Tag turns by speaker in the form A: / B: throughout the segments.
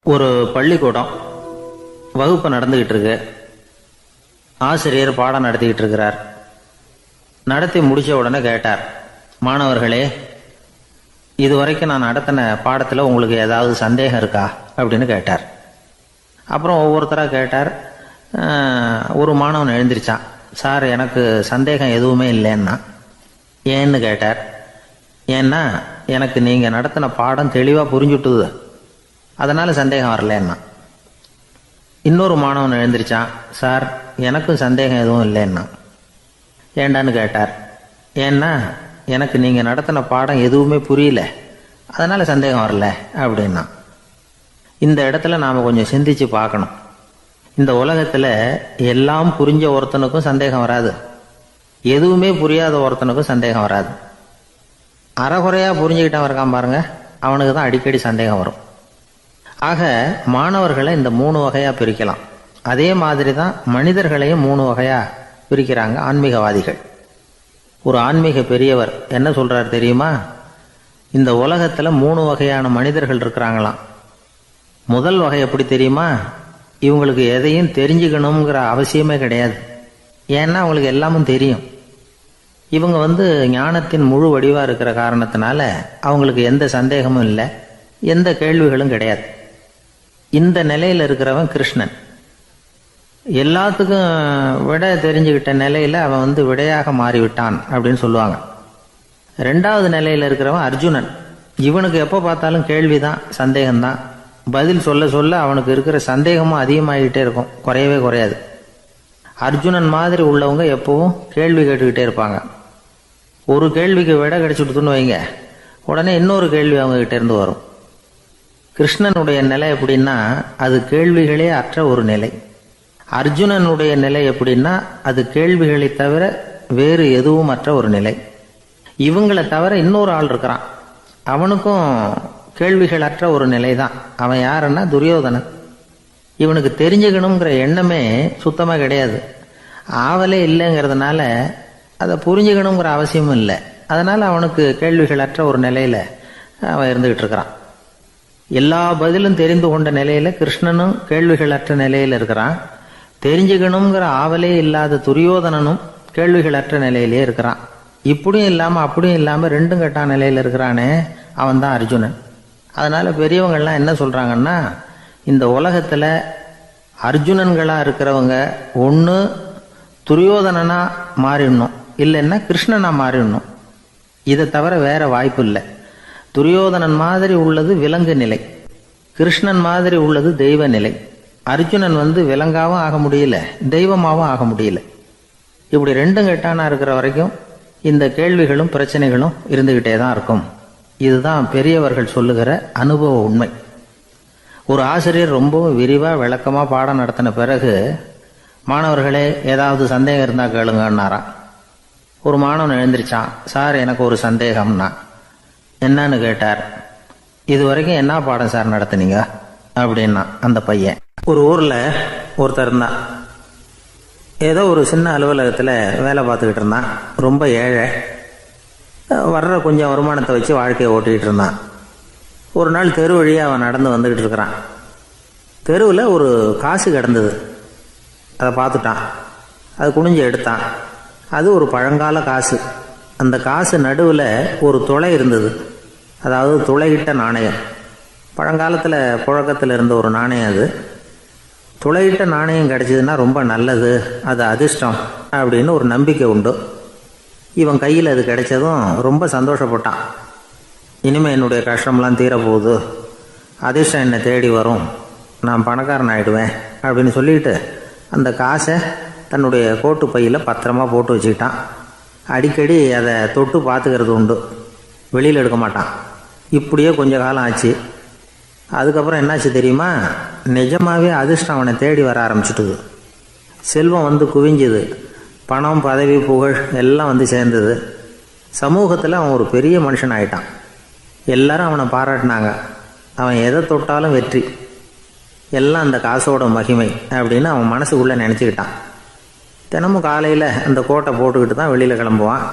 A: ஒரு பள்ளிக்கூடம் வகுப்பு நடந்துகிட்டு இருக்கு. ஆசிரியர் பாடம் நடத்திக்கிட்டு இருக்கிறார். நடத்தி முடிச்ச உடனே கேட்டார், மாணவர்களே, இதுவரைக்கும் நான் நடத்தின பாடத்தில் உங்களுக்கு ஏதாவது சந்தேகம் இருக்கா அப்படின்னு கேட்டார். அப்புறம் ஒவ்வொருத்தராக கேட்டார். ஒரு மாணவன் எழுந்திருச்சான். சார், எனக்கு சந்தேகம் எதுவுமே இல்லைன்னா. ஏன்னு கேட்டார். ஏன்னா எனக்கு நீங்கள் நடத்தின பாடம் தெளிவாக புரிஞ்சுட்டுது, அதனால சந்தேகம் வரலன்னா. இன்னொரு மாணவன் எழுந்திருச்சான். சார், எனக்கும் சந்தேகம் எதுவும் இல்லைன்னா. ஏண்டான்னு கேட்டார். ஏன்னா எனக்கு நீங்கள் நடத்தின பாடம் எதுவுமே புரியல, அதனால சந்தேகம் வரல அப்படின்னா. இந்த இடத்துல நாம் கொஞ்சம் சிந்திச்சு பார்க்கணும். இந்த உலகத்தில் எல்லாம் புரிஞ்ச ஒருத்தனுக்கும் சந்தேகம் வராது, எதுவுமே புரியாத ஒருத்தனுக்கும் சந்தேகம் வராது. அறகுறையாக புரிஞ்சுக்கிட்டவன் இருக்கான் பாருங்க, அவனுக்கு தான் அடிக்கடி சந்தேகம் வரும். ஆக மாணவர்களை இந்த 3 வகையாக பிரிக்கலாம். அதே மாதிரி தான் மனிதர்களையும் 3 வகையாக பிரிக்கிறாங்க ஆன்மீகவாதிகள். ஒரு ஆன்மீக பெரியவர் என்ன சொல்றார் தெரியுமா? இந்த உலகத்தில் 3 வகையான மனிதர்கள் இருக்கிறாங்களாம். முதல் வகை எப்படி தெரியுமா? இவங்களுக்கு எதையும் தெரிஞ்சுக்கணுங்கிற அவசியமே கிடையாது. ஏன்னா அவங்களுக்கு எல்லாமும் தெரியும். இவங்க ஞானத்தின் முழு வடிவாக இருக்கிற காரணத்தினால அவங்களுக்கு எந்த சந்தேகமும் இல்லை, எந்த கேள்விகளும் கிடையாது. இந்த நிலையில் இருக்கிறவன் கிருஷ்ணன். எல்லாத்துக்கும் விட தெரிஞ்சுக்கிட்ட நிலையில் அவன் விடையாக மாறிவிட்டான் அப்படின்னு சொல்லுவாங்க. 2வது நிலையில் இருக்கிறவன் அர்ஜுனன். இவனுக்கு எப்போ பார்த்தாலும் கேள்விதான், சந்தேகம்தான். பதில் சொல்ல சொல்ல அவனுக்கு இருக்கிற சந்தேகமும் அதிகமாகிக்கிட்டே இருக்கும், குறையவே குறையாது. அர்ஜுனன் மாதிரி உள்ளவங்க எப்பவும் கேள்வி கேட்டுக்கிட்டே இருப்பாங்க. ஒரு கேள்விக்கு விட கிடைச்சுட்டுன்னு வைங்க, உடனே இன்னொரு கேள்வி அவங்க கிட்ட இருந்து வரும். கிருஷ்ணனுடைய நிலை எப்படின்னா அது கேள்விகளே அற்ற ஒரு நிலை. அர்ஜுனனுடைய நிலை எப்படின்னா அது கேள்விகளை தவிர வேறு எதுவும் அற்ற ஒரு நிலை. இவங்களை தவிர இன்னொரு ஆள் இருக்கிறான், அவனுக்கும் கேள்விகள் அற்ற ஒரு நிலை தான். அவன் யாருன்னா துரியோதனன். இவனுக்கு தெரிஞ்சுக்கணுங்கிற எண்ணமே சுத்தமாக கிடையாது. ஆவலே இல்லைங்கிறதுனால அதை புரிஞ்சுக்கணுங்கிற அவசியமும் இல்லை. அதனால் அவனுக்கு கேள்விகள் அற்ற ஒரு நிலையில் அவன் இருந்துகிட்டு இருக்கிறான். எல்லா பதிலும் தெரிந்து கொண்ட நிலையில கிருஷ்ணனும் கேள்விகள் அற்ற நிலையில் இருக்கிறான். தெரிஞ்சுக்கணுங்கிற ஆவலே இல்லாத துரியோதனனும் கேள்விகள் அற்ற நிலையிலே இருக்கிறான். இப்படியும் இல்லாமல் அப்படியும் இல்லாமல் ரெண்டும் கெட்ட நிலையில் இருக்கிறானே, அவன் தான் அர்ஜுனன். அதனால பெரியவங்கள்லாம் என்ன சொல்றாங்கன்னா, இந்த உலகத்தில் அர்ஜுனன்களாக இருக்கிறவங்க ஒன்று துரியோதனனா மாறிடணும், இல்லைன்னா கிருஷ்ணனா மாறிடணும். இதை தவிர வேற வாய்ப்பு இல்லை. துரியோதனன் மாதிரி உள்ளது விலங்கு நிலை, கிருஷ்ணன் மாதிரி உள்ளது தெய்வ நிலை. அர்ஜுனன் விலங்காவும் ஆக முடியல, தெய்வமாகவும் ஆக முடியல. இப்படி ரெண்டும் கெட்டானா இருக்கிற வரைக்கும் இந்த கேள்விகளும் பிரச்சனைகளும் இருந்துகிட்டே தான் இருக்கும். இதுதான் பெரியவர்கள் சொல்லுகிற அனுபவ உண்மை. ஒரு ஆசிரியர் ரொம்பவும் விரிவாக விளக்கமாக பாடம் நடத்தின பிறகு, மாணவர்களே, ஏதாவது சந்தேகம் இருந்தால் கேளுங்கன்னாராம். ஒரு மாணவன் எழுந்திருச்சான். சார், எனக்கு ஒரு சந்தேகம்னா. என்னன்னு கேட்டார். இது வரைக்கும் என்ன பாடம் சார் நடத்துனீங்க அப்படின்னா அந்த பையன். ஒரு ஊரில் ஒருத்தர் இருந்தான். ஏதோ ஒரு சின்ன அலுவலகத்தில் வேலை பார்த்துக்கிட்டு இருந்தான். ரொம்ப ஏழை. வர்ற கொஞ்சம் வருமானத்தை வச்சு வாழ்க்கையை ஓட்டிகிட்டு இருந்தான். ஒரு நாள் தெரு வழியாக அவன் நடந்து வந்துக்கிட்டு இருக்கிறான். தெருவில் ஒரு காசு கிடந்தது. அதை பார்த்துட்டான். அது குனிஞ்சு எடுத்தான். அது ஒரு பழங்கால காசு. அந்த காசு நடுவில் ஒரு துளை இருந்தது, அதாவது துளையிட்ட நாணயம். பழங்காலத்தில் புழக்கத்தில் இருந்த ஒரு நாணயம் அது. துளையிட்ட நாணயம் கிடைச்சதுன்னா ரொம்ப நல்லது, அது அதிர்ஷ்டம் அப்படின்னு ஒரு நம்பிக்கை உண்டு. இவன் கையில் அது கிடைச்சதும் ரொம்ப சந்தோஷப்பட்டான். இனிமேல் என்னுடைய கஷ்டம்லாம் தீரப்போகுது, அதிர்ஷ்டம் என்னை தேடி வரும், நான் பணக்காரன் ஆகிடுவேன் அப்படின்னு சொல்லிட்டு அந்த காசை தன்னுடைய கோட்டு பையில் பத்திரமா போட்டு வச்சுக்கிட்டான். அடிக்கடி அதை தொட்டு பார்த்துக்கிறது உண்டு, வெளியில் எடுக்க மாட்டான். இப்படியே கொஞ்ச காலம் ஆச்சு. அதுக்கப்புறம் என்னாச்சு தெரியுமா? நிஜமாகவே அதிர்ஷ்டம் அவனை தேடி வர ஆரம்பிச்சுட்டுது. செல்வம் குவிஞ்சுது. பணம், பதவி, புகழ் எல்லாம் சேர்ந்தது. சமூகத்தில் அவன் ஒரு பெரிய மனுஷன் ஆயிட்டான். எல்லாரும் அவனை பாராட்டினாங்க. அவன் எதை தொட்டாலும் வெற்றி, எல்லாம் அந்த காசோட மகிமை அப்படின்னு அவன் மனசுக்குள்ளே நினச்சிக்கிட்டான். தினமும் காலையில் அந்த கோட்டை போட்டுக்கிட்டு தான் வெளியில் கிளம்புவான்.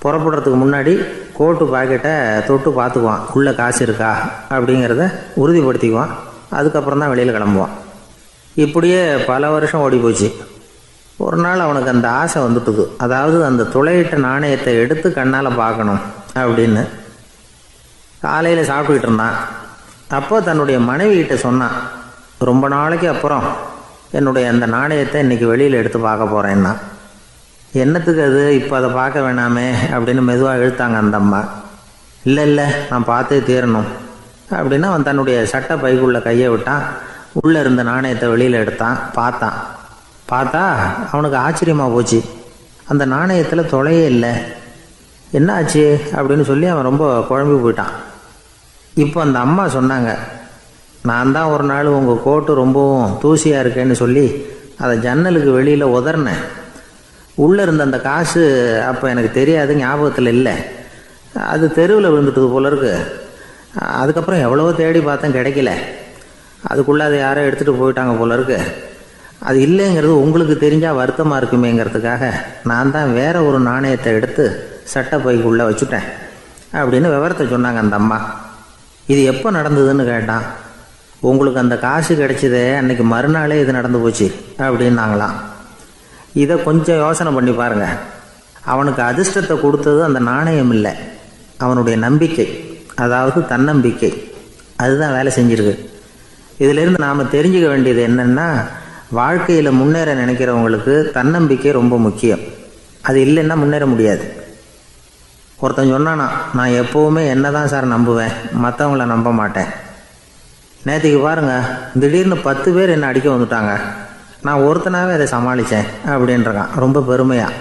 A: புறப்படுறதுக்கு முன்னாடி கோட்டு பாக்கெட்டை தொட்டு பார்த்துக்குவான், உள்ளே காசு இருக்கா அப்படிங்கிறத உறுதிப்படுத்திக்குவான். அதுக்கப்புறம் தான் வெளியில் கிளம்புவான். இப்படியே பல வருஷம் ஓடி போச்சு. ஒரு நாள் அவனுக்கு அந்த ஆசை வந்துட்டுது. அதாவது அந்த துளையிட்ட நாணயத்தை எடுத்து கண்ணால் பார்க்கணும் அப்படின்னு. காலையில் சாப்பிட்டுக்கிட்டு இருந்தான். அப்போ தன்னுடைய மனைவிகிட்ட சொன்னான், ரொம்ப நாளைக்கு அப்புறம் என்னுடைய அந்த நாணயத்தை இன்றைக்கி வெளியில் எடுத்து பார்க்க போகிறேன்னா. என்னத்துக்கு அது, இப்போ அதை பார்க்க வேணாமே அப்படின்னு மெதுவாக இழுத்தாங்க அந்த அம்மா. இல்லை நான் பார்த்தே தீரணும் அப்படின்னு அவன் தன்னுடைய சட்டை பைக்குள்ளே கையை விட்டான். உள்ளே இருந்த நாணயத்தை வெளியில் எடுத்தான். பார்த்தா அவனுக்கு ஆச்சரியமாக போச்சு. அந்த நாணயத்தில் தொலையே இல்லை. என்ன ஆச்சு அப்படின்னு சொல்லி அவன் ரொம்ப குழம்பி போயிட்டான். இப்போ அந்த அம்மா சொன்னாங்க, நான் தான் ஒரு நாள் உங்கள் கோட்டு ரொம்பவும் தூசியாக இருக்கேன்னு சொல்லி அதை ஜன்னலுக்கு வெளியில் உதறினேன். உள்ளே இருந்த அந்த காசு அப்போ எனக்கு தெரியாது, ஞாபகத்தில் இல்லை. அது தெருவில் விழுந்துட்டது போல இருக்கு. அதுக்கப்புறம் எவ்வளவோ தேடி பார்த்தேன், கிடைக்கல. அதுக்குள்ளே அதை யாரோ எடுத்துகிட்டு போயிட்டாங்க போல இருக்கு. அது இல்லைங்கிறது உங்களுக்கு தெரிஞ்சால் வருத்தமாக இருக்குமேங்கிறதுக்காக நான் தான் வேற ஒரு நாணயத்தை எடுத்து சட்டை பைக்குள்ளே வச்சுட்டேன் அப்படின்னு விவரத்தை சொன்னாங்க அந்த அம்மா. இது எப்போ நடந்ததுன்னு கேட்டான். உங்களுக்கு அந்த காசு கிடைச்சதே அன்னைக்கு மறுநாளே இது நடந்து போச்சு அப்படின்னாங்களாம். இதை கொஞ்சம் யோசனை பண்ணி பாருங்கள். அவனுக்கு அதிர்ஷ்டத்தை கொடுத்தது அந்த நாணயம் இல்லை, அவனுடைய நம்பிக்கை, அதாவது தன்னம்பிக்கை. அதுதான் வேலை செஞ்சிருக்கு. இதிலிருந்து நாம் தெரிஞ்சுக்க வேண்டியது என்னென்னா, வாழ்க்கையில் முன்னேற நினைக்கிறவங்களுக்கு தன்னம்பிக்கை ரொம்ப முக்கியம். அது இல்லைன்னா முன்னேற முடியாது. ஒருத்தன் சொன்னானா, நான் எப்போவுமே என்ன தான் சார் நம்புவேன், மற்றவங்கள நம்ப மாட்டேன். நேற்றுக்கு பாருங்கள், திடீர்னு 10 பேர் என்னை அடிக்க வந்துட்டாங்க, நான் ஒருத்தனாகவே அதை சமாளித்தேன் அப்படின்றான் ரொம்ப பெருமையாக.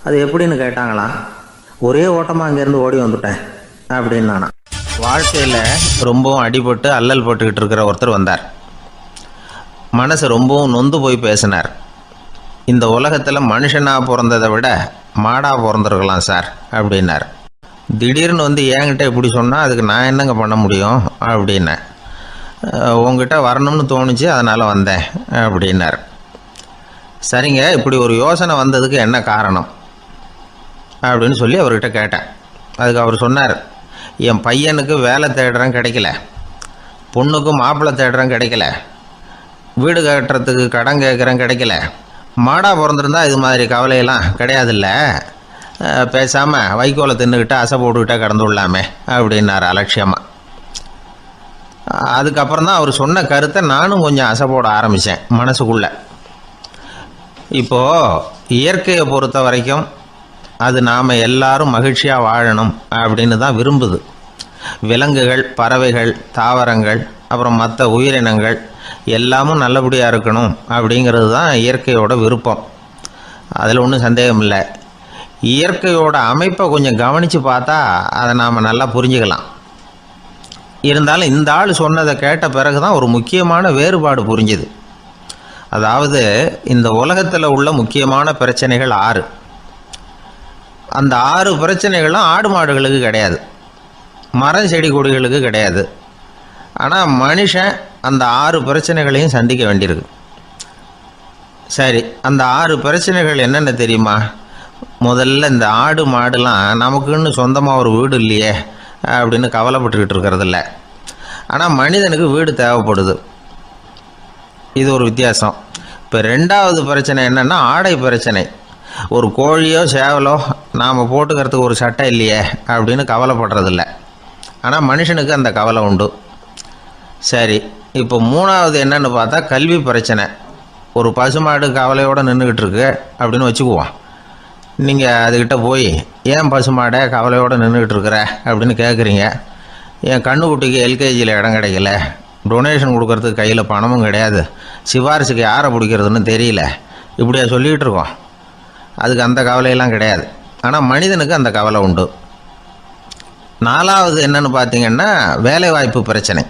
A: அது எப்படின்னு கேட்டாங்களாம். ஒரே ஓட்டமாக அங்கேருந்து ஓடி வந்துட்டேன் அப்படின்னு நானா. வாழ்க்கையில் ரொம்பவும் அடிபட்டு அல்லல் போட்டுக்கிட்டு இருக்கிற ஒருத்தர் வந்தார். மனசு ரொம்பவும் நொந்து போய் பேசினார். இந்த உலகத்தில் மனுஷனாக பிறந்ததை விட மாடாக பிறந்திருக்கலாம் சார் அப்படின்னார். திடீர்னு வந்து என்கிட்ட இப்படி சொன்னால் அதுக்கு நான் என்னங்க பண்ண முடியும் அப்படின்னேன். உங்ககிட்ட வரணும்னு தோணுச்சு, அதனால் வந்தேன் அப்படின்னார். சரிங்க, இப்படி ஒரு யோசனை வந்ததுக்கு என்ன காரணம் அப்படின்னு சொல்லி அவர்கிட்ட கேட்டேன். அதுக்கு அவர் சொன்னார், என் பையனுக்கு வேலை தேடுறேன் கிடைக்கல, பொண்ணுக்கு மாப்பிள்ளை தேடுறேன் கிடைக்கல, வீடு கட்டுறதுக்கு கடன் கேட்குறேன் கிடைக்கல. மாடாக பிறந்திருந்தா இது மாதிரி கவலையெல்லாம் கிடையாதுல்ல, பேசாமல் வைக்கோலை தின்னுக்கிட்டு அசை போட்டுக்கிட்டே கடந்து விடலாமே அப்படின்னார் அலட்சியமாக. அதுக்கப்புறம் தான் அவர் சொன்ன கருத்தை நானும் கொஞ்சம் அசை போட ஆரம்பித்தேன் மனசுக்குள்ளே. இப்போது இயற்கையை பொறுத்த வரைக்கும் அது நாம் எல்லாரும் மகிழ்ச்சியாக வாழணும் அப்படின்னு தான் விரும்புது. விலங்குகள், பறவைகள், தாவரங்கள், அப்புறம் மற்ற உயிரினங்கள் எல்லாமும் நல்லபடியாக இருக்கணும் அப்படிங்கிறது தான் இயற்கையோட விருப்பம். அதில் ஒன்றும் சந்தேகம் இல்லை. இயற்கையோட அமைப்பை கொஞ்சம் கவனித்து பார்த்தா அதை நாம் நல்லா புரிஞ்சுக்கலாம். இருந்தாலும் இந்த ஆள் சொன்னதை கேட்ட பிறகு தான் ஒரு முக்கியமான வேறுபாடு புரிஞ்சுது. அதாவது இந்த உலகத்தில் உள்ள முக்கியமான பிரச்சனைகள் 6. அந்த 6 பிரச்சனைகளும் ஆடு மாடுகளுக்கு கிடையாது, மரம் செடி கொடிகளுக்கு கிடையாது. ஆனால் மனுஷன் அந்த 6 பிரச்சனைகளையும் சந்திக்க வேண்டியிருக்கு. சரி, அந்த 6 பிரச்சனைகள் என்னென்ன தெரியுமா? முதல்ல இந்த ஆடு மாடுலாம் நமக்குன்னு சொந்தமாக ஒரு வீடு இல்லையே அப்படின்னு கவலைப்பட்டுக்கிட்டு இருக்கிறதில்ல. ஆனால் மனிதனுக்கு வீடு தேவைப்படுது. இது ஒரு வித்தியாசம். இப்போ 2வது பிரச்சனை என்னென்னா ஆடை பிரச்சனை. ஒரு கோழியோ சேவலோ நாம் போட்டுக்கிறதுக்கு ஒரு சட்டை இல்லையே அப்படின்னு கவலைப்படுறதில்ல. ஆனால் மனுஷனுக்கு அந்த கவலை உண்டு. சரி, இப்போ 3வது என்னன்னு பார்த்தா கல்வி பிரச்சனை. ஒரு பசுமாடு கவலையோடு நின்றுக்கிட்டு இருக்கு அப்படின்னு வச்சுக்குவோம். நீங்கள் அதுக்கிட்ட போய், ஏன் பசுமாடை கவலையோடு நின்றுக்கிட்டு இருக்கிற அப்படின்னு கேட்குறீங்க. என் கண்ணுக்குட்டிக்கு எல்கேஜியில் இடம் கிடைக்கல, டொனேஷன் கொடுக்கறதுக்கு கையில் பணமும் கிடையாது, சிபாரிசுக்கு யாரை பிடிக்கிறதுன்னு தெரியல, இப்படியா சொல்லிகிட்டு இருக்கோம். அதுக்கு அந்த கவலையெல்லாம் கிடையாது. ஆனால் மனிதனுக்கு அந்த கவலை உண்டு. 4வது என்னன்னு பார்த்தீங்கன்னா வேலைவாய்ப்பு பிரச்சனை.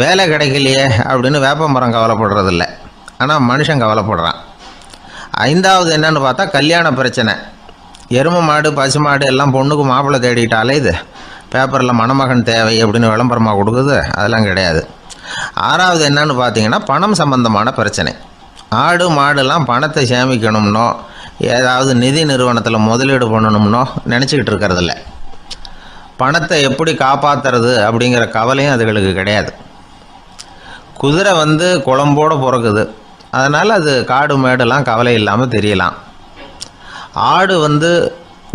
A: வேலை கிடைக்கலையே அப்படின்னு வேப்ப மரம் கவலைப்படுறதில்ல, ஆனால் மனுஷன் கவலைப்படுறான். 5வது என்னன்னு பார்த்தா கல்யாண பிரச்சனை. எருமை மாடு பசுமாடு எல்லாம் பொண்ணுக்கு மாப்பிள்ளை தேடிட்டாலே இது பேப்பரில் மணமகன் தேவை அப்படின்னு விளம்பரமாக கொடுக்குது, அதெல்லாம் கிடையாது. 6வது என்னன்னு பார்த்தீங்கன்னா பணம் சம்பந்தமான பிரச்சனை. ஆடு மாடுலாம் பணத்தை சேமிக்கணும்னோ ஏதாவது நிதி நிறுவனத்தில் முதலீடு பண்ணணும்னோ நினச்சிக்கிட்டு இருக்கிறதில்ல. பணத்தை எப்படி காப்பாற்றுறது அப்படிங்கிற கவலையும் அதுகளுக்கு கிடையாது.
B: குதிரை வந்து குழம்போடு பிறக்குது, அதனால் அது காடு மேடெல்லாம் கவலை இல்லாமல் தெரியலாம். ஆடு வந்து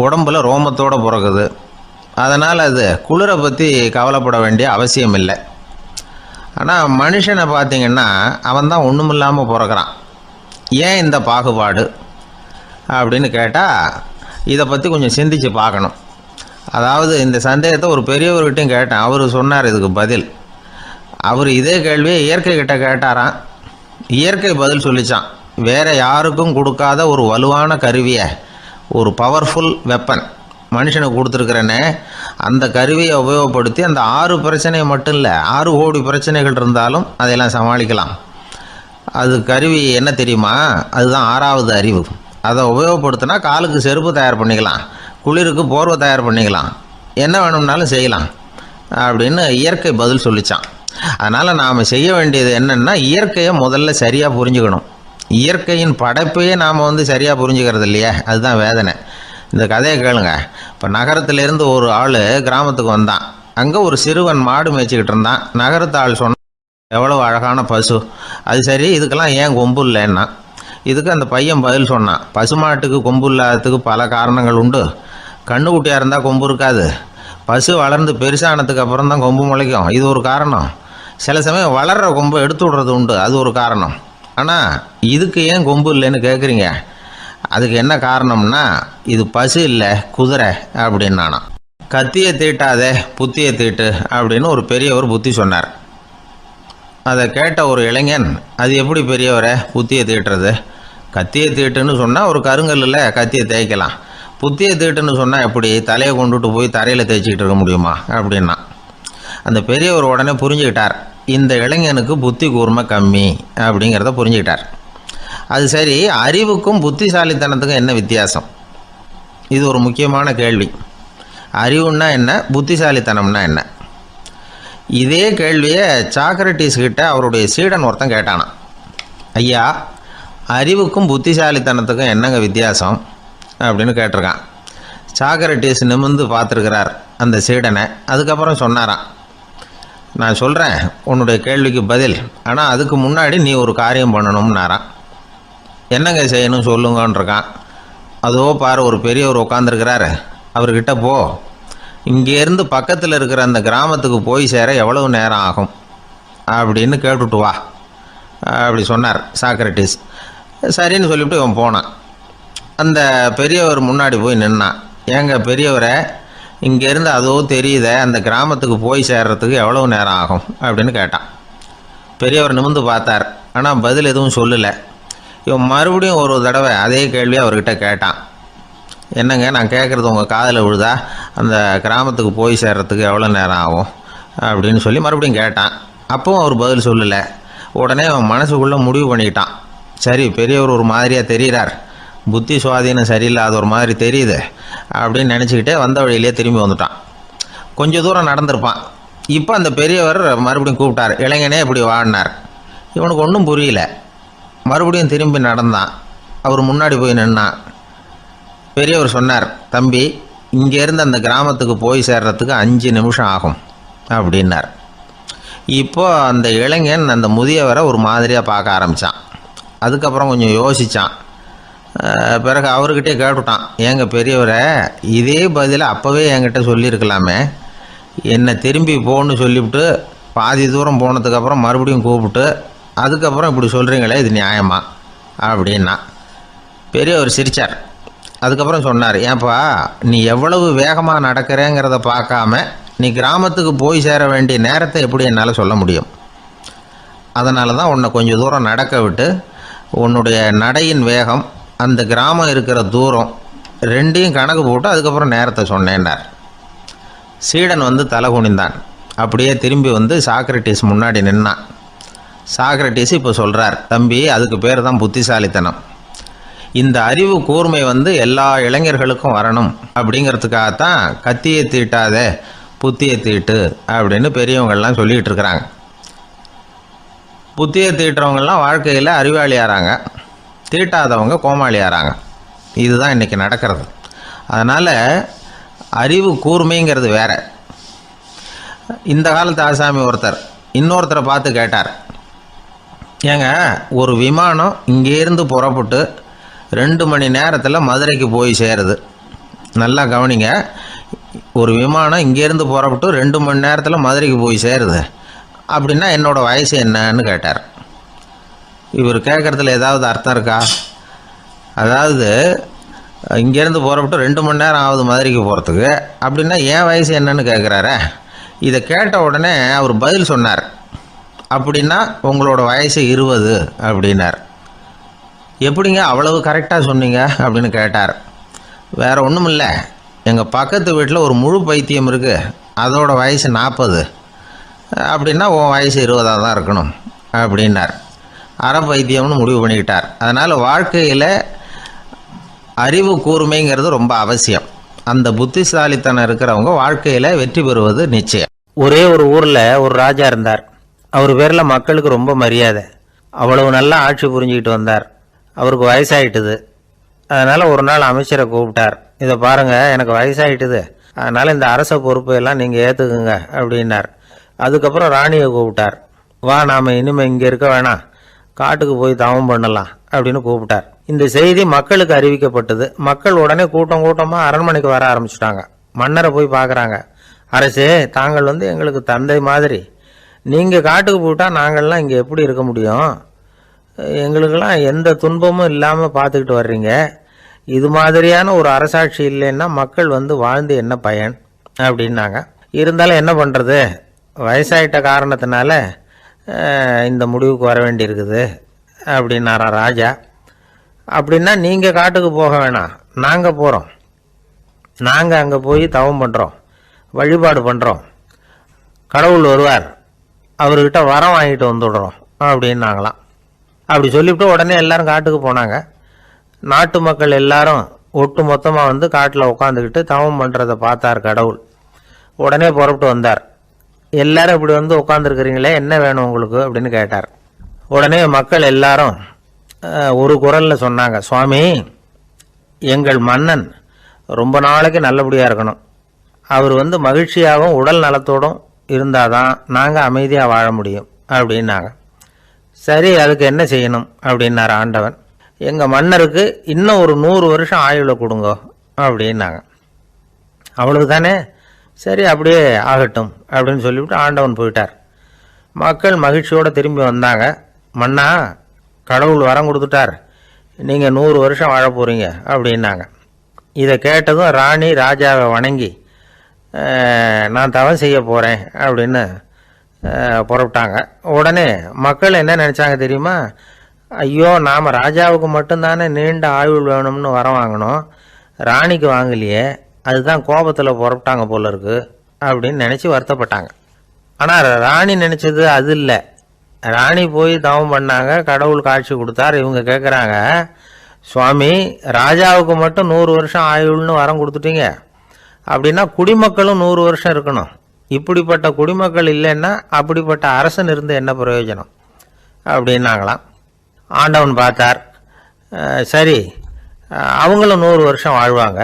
B: உடம்புல ரோமத்தோடு பிறக்குது, அதனால் அது குளிரை பற்றி கவலைப்பட வேண்டிய அவசியம் இல்லை. ஆனால் மனுஷனை பார்த்திங்கன்னா அவன் தான் ஒன்றும் இல்லாமல் பிறக்கிறான். ஏன் இந்த பாகுபாடு அப்படின்னு கேட்டால் இதை பற்றி கொஞ்சம் சிந்திச்சு பார்க்கணும். அதாவது இந்த சந்தேகத்தை ஒரு பெரியவர்கிட்டையும் கேட்டேன். அவர் சொன்னார் இதுக்கு பதில். அவர் இதே கேள்வியை இயற்கை கிட்ட கேட்டாராம். இயற்கை பதில் சொல்லிச்சான். வேறு யாருக்கும் கொடுக்காத ஒரு வலுவான கருவியை, ஒரு பவர்ஃபுல் வெப்பன் மனுஷனுக்கு கொடுத்துருக்குறேன்னு, அந்த கருவியை உபயோகப்படுத்தி அந்த 6 பிரச்சனையை மட்டும் இல்லை, 6 கோடி பிரச்சனைகள் இருந்தாலும் அதையெல்லாம் சமாளிக்கலாம். அது கருவி என்ன தெரியுமா? அதுதான் 6வது அறிவு. அதை உபயோகப்படுத்தினா காலுக்கு செருப்பு தயார் பண்ணிக்கலாம், குளிருக்கு போர்வை தயார் பண்ணிக்கலாம், என்ன வேணும்னாலும் செய்யலாம் அப்படின்னு இயற்கை பதில் சொல்லிச்சான். அதனால் நாம் செய்ய வேண்டியது என்னென்னா, இயற்கையை முதல்ல சரியாக புரிஞ்சுக்கணும். இயற்கையின் படைப்பையே நாம் வந்து சரியாக புரிஞ்சுக்கிறது இல்லையே, அதுதான் வேதனை. இந்த கதையை கேளுங்க. இப்போ நகரத்திலேருந்து ஒரு ஆள் கிராமத்துக்கு வந்தான். அங்கே ஒரு சிறுவன் மாடு மேய்ச்சிக்கிட்டு இருந்தான். நகரத்து ஆள் சொன்னான், எவ்வளோ அழகான பசு, அது சரி, இதுக்கெல்லாம் ஏன் கொம்பு இல்லைன்னா. இதுக்கு அந்த பையன் பதில் சொன்னான், பசுமாட்டுக்கு கொம்பு இல்லாததுக்கு பல காரணங்கள் உண்டு. கண்ணுக்குட்டியாக இருந்தால் கொம்பு இருக்காது, பசு வளர்ந்து பெருசானதுக்கு அப்புறம் தான் கொம்பு முளைக்கும், இது ஒரு காரணம். சில சமயம் வளர்கிற கொம்பு எடுத்து விடுறது உண்டு, அது ஒரு காரணம். ஆனால் இதுக்கு ஏன் கொம்பு இல்லைன்னு கேட்குறீங்க, அதுக்கு என்ன காரணம்னா, இது பசு இல்லை, குதிரை அப்படின்னானா. கத்தியை தீட்டாதே புத்தியை தீட்டு அப்படின்னு ஒரு பெரியவர் புத்தி சொன்னார். அதை கேட்ட ஒரு இளைஞன், அது எப்படி பெரியவரை புத்தியை தீட்டுறது? கத்தியை தீட்டுன்னு சொன்னால் ஒரு கருங்கல்லில் கத்தியை தேய்க்கலாம், புத்தியை தீட்டுன்னு சொன்னால் எப்படி தலையை கொண்டுட்டு போய் தரையில் தேய்ச்சிக்கிட்டு இருக்க முடியுமா அப்படின்னா. அந்த பெரியவர் உடனே புரிஞ்சுக்கிட்டார், இந்த இளைஞனுக்கு புத்தி கூர்மை கம்மி அப்படிங்கிறத புரிஞ்சுக்கிட்டார். அது சரி, அறிவுக்கும் புத்திசாலித்தனத்துக்கும் என்ன வித்தியாசம்? இது ஒரு முக்கியமான கேள்வி. அறிவுன்னா என்ன, புத்திசாலித்தனம்னா என்ன? இதே கேள்வியை சாக்ரட்டிஸ் கிட்ட அவருடைய சீடன் ஒருத்தன் கேட்டானான். ஐயா, அறிவுக்கும் புத்திசாலித்தனத்துக்கும் என்னங்க வித்தியாசம் அப்படின்னு கேட்டிருக்கான். சாக்ரட்டிஸ் நிமிர்ந்து பார்த்துருக்கிறார் அந்த சீடனை. அதுக்கப்புறம் சொன்னாராம், நான் சொல்கிறேன் உன்னுடைய கேள்விக்கு பதில், ஆனால் அதுக்கு முன்னாடி நீ ஒரு காரியம் பண்ணணும்னாரான். என்னங்க செய்யணும் சொல்லுங்கன்றிருக்கான். அதோ பாரு, ஒரு பெரியவர் உட்காந்துருக்கிறாரு, அவர்கிட்ட போ, இங்கேருந்து பக்கத்தில் இருக்கிற அந்த கிராமத்துக்கு போய் சேர எவ்வளவு நேரம் ஆகும் அப்படின்னு கேட்டுட்டு வா அப்படி சொன்னார் சாக்ரட்டிஸ். சரின்னு சொல்லிவிட்டு இவன் போனான். அந்த பெரியவர் முன்னாடி போய் நின்னான். ஏங்க பெரியவரை, இங்கேருந்து அதோ தெரியுத அந்த கிராமத்துக்கு போய் சேர்றதுக்கு எவ்வளவு நேரம் ஆகும் அப்படின்னு கேட்டான். பெரியவர் நிமிர்ந்து பார்த்தார், ஆனால் பதில் எதுவும் சொல்லலை. இவன் மறுபடியும் ஒரு தடவை அதே கேள்வியை அவர்கிட்ட கேட்டான். என்னங்க, நான் கேட்குறது உங்கள் காதில் விழுதா? அந்த கிராமத்துக்கு போய் சேர்றதுக்கு எவ்வளோ நேரம் ஆகும் அப்படின்னு சொல்லி மறுபடியும் கேட்டான். அப்பவும் அவர் பதில் சொல்லலை. உடனே அவன் மனசுக்குள்ளே முடிவு பண்ணிக்கிட்டான், சரி பெரியவர் ஒரு மாதிரியாக தெரிகிறார், புத்தி சுவாதீனம் சரியில்லாத ஒரு மாதிரி தெரியுது அப்படின்னு நினச்சிக்கிட்டே வந்த வழியிலே திரும்பி வந்துட்டான். கொஞ்சம் தூரம் நடந்திருப்பான். இப்போ அந்த பெரியவர் மறுபடியும் கூப்பிட்டார், இளைஞனே இப்படி வாடினார். இவனுக்கு ஒன்றும் புரியல. மறுபடியும் திரும்பி நடந்தான். அவர் முன்னாடி போய் நின்னான். பெரியவர் சொன்னார், தம்பி, இங்கேருந்து அந்த கிராமத்துக்கு போய் சேர்றதுக்கு 5 நிமிஷம் ஆகும் அப்படின்னார். இப்போது அந்த இளைஞன் அந்த முதியவரை ஒரு மாதிரியாக பார்க்க ஆரம்பித்தான். அதுக்கப்புறம் கொஞ்சம் யோசித்தான். பிறகு அவர்கிட்டே கேட்டுட்டான், ஏங்க பெரியவரை, இதே பதிலை அப்போவே என்கிட்ட சொல்லியிருக்கலாமே, என்னை திரும்பி போன்னு சொல்லிவிட்டு பாதி தூரம் போனதுக்கப்புறம் மறுபடியும் கூப்பிட்டு அதுக்கப்புறம் இப்படி சொல்கிறீங்களே, இது நியாயமா அப்படின்னா. பெரியவர் சிரித்தார். அதுக்கப்புறம் சொன்னார், ஏன்பா, நீ எவ்வளவு வேகமாக நடக்கிறேங்கிறத பார்க்காம நீ கிராமத்துக்கு போய் சேர வேண்டிய நேரத்தை எப்படி என்னால் சொல்ல முடியும்? அதனால தான் உன்னை கொஞ்சம் தூரம் நடக்க விட்டு உன்னுடைய நடையின் வேகம், அந்த கிராமம் இருக்கிற தூரம் ரெண்டையும் கணக்கு போட்டு அதுக்கப்புறம் நேரத்தை சொன்னேன்னார். சீடன் வந்து தலை குனிந்தான். அப்படியே திரும்பி வந்து சாக்ரட்டிஸ் முன்னாடி நின்னான். சாக்ரட்டிஸ் இப்போ சொல்கிறார், தம்பி, அதுக்கு பேர் தான் புத்திசாலித்தனம். இந்த அறிவு கூர்மை வந்து எல்லா இளைஞர்களுக்கும் வரணும் அப்படிங்கிறதுக்காகத்தான் கத்தியை தீட்டாதே புத்தியை தீட்டு அப்படின்னு பெரியவங்கள்லாம் சொல்லிகிட்டு இருக்கிறாங்க. புத்தியை தீட்டுறவங்கெல்லாம் வாழ்க்கையில் அறிவாளி ஆகிறாங்க, தீட்டாதவங்க கோமாளி ஆகிறாங்க. இதுதான் இன்றைக்கி நடக்கிறது. அதனால் அறிவு கூர்மைங்கிறது வேறு. இந்த காலத்து ஆசாமி ஒருத்தர் இன்னொருத்தரை பார்த்து கேட்டார், ஏங்க, ஒரு விமானம் இங்கேருந்து புறப்பட்டு 2 மணி நேரத்தில் மதுரைக்கு போய் சேருது. நல்லா கவனிங்க. ஒரு விமானம் இங்கேருந்து புறப்பட்டு 2 மணி நேரத்தில் மதுரைக்கு போய் சேருது அப்படின்னா என்னோடய வயசு என்னன்னு கேட்டார். இவர் கேட்குறதுல ஏதாவது அர்த்தம் இருக்கா? அதாவது இங்கேருந்து புறப்பட்டு 2 மணி நேரம் ஆகுது மதுரைக்கு போகிறதுக்கு, அப்படின்னா என் வயசு என்னன்னு கேட்குறாரு. இதை கேட்ட உடனே அவர் பதில் சொன்னார். அப்படின்னா உங்களோட வயசு 20 அப்படின்னார். எப்படிங்க அவ்வளவு கரெக்டாக சொன்னீங்க அப்படின்னு கேட்டார். வேறு ஒன்றும் இல்லை, எங்கள் பக்கத்து வீட்டில் ஒரு முழு பைத்தியம் இருக்குது, அதோட வயசு 40. அப்படின்னா உன் வயசு 20 தான் இருக்கணும் அப்படின்னார். அரை பைத்தியம்னு முடிவு பண்ணிக்கிட்டார். அதனால் வாழ்க்கையில் அறிவு கூர்மைங்கிறது ரொம்ப அவசியம். அந்த புத்திசாலித்தனம் இருக்கிறவங்க வாழ்க்கையில் வெற்றி பெறுவது நிச்சயம்.
A: ஒரே ஒரு ஊரில் ஒரு ராஜா இருந்தார். அவர் பேரில் மக்களுக்கு ரொம்ப மரியாதை. அவ்வளவு நல்லா ஆட்சி புரிஞ்சுக்கிட்டு வந்தார். அவருக்கு வயசாயிட்டுது. அதனால் ஒரு நாள் அமைச்சரை கூப்பிட்டார். இதை பாருங்கள், எனக்கு வயசாயிட்டுது, அதனால் இந்த அரச பொறுப்பையெல்லாம் நீங்கள் ஏற்றுக்குங்க அப்படின்னார். அதுக்கப்புறம் ராணியை கூப்பிட்டார். வா, நாம் இனிமேல் இங்கே இருக்க வேணாம், காட்டுக்கு போய் தவம் பண்ணலாம் அப்படின்னு கூப்பிட்டார். இந்த செய்தி மக்களுக்கு அறிவிக்கப்பட்டது. மக்கள் உடனே கூட்டம் கூட்டமாக அரண்மனைக்கு வர ஆரம்பிச்சிட்டாங்க. மன்னரை போய் பார்க்குறாங்க. அரசே, தாங்கள் எங்களுக்கு தந்தை மாதிரி. நீங்கள் காட்டுக்கு போயிட்டால் நாங்கள்லாம் இங்கே எப்படி இருக்க முடியும்? எங்களுக்கெல்லாம் எந்த துன்பமும் இல்லாமல் பார்த்துக்கிட்டு வர்றீங்க. இது மாதிரியான ஒரு அரசாட்சி இல்லைன்னா மக்கள் வாழ்ந்து என்ன பயன் அப்படின்னாங்க. இருந்தாலும் என்ன பண்ணுறது, வயசாயிட்ட காரணத்தினால இந்த முடிவுக்கு வர வேண்டியிருக்குது அப்படின்னாரா ராஜா. அப்படின்னா நீங்கள் காட்டுக்கு போக வேணாம், நாங்கள் போகிறோம். நாங்கள் அங்கே போய் தவம் பண்ணுறோம், வழிபாடு பண்ணுறோம். கடவுள் வருவார், அவர்கிட்ட வரம் வாங்கிட்டு வந்துடுறோம் அப்படின்னாங்களாம். அப்படி சொல்லிவிட்டு உடனே எல்லாரும் காட்டுக்கு போனாங்க. நாட்டு மக்கள் எல்லாரும் ஒட்டு மொத்தமாக காட்டில் உட்காந்துக்கிட்டு தவம் பண்ணுறதை பார்த்தார் கடவுள். உடனே புறப்பட்டு வந்தார். எல்லாரும் இப்படி உட்காந்துருக்கிறீங்களே, என்ன வேணும் உங்களுக்கு அப்படின்னு கேட்டார். உடனே மக்கள் எல்லாரும் ஒரு குரலில் சொன்னாங்க, சுவாமி, எங்கள் மன்னன் ரொம்ப நாளைக்கு நல்லபடியாக இருக்கணும். அவர் மகிழ்ச்சியாகவும் உடல் நலத்தோடும் இருந்தால் தான் நாங்கள் அமைதியாக வாழ முடியும் அப்படின்னாங்க. சரி, அதுக்கு என்ன செய்யணும் அப்படின்னார் ஆண்டவன். எங்கள் மன்னருக்கு இன்னும் ஒரு 100 வருஷம் ஆயுளை கொடுங்க அப்படின்னாங்க. அவ்வளவு தானே, சரி அப்படியே ஆகட்டும் அப்படின்னு சொல்லிவிட்டு ஆண்டவன் போயிட்டார். மக்கள் மகிழ்ச்சியோடு திரும்பி வந்தாங்க. மன்னா, கடவுள் வரம் கொடுத்துட்டார், நீங்கள் 100 வருஷம் வாழ போகிறீங்க அப்படின்னாங்க. இதை கேட்டதும் ராணி ராஜாவை வணங்கி, நான் தவம் செய்ய போகிறேன் அப்படின்னு புறப்பட்டாங்க. உடனே மக்கள் என்ன நினச்சாங்க தெரியுமா? ஐயோ, நாம் ராஜாவுக்கு மட்டும்தானே நீண்ட ஆயுள் வேணும்னு வரம் வாங்கினோம், ராணிக்கு வாங்கலையே, அதுதான் கோபத்தில் புறப்பட்டாங்க போல இருக்கு அப்படின்னு நினச்சி வருத்தப்பட்டாங்க. ஆனால் ராணி நினச்சது அது இல்லை. ராணி போய் தவம் பண்ணாங்க, கடவுள் காட்சி கொடுத்தார். இவங்க கேட்குறாங்க, சுவாமி, ராஜாவுக்கு மட்டும் 100 வருஷம் ஆயுள்னு வரம் கொடுத்துட்டீங்க, அப்படின்னா குடிமக்களும் 100 வருஷம் இருக்கணும். இப்படிப்பட்ட குடிமக்கள் இல்லைன்னா அப்படிப்பட்ட அரசன் இருந்து என்ன பிரயோஜனம் அப்படின்னாங்களாம். ஆண்டவன் பார்த்தார். சரி, அவங்களும் 100 வருஷம் வாழ்வாங்க,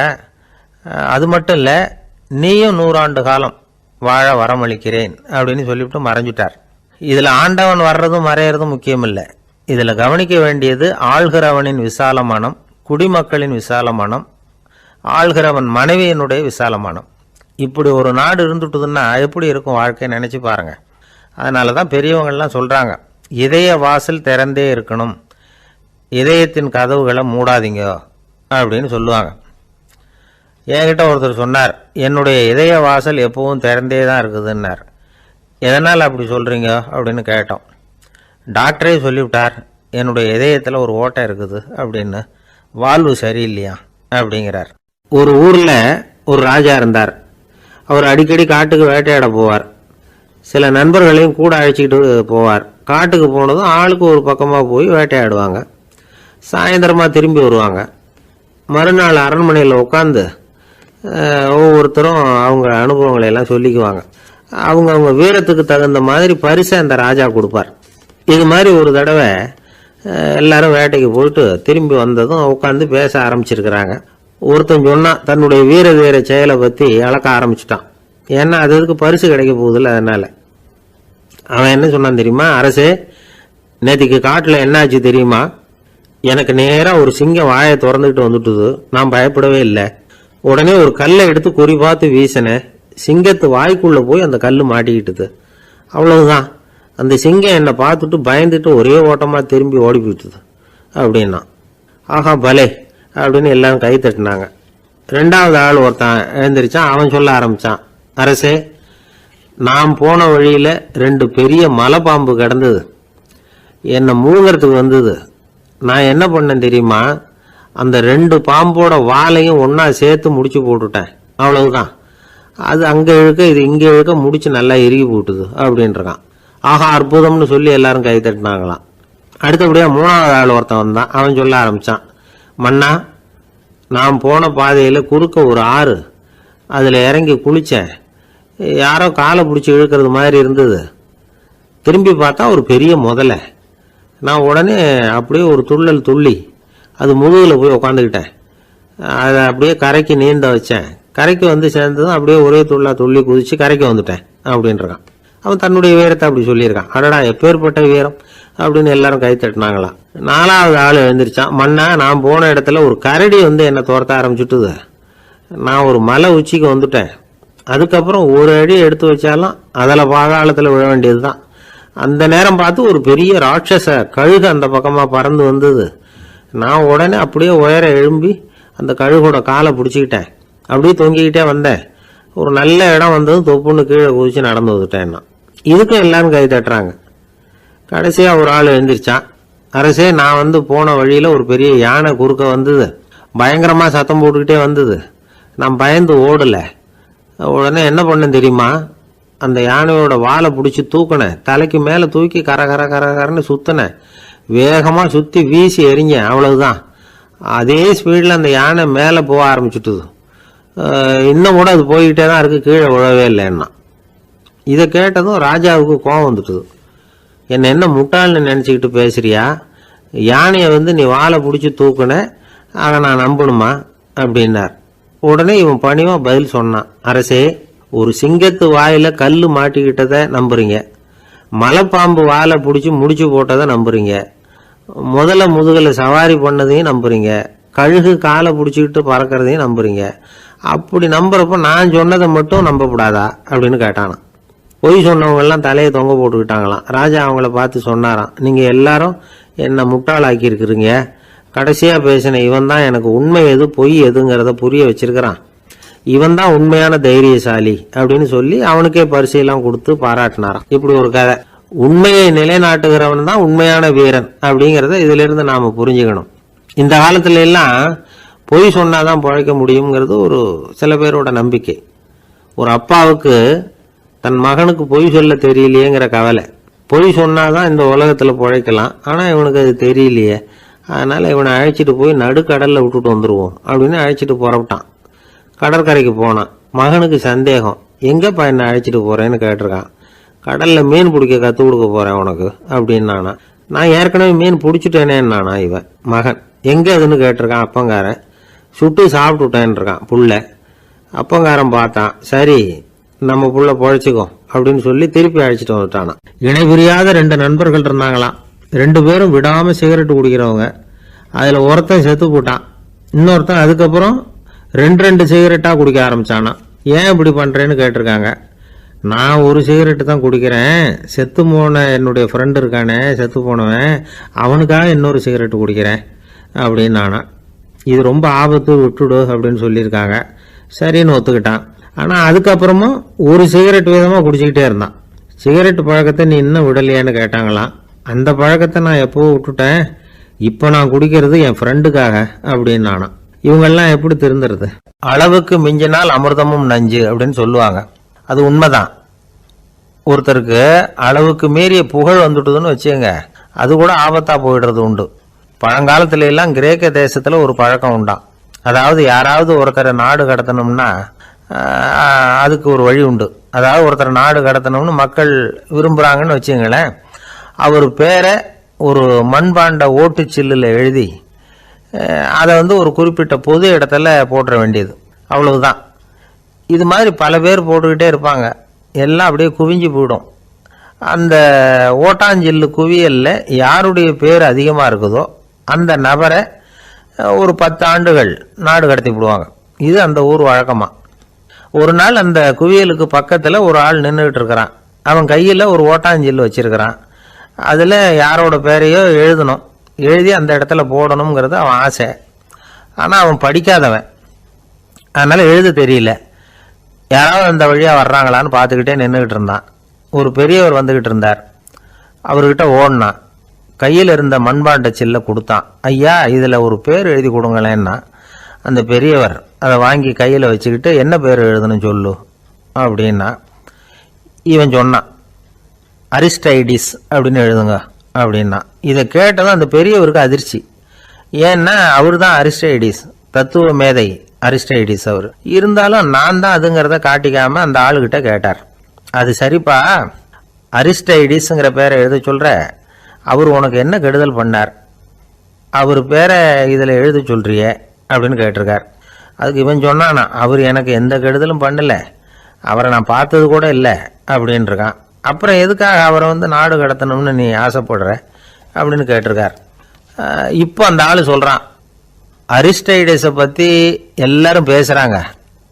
A: அது மட்டும் இல்லை, நீயும் 100 ஆண்டு காலம் வாழ வரமளிக்கிறேன் அப்படின்னு சொல்லிவிட்டு மறைஞ்சிட்டார். இதில் ஆண்டவன் வர்றதும் மறையிறதும் முக்கியம் இல்லை. இதில் கவனிக்க வேண்டியது ஆள்கிறவனின் விசாலமானம், குடிமக்களின் விசாலமானம், ஆள்கிறவன் மனைவியினுடைய விசாலமானம். இப்படி ஒரு நாடு இருந்துட்டுதுன்னா எப்படி இருக்கும் வாழ்க்கை நினச்சி பாருங்கள். அதனால தான் பெரியவங்கள்லாம் சொல்கிறாங்க, இதய வாசல் திறந்தே இருக்கணும், இதயத்தின் கதவுகளை மூடாதீங்க அப்படின்னு சொல்லுவாங்க. என்கிட்ட ஒருத்தர் சொன்னார், என்னுடைய இதய வாசல் எப்பவும் திறந்தே தான் இருக்குதுன்னார். எதனால் அப்படி சொல்கிறீங்க அப்படின்னு கேட்டோம். டாக்டரே சொல்லிவிட்டார், என்னுடைய இதயத்தில் ஒரு ஓட்டை இருக்குது அப்படின்னு, வால்வு சரியில்லையா அப்படிங்கிறார். ஒரு ஊரில் ஒரு ராஜா இருந்தார். அவர் அடிக்கடி காட்டுக்கு வேட்டையாட போவார். சில நண்பர்களையும் கூட அழைச்சிக்கிட்டு போவார். காட்டுக்கு போனதும் ஆளுக்கு ஒரு பக்கமாக போய் வேட்டையாடுவாங்க. சாயந்தரமாக திரும்பி வருவாங்க. மறுநாள் அரண்மனையில் உட்காந்து ஒவ்வொருத்தரும் அவங்க அனுபவங்களை எல்லாம் சொல்லிக்குவாங்க. அவங்க வீரத்துக்கு தகுந்த மாதிரி பரிசை அந்த ராஜா கொடுப்பார். இது மாதிரி ஒரு தடவை எல்லாரும் வேட்டைக்கு போயிட்டு திரும்பி வந்ததும் உட்காந்து பேச ஆரம்பிச்சிருக்கிறாங்க. ஒருத்தன் சொன்னான், தன்னுடைய வீர செயலை பற்றி அளக்க ஆரம்பிச்சிட்டான். ஏன்னா அது அதுக்கு பரிசு கிடைக்க போகுதில்ல, அதனால். அவன் என்ன சொன்னான் தெரியுமா? அரசே,
C: நேற்றுக்கு காட்டில் என்னாச்சு தெரியுமா? எனக்கு நேராக ஒரு சிங்கம் வாயை திறந்துக்கிட்டு வந்துட்டுது. நான் பயப்படவே இல்லை. உடனே ஒரு கல்லை எடுத்து குறி பார்த்து வீசினேன். சிங்கத்து வாய்க்குள்ளே போய் அந்த கல் மாட்டிக்கிட்டுது. அவ்வளவுதான். அந்த சிங்கம் என்னை பார்த்துட்டு பயந்துட்டு ஒரே ஓட்டமாக திரும்பி ஓடி போயிட்டுது அப்படின்னா. ஆஹா பலே அப்படின்னு எல்லாரும் கை தட்டினாங்க. ரெண்டாவது ஆள் ஒருத்தன் எழுந்திரிச்சான். அவன் சொல்ல ஆரம்பித்தான், அரசே, நான் போன வழியில் 2 பெரிய மலைப்பாம்பு கிடந்தது. என்னை மூழ்கிறதுக்கு வந்தது. நான் என்ன பண்ணேன் தெரியுமா? அந்த 2 பாம்போட வாலையும் ஒன்றா சேர்த்து முடிச்சு போட்டுட்டேன். அவ்வளவுதான். அது அங்கே இழுக்க இது இங்கே இழுக்க முடிச்சு நல்லா இறுகி போட்டுது அப்படின்றான். ஆஹா அற்புதம்னு சொல்லி எல்லாரும் கை தட்டினாங்களாம். அடுத்தபடியாக 3வது ஆள் ஒருத்தன் வந்தான். அவன் சொல்ல ஆரம்பித்தான், மன்னா, நான் போன பாதையில் குறுக்க ஒரு ஆறு, அதில் இறங்கி குளித்தேன். யாரோ காலை பிடிச்சி இழுக்கிறது மாதிரி இருந்தது. திரும்பி பார்த்தா ஒரு பெரிய முதலை. நான் உடனே அப்படியே ஒரு துள்ளல் துள்ளி அது முதுகில் போய் உக்காந்துக்கிட்டேன். அதை அப்படியே கரைக்கு நீந்த வச்சேன். கரைக்கு வந்து சேர்ந்ததும் அப்படியே ஒரே துள்ளி குதிச்சு கரைக்கு வந்துட்டேன் அப்படின்றான். அவன் தன்னுடைய வீரத்தை அப்படி சொல்லியிருக்கான். அடடா எப்பேற்பட்ட வீரம் அப்படின்னு எல்லாரும் கை தட்டினாங்களாம். 4வது ஆள் எழுந்திரிச்சான். மன்னா, நான் போன இடத்துல ஒரு கரடி வந்து என்னை துரத்த ஆரம்பிச்சுட்டுது. நான் ஒரு மலை உச்சிக்கு வந்துட்டேன். அதுக்கப்புறம் ஒரு அடி எடுத்து வச்சாலும் அதில் பாதாளத்தில் விழ வேண்டியது தான். அந்த நேரம் பார்த்து ஒரு பெரிய ராட்சச கழுகு அந்த பக்கமாக பறந்து வந்தது. நான் உடனே அப்படியே உயர எழும்பி அந்த கழுகோட காலை பிடிச்சிக்கிட்டேன். அப்படியே தொங்கிக்கிட்டே வந்தேன். ஒரு நல்ல இடம் வந்ததும் தொப்புன்னு கீழே குதிச்சு நடந்து வந்துட்டேன்னா. இதுக்கும் எல்லாரும் கை தட்டுறாங்க. கடைசியாக ஒரு ஆள் எழுந்திரிச்சான். அரசே, நான் வந்து போன வழியில் ஒரு பெரிய யானை குறுக்க வந்தது. பயங்கரமாக சத்தம் போட்டுக்கிட்டே வந்தது. நான் பயந்து ஓடலை. உடனே என்ன பண்ணேன் தெரியுமா? அந்த யானையோட வாலை பிடிச்சி தூக்கினேன். தலைக்கு மேலே தூக்கி கரன்னு சுற்றினேன். வேகமாக சுற்றி வீசி எறிஞ்சேன். அவ்வளவுதான். அதே ஸ்பீடில் அந்த யானை மேலே போக ஆரம்பிச்சுட்டுது. இன்னும் கூட அது போய்கிட்டே தான் இருக்குது, கீழே விழவே இல்லைன்னா. இதை கேட்டதும் ராஜாவுக்கு கோபம் வந்துட்டுது. என்ன முட்டாள்னு நினச்சிக்கிட்டு பேசுறியா? யானையை வந்து நீ வாலை பிடிச்சி தூக்குன, அதை நான் நம்பணுமா அப்படின்னார். உடனே இவன் பணிவாக பதில் சொன்னான், அரசே, ஒரு சிங்கத்து வாயில் கல் மாட்டிக்கிட்டதை நம்புறீங்க, மலைப்பாம்பு வாலை பிடிச்சி முடிச்சு போட்டதை நம்புறீங்க, முதல்ல முதுகில் சவாரி பண்ணதையும் நம்புறீங்க, கழுகு காலை பிடிச்சிக்கிட்டு பறக்கிறதையும் நம்புறீங்க. அப்படி நம்புறப்ப நான் சொன்னதை மட்டும் நம்பக்கூடாதா அப்படின்னு கேட்டானான். பொய் சொன்னவங்கெல்லாம் தலையை தொங்க போட்டுக்கிட்டாங்களாம். ராஜா அவங்கள பார்த்து சொன்னாராம், நீங்கள் எல்லாரும் என்னை முட்டாளாக்கி இருக்கிறீங்க. கடைசியாக பேசின இவன் தான் எனக்கு உண்மை எது பொய் எதுங்கிறத புரிய வச்சிருக்கிறான். இவன் தான் உண்மையான தைரியசாலி அப்படின்னு சொல்லி அவனுக்கே பரிசையெல்லாம் கொடுத்து பாராட்டினாராம். இப்படி ஒரு கதை. உண்மையை நிலைநாட்டுகிறவன் தான் உண்மையான வீரன் அப்படிங்கிறத இதிலிருந்து நாம் புரிஞ்சுக்கணும். இந்த காலத்துல எல்லாம் பொய் சொன்னாதான் பிழைக்க முடியுங்கிறது ஒரு சில பேரோட நம்பிக்கை. ஒரு அப்பாவுக்கு தன் மகனுக்கு பொய் சொல்ல தெரியலையேங்கிற கவலை. பொய் சொன்னாதான் இந்த உலகத்தில் பிழைக்கலாம், ஆனால் இவனுக்கு அது தெரியலையே, அதனால் இவனை அழைச்சிட்டு போய் நடுக்கடலில் விட்டுட்டு வந்துடுவோம் அப்படின்னு அழைச்சிட்டு புறப்பட்டான். கடற்கரைக்கு போனான். மகனுக்கு சந்தேகம், எங்கேப்பா என்னை அழைச்சிட்டு போகிறேன்னு கேட்டிருக்கான். கடலில் மீன் பிடிக்க கற்றுக் கொடுக்க போகிறேன் உனக்கு அப்படின்னானா. நான் ஏற்கனவே மீன் பிடிச்சிட்டேனேன்னானா இவன் மகன். எங்கே அதுன்னு கேட்டிருக்கான் அப்பங்காரன். சுட்டு சாப்பிட்டுட்டேன்ருக்கான் புள்ள. அப்பங்காரன் பார்த்தான், சரி நம்ம புள்ள பொழைச்சிக்கோ அப்படின்னு சொல்லி திருப்பி அழைச்சிட்டு வந்துட்டானா. இணை புரியாத 2 நண்பர்கள் இருந்தாங்களாம். 2 பேரும் விடாமல் சிகரெட்டு குடிக்கிறவங்க. அதில் ஒருத்தன் செத்து போட்டான். இன்னொருத்தன் அதுக்கப்புறம் 2 சிகரெட்டாக குடிக்க ஆரம்பிச்சானா. ஏன் இப்படி பண்ணுறேன்னு கேட்டிருக்காங்க. நான் ஒரு சிகரெட்டு தான் குடிக்கிறேன், செத்து போன என்னுடைய ஃப்ரெண்டு இருக்கானே செத்து போனவன், அவனுக்காக இன்னொரு சிகரெட்டு குடிக்கிறேன் அப்படின்னு நானா. இது ரொம்ப ஆபத்து, விட்டுடு அப்படின்னு சொல்லியிருக்காங்க. சரின்னு ஒத்துக்கிட்டான். ஆனால் அதுக்கப்புறமும் ஒரு சிகரெட் வீதமாக குடிச்சிக்கிட்டே இருந்தான். சிகரெட் பழக்கத்தை நீ இன்னும் விடலையான்னு கேட்டாங்களாம். அந்த பழக்கத்தை நான் எப்போவும் விட்டுட்டேன், இப்போ நான் குடிக்கிறது என் ஃப்ரெண்டுக்காக அப்படின்னு நானா. இவங்கெல்லாம் எப்படி திருந்துறது? அளவுக்கு மிஞ்சினால் அமிர்தமும் நஞ்சு அப்படின்னு சொல்லுவாங்க. அது உண்மைதான். ஒருத்தருக்கு அளவுக்கு மீறிய புகழ் வந்துட்டுதுன்னு வச்சுங்க, அது கூட ஆபத்தாக போயிடுறது உண்டு. பழங்காலத்துல எல்லாம் கிரேக்க தேசத்தில் ஒரு பழக்கம் உண்டாம். அதாவது யாராவது ஒருத்தரை நாடு கடத்தணும்னா அதுக்கு ஒரு வழி உண்டு. அதாவது ஒருத்தரை நாடு கடத்தணும்னு மக்கள் விரும்புகிறாங்கன்னு வச்சுங்களேன், அவர் பேரை ஒரு மண்பாண்ட ஓட்டுச்சில்லில் எழுதி அதை வந்து ஒரு குறிப்பிட்ட பொது இடத்துல போட்டுற வேண்டியது, அவ்வளவுதான். இது மாதிரி பல பேர் போட்டுக்கிட்டே இருப்பாங்க. எல்லாம் அப்படியே குவிஞ்சு போயிடும். அந்த ஓட்டாஞ்சில்லு குவியலில் யாருடைய பேர் அதிகமாக இருக்குதோ அந்த நபரை ஒரு 10 ஆண்டுகள் நாடு கடத்தி விடுவாங்க. இது அந்த ஊர் வழக்கமாக. ஒரு நாள் அந்த குவியலுக்கு பக்கத்தில் ஒரு ஆள் நின்றுக்கிட்டு இருக்கிறான். அவன் கையில் ஒரு ஓட்டாஞ்சில்லு வச்சிருக்கிறான். அதில் யாரோட பேரையோ எழுதணும், எழுதி அந்த இடத்துல போடணுங்கிறது அவன் ஆசை. ஆனால் அவன் படிக்காதவன், அதனால் எழுத தெரியல. யாராவது அந்த வழியாக வர்றாங்களான்னு பார்த்துக்கிட்டே நின்றுக்கிட்டு இருந்தான். ஒரு பெரியவர் வந்துக்கிட்டு இருந்தார். அவர்கிட்ட ஓடினான். கையில் இருந்த மண்பாண்ட சில்லை கொடுத்தான். ஐயா, இதில் ஒரு பேர் எழுதி கொடுங்களேன்னா அந்த பெரியவர் அதை வாங்கி கையில் வச்சுக்கிட்டு என்ன பேர் எழுதணும் சொல்லு அப்படின்னா இவன் சொன்னான், அரிஸ்டைடிஸ் அப்படின்னு எழுதுங்க அப்படின்னா. இதை கேட்டதும் அந்த பெரியவருக்கு அதிர்ச்சி. ஏன்னா அவர் தான் அரிஸ்டைடிஸ், தத்துவ மேதை அரிஸ்டைடிஸ் அவர். இருந்தாலும் நான் தான் அதுங்கிறத காட்டிக்காம அந்த ஆளுகிட்ட கேட்டார். அது சரிப்பா, அரிஸ்டைடிஸ்ங்கிற பேரை எழுத சொல்கிற, அவர் உனக்கு என்ன கெடுதல் பண்ணார், அவர் பேரை இதில் எழுத சொல்கிறியே அப்படின்னு கேட்டிருக்கார். அதுக்கு இவன் சொன்னானா, அவர் எனக்கு எந்த கெடுதலும் பண்ணலை, அவரை நான் பார்த்தது கூட இல்லை அப்படின்ட்டுருக்கான். அப்புறம் எதுக்காக அவரை நாடு கடத்தணும்னு நீ ஆசைப்படுற அப்படின்னு கேட்டிருக்கார். இப்போ அந்த ஆள் சொல்கிறான், அரிஸ்டைடஸை பற்றி எல்லாரும் பேசுகிறாங்க,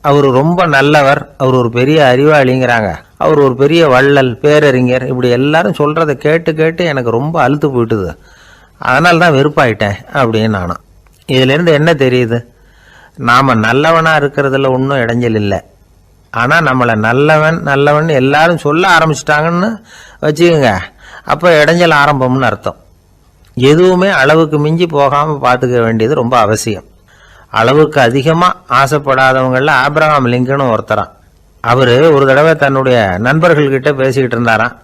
C: அவர் ரொம்ப நல்லவர், அவர் ஒரு பெரிய அறிவாளிங்கிறாங்க, அவர் ஒரு பெரிய வள்ளல், பேரறிஞர், இப்படி எல்லாரும் சொல்கிறத கேட்டு கேட்டு எனக்கு ரொம்ப அலுத்து போயிட்டுது, அதனால தான் வெறுப்பாயிட்டேன் அப்படின்னு நானும். இதிலேருந்து என்ன தெரியுது, நாம் நல்லவனாக இருக்கிறதுல ஒன்றும் இடைஞ்சல் இல்லை. ஆனால் நம்மளை நல்லவன் நல்லவன் எல்லாரும் சொல்ல ஆரம்பிச்சிட்டாங்கன்னு வச்சுக்கோங்க, அப்போ இடைஞ்சல் ஆரம்பம்னு அர்த்தம். எதுவுமே அளவுக்கு மிஞ்சி போகாமல் பார்த்துக்க வேண்டியது ரொம்ப அவசியம். அளவுக்கு அதிகமாக ஆசைப்படாதவங்களில் ஆப்ரஹாம் லிங்கனும் ஒருத்தரான். அவர் ஒரு தடவை தன்னுடைய நண்பர்கள்கிட்ட பேசிக்கிட்டு இருந்தாராம்.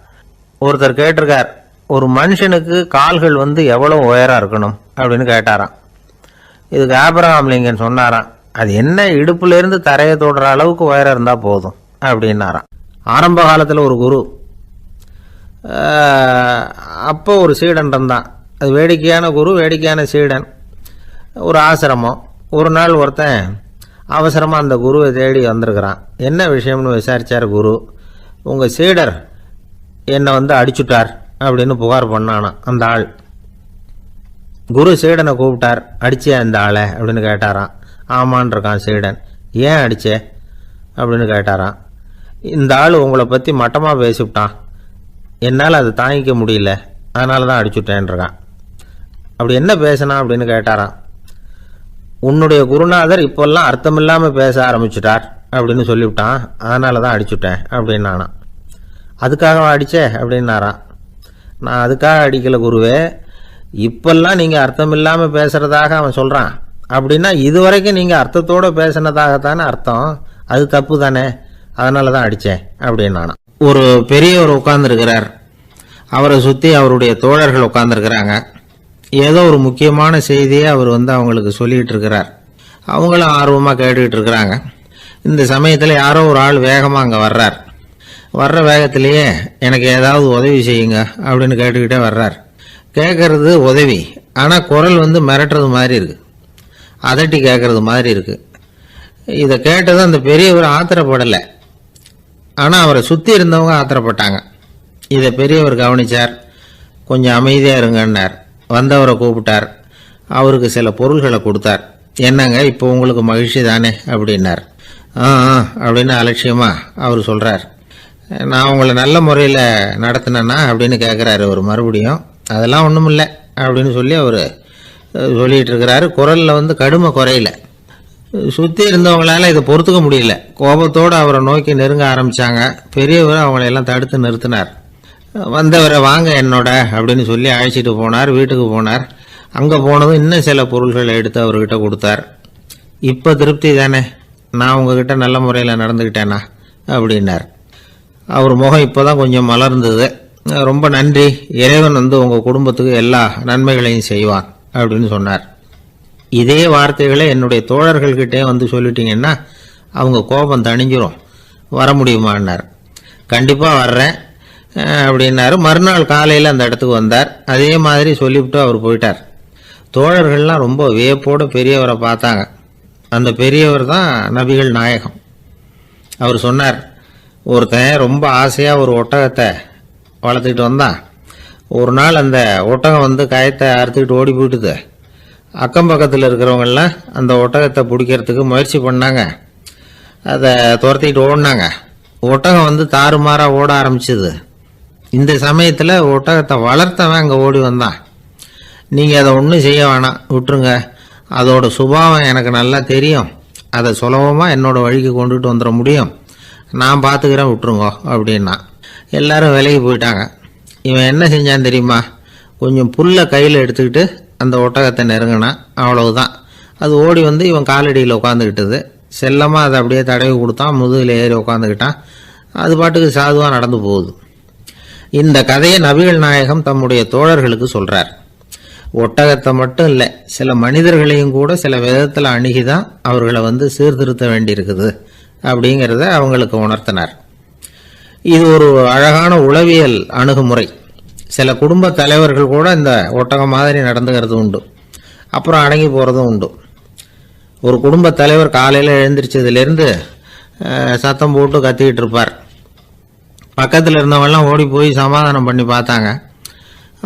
C: ஒருத்தர் கேட்டிருக்கார், ஒரு மனுஷனுக்கு கால்கள் எவ்வளோ உயரம் இருக்கணும் அப்படின்னு கேட்டாராம். இதுக்கு ஆப்ரஹாம் லிங்கன் சொன்னாராம், அது என்ன, இடுப்புலேருந்து தரையை தொடுற அளவுக்கு உயரம் இருந்தால் போதும் அப்படின்னாராம். ஆரம்ப காலத்தில் ஒரு குரு, அப்போ ஒரு சீடன் இருந்தான். அது வேடிக்கையான குரு, வேடிக்கையான சீடன். ஒரு ஆசிரமம். ஒரு நாள் ஒருத்தன் அவசரமாக அந்த குருவை தேடி வந்திருக்கிறான். என்ன விஷயம்னு விசாரித்தார் குரு. உங்கள் சீடர் என்னை அடிச்சுட்டார் அப்படின்னு புகார் பண்ணானா அந்த ஆள். குரு சீடனை கூப்பிட்டார். அடிச்சே அந்த ஆளை அப்படின்னு கேட்டாரான். ஆமான் இருக்கான் சீடன். ஏன் அடிச்சே அப்படின்னு கேட்டாரான். இந்த ஆள் உங்களை பற்றி மட்டமாக பேசிவிட்டான், என்னால் அதை தாங்கிக்க முடியல, அதனால தான் அடிச்சுட்டேன்ருக்கான். அப்படி என்ன பேசினா அப்படின்னு கேட்டாரான். உன்னுடைய குருநாதர் இப்போல்லாம் அர்த்தமில்லாமல் பேச ஆரம்பிச்சுட்டார் அப்படின்னு சொல்லிவிட்டான், அதனால தான் அடிச்சுட்டேன் அப்படின்னு நானான். அதுக்காக அடித்தே அப்படின்னாரான். நான் அதுக்காக அடிக்கலை குருவே, இப்பெல்லாம் நீங்கள் அர்த்தம் இல்லாமல் பேசுகிறதாக அவன் சொல்கிறான், அப்படின்னா இதுவரைக்கும் நீங்கள் அர்த்தத்தோடு பேசினதாகத்தானே அர்த்தம், அது தப்பு தானே, அதனால தான் அடித்தேன் அப்படின்னு நானான். ஒரு பெரியவர் உட்கார்ந்துருக்கிறார். அவரை சுற்றி அவருடைய தோழர்கள் உட்கார்ந்துருக்கிறாங்க. ஏதோ ஒரு முக்கியமான செய்தியை அவர் அவங்களுக்கு சொல்லிகிட்டு இருக்கிறார். அவங்களும் ஆர்வமாக கேட்டுக்கிட்டு இருக்கிறாங்க. இந்த சமயத்தில் யாரோ ஒரு ஆள் வேகமாக அங்கே வர்றார். வர்ற வேகத்திலேயே எனக்கு ஏதாவது உதவி செய்யுங்க அப்படின்னு கேட்டுக்கிட்டே வர்றார். கேட்கறது உதவி, ஆனால் குரல் மிரட்டுறது மாதிரி இருக்குது, அதட்டி கேட்கறது மாதிரி இருக்குது. இதை கேட்டதும் அந்த பெரியவர் ஆத்திரப்படலை, ஆனால் அவரை சுற்றி இருந்தவங்க ஆத்திரப்பட்டாங்க. இதை பெரியவர் கவனித்தார். கொஞ்சம் அமைதியாக இருங்கன்னார். வந்தவரை கூப்பிட்டார். அவருக்கு சில பொருள்களை கொடுத்தார். என்னங்க, இப்போ உங்களுக்கு மகிழ்ச்சி தானே அப்படின்னார். அப்படின்னு அலட்சியமாக அவர் சொல்கிறார். நான் உங்களை நல்ல முறையில் நடத்தினேன்னா அப்படின்னு கேட்குறாரு அவர் மறுபடியும். அதெல்லாம் ஒன்றும் இல்லை அப்படின்னு சொல்லி அவர் சொல்லிகிட்டு இருக்கிறாரு. குரலில் கடுமை குறையில. சுற்றி இருந்தவங்களால இதை பொறுத்துக்க முடியல. கோபத்தோடு அவரை நோக்கி நெருங்க ஆரம்பித்தாங்க. பெரியவர் அவங்களையெல்லாம் தடுத்து நிறுத்தினார். வந்தவரை வாங்க என்னோட அப்படின்னு சொல்லி அழைச்சிட்டு போனார். வீட்டுக்கு போனார். அங்கே போனதும் இன்னும் சில பொருள்களை எடுத்து அவர்கிட்ட கொடுத்தார். இப்போ திருப்தி தானே, நான் உங்ககிட்ட நல்ல முறையில் நடந்துக்கிட்டேனா அப்படின்னார். அவர் முகம் இப்போ தான் கொஞ்சம் மலர்ந்தது. ரொம்ப நன்றி, இறைவன் உங்கள் குடும்பத்துக்கு எல்லா நன்மைகளையும் செய்வான் அப்படின்னு சொன்னார். இதே வார்த்தைகளை என்னுடைய தோழர்கள்கிட்டே சொல்லிட்டீங்கன்னா அவங்க கோபம் தணிஞ்சிரும், வர முடியுமான்னார். கண்டிப்பாக வர்றேன் அப்படின்னாரு. மறுநாள் காலையில் அந்த இடத்துக்கு வந்தார். அதே மாதிரி சொல்லிவிட்டு அவர் போயிட்டார். தோழர்கள்லாம் ரொம்ப வியப்போடு பெரியவரை பார்த்தாங்க. அந்த பெரியவர் தான் நபிகள் நாயகம். அவர் சொன்னார், ஒருத்தன் ரொம்ப ஆசையாக ஒரு ஒட்டகத்தை வளர்த்துக்கிட்டு வந்தான். ஒரு நாள் அந்த ஒட்டகம் வந்து கயத்தை அறுத்துக்கிட்டு ஓடி போயிட்டுது. அக்கம் பக்கத்தில் இருக்கிறவங்கெல்லாம் அந்த ஒட்டகத்தை பிடிக்கிறதுக்கு முயற்சி பண்ணாங்க. அதை துரத்திக்கிட்டு ஓடினாங்க. ஒட்டகம் வந்து தாறுமாறாக ஓட ஆரம்பிச்சுது. இந்த சமயத்தில் ஒட்டகத்தை வளர்த்தவன் அங்கே ஓடி வந்தான். நீங்கள் அதை ஒன்றும் செய்ய வேணாம், விட்டுருங்க. அதோட சுபாவம் எனக்கு நல்லா தெரியும். அதை சுலபமாக என்னோட வழிக்கு கொண்டுட்டு வந்துட முடியும். நான் பார்த்துக்கிறேன், விட்டுருங்கோ அப்படின்னா. எல்லாரும் விலகி போயிட்டாங்க. இவன் என்ன செஞ்சான் தெரியுமா? கொஞ்சம் புல்லை கையில் எடுத்துக்கிட்டு அந்த ஒட்டகத்தை நெருங்கினான். அவ்வளவுதான். அது ஓடி வந்து இவன் காலடியில் உட்காந்துக்கிட்டது. செல்லமாக அதை அப்படியே தடவி கொடுத்தான். முதுகில் ஏறி உட்காந்துக்கிட்டான். அது பாட்டுக்கு சாதுவாக நடந்து போகுது. இந்த கதையை நபிகள் நாயகம் தம்முடைய தோழர்களுக்கு சொல்கிறார். ஒட்டகத்தை மட்டும் இல்லை, சில மனிதர்களையும் கூட சில விதத்தில் அணுகிதான் அவர்களை வந்து சீர்திருத்த வேண்டியிருக்குது அப்படிங்கிறத அவங்களுக்கு உணர்த்தினார். இது ஒரு அழகான உளவியல் அணுகுமுறை. சில குடும்ப தலைவர்கள் கூட இந்த ஒட்டகம் மாதிரி நடந்துக்கிறது உண்டு. அப்புறம் அடங்கி போகிறதும் உண்டு. ஒரு குடும்ப தலைவர் காலையில் எழுந்திரிச்சதுலேருந்து சத்தம் போட்டு கத்திக்கிட்டு இருப்பார். பக்கத்தில் இருந்தவங்கெல்லாம் ஓடி போய் சமாதானம் பண்ணி பார்த்தாங்க.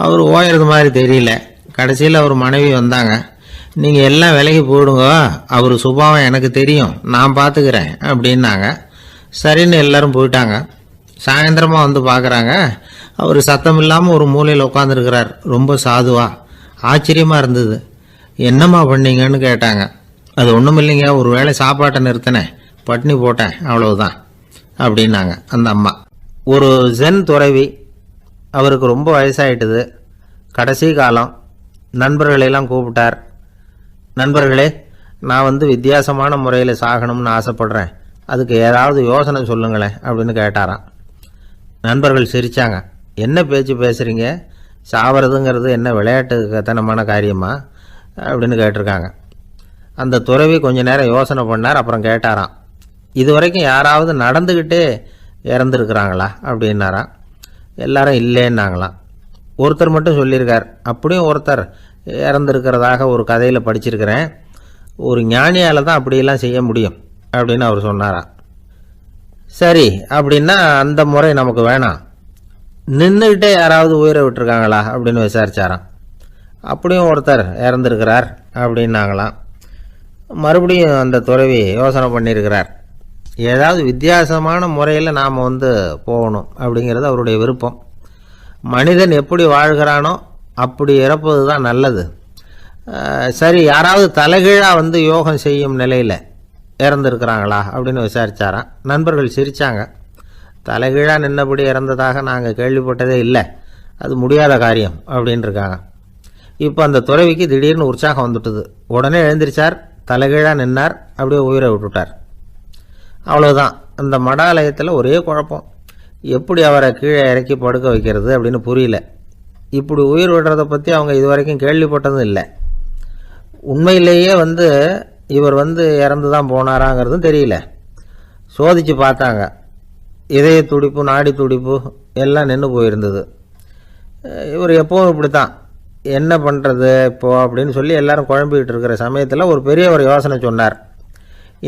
C: அவர் ஓயறது மாதிரி தெரியல. கடைசியில் அவர் மனைவி வந்தாங்க. நீங்கள் எல்லாம் விலகி போயிடுங்க, அவர் சுபாவம் எனக்கு தெரியும், நான் பார்த்துக்கிறேன் அப்படின்னாங்க. சரின்னு எல்லாரும் போயிட்டாங்க. சாயந்தரமாக வந்து பார்க்குறாங்க, அவர் சத்தம் இல்லாமல் ஒரு மூலையில் உட்காந்துருக்கிறார். ரொம்ப சாதுவா. ஆச்சரியமாக இருந்தது. என்னம்மா பண்ணீங்கன்னு கேட்டாங்க. அது ஒன்றும் இல்லைங்க, ஒரு வேளை சாப்பாட்டை நிறுத்தினேன், பட்னி போட்டேன், அவ்வளவுதான் அப்படின்னாங்க அந்த அம்மா. ஒரு ஜென் துறவி, அவருக்கு ரொம்ப வயசாயிட்டுது, கடைசி காலம். நண்பர்களெல்லாம் கூப்பிட்டார். நண்பர்களே, நான் வந்து வித்தியாசமான முறையில் சாகணும்னு ஆசைப்படுறேன், அதுக்கு ஏதாவது யோசனை சொல்லுங்களேன் அப்படின்னு கேட்டாராம். நண்பர்கள் சிரித்தாங்க. என்ன பேச்சு பேசுகிறீங்க? சாவறதுங்கிறது என்ன விளையாட்டு கத்தனமான காரியமா அப்படின்னு கேட்டிருக்காங்க. அந்த துறவி கொஞ்ச நேரம் யோசனை பண்ணார். அப்புறம் கேட்டாராம், இது வரைக்கும் யாராவது நடந்துக்கிட்டே இறந்துருக்குறாங்களா அப்படின்னாராம். எல்லாரும் இல்லைன்னாங்களாம். ஒருத்தர் மட்டும் சொல்லியிருக்கார். அப்படியும் ஒருத்தர் இறந்துருக்கிறதாக ஒரு கதையில் படிச்சிருக்கிறேன். ஒரு ஞானியால் தான் அப்படியெல்லாம் செய்ய முடியும் அப்படின்னு அவர் சொன்னாராம். சரி, அப்படின்னா அந்த முறை நமக்கு வேணாம். நின்றுக்கிட்டே யாராவது உயிரை விட்டுருக்காங்களா அப்படின்னு விசாரிச்சாராம். அப்படியும் ஒருத்தர் இறந்துருக்கிறார் அப்படின்னாங்களாம். மறுபடியும் அந்த துறவி யோசனை பண்ணியிருக்கிறார். ஏதாவது வித்தியாசமான முறையில் நாம் வந்து போகணும் அப்படிங்கிறது அவருடைய விருப்பம். மனிதன் எப்படி வாழ்கிறானோ அப்படி இறப்பது தான் நல்லது. சரி, யாராவது தலைகீழாக வந்து யோகம் செய்யும் நிலையில் இறந்துருக்கிறாங்களா அப்படின்னு விசாரித்தாராம். நண்பர்கள் சிரித்தாங்க. தலைகீழாக நின்னபடி இறந்ததாக நாங்கள் கேள்விப்பட்டதே இல்லை, அது முடியாத காரியம் அப்படின்னு இருக்காங்க. இப்போ அந்த துறவிக்கு திடீர்னு உற்சாகம் வந்துட்டுது. உடனே எழுந்திரிச்சார், தலைகீழாக நின்னார், அப்படியே உயிரை விட்டுட்டார். அவ்வளோதான். அந்த மடாலயத்தில் ஒரே குழப்பம். எப்படி அவரை கீழே இறக்கி படுக்க வைக்கிறது அப்படின்னு புரியல. இப்படி உயிர் விடுறதை பற்றி அவங்க இதுவரைக்கும் கேள்விப்பட்டதும் இல்லை. உண்மையிலேயே வந்து இவர் வந்து இறந்து தான் போனாராங்கிறதும் தெரியல. சோதித்து பார்த்தாங்க. இதய துடிப்பு, நாடி துடிப்பு எல்லாம் நின்று போயிருந்தது. இவர் எப்பவும் இப்படி தான், என்ன பண்ணுறது இப்போது அப்படின்னு சொல்லி எல்லாரும் குழம்பிக்கிட்டு இருக்கிற சமயத்தில் ஒரு பெரியவர் யோசனை சொன்னார்.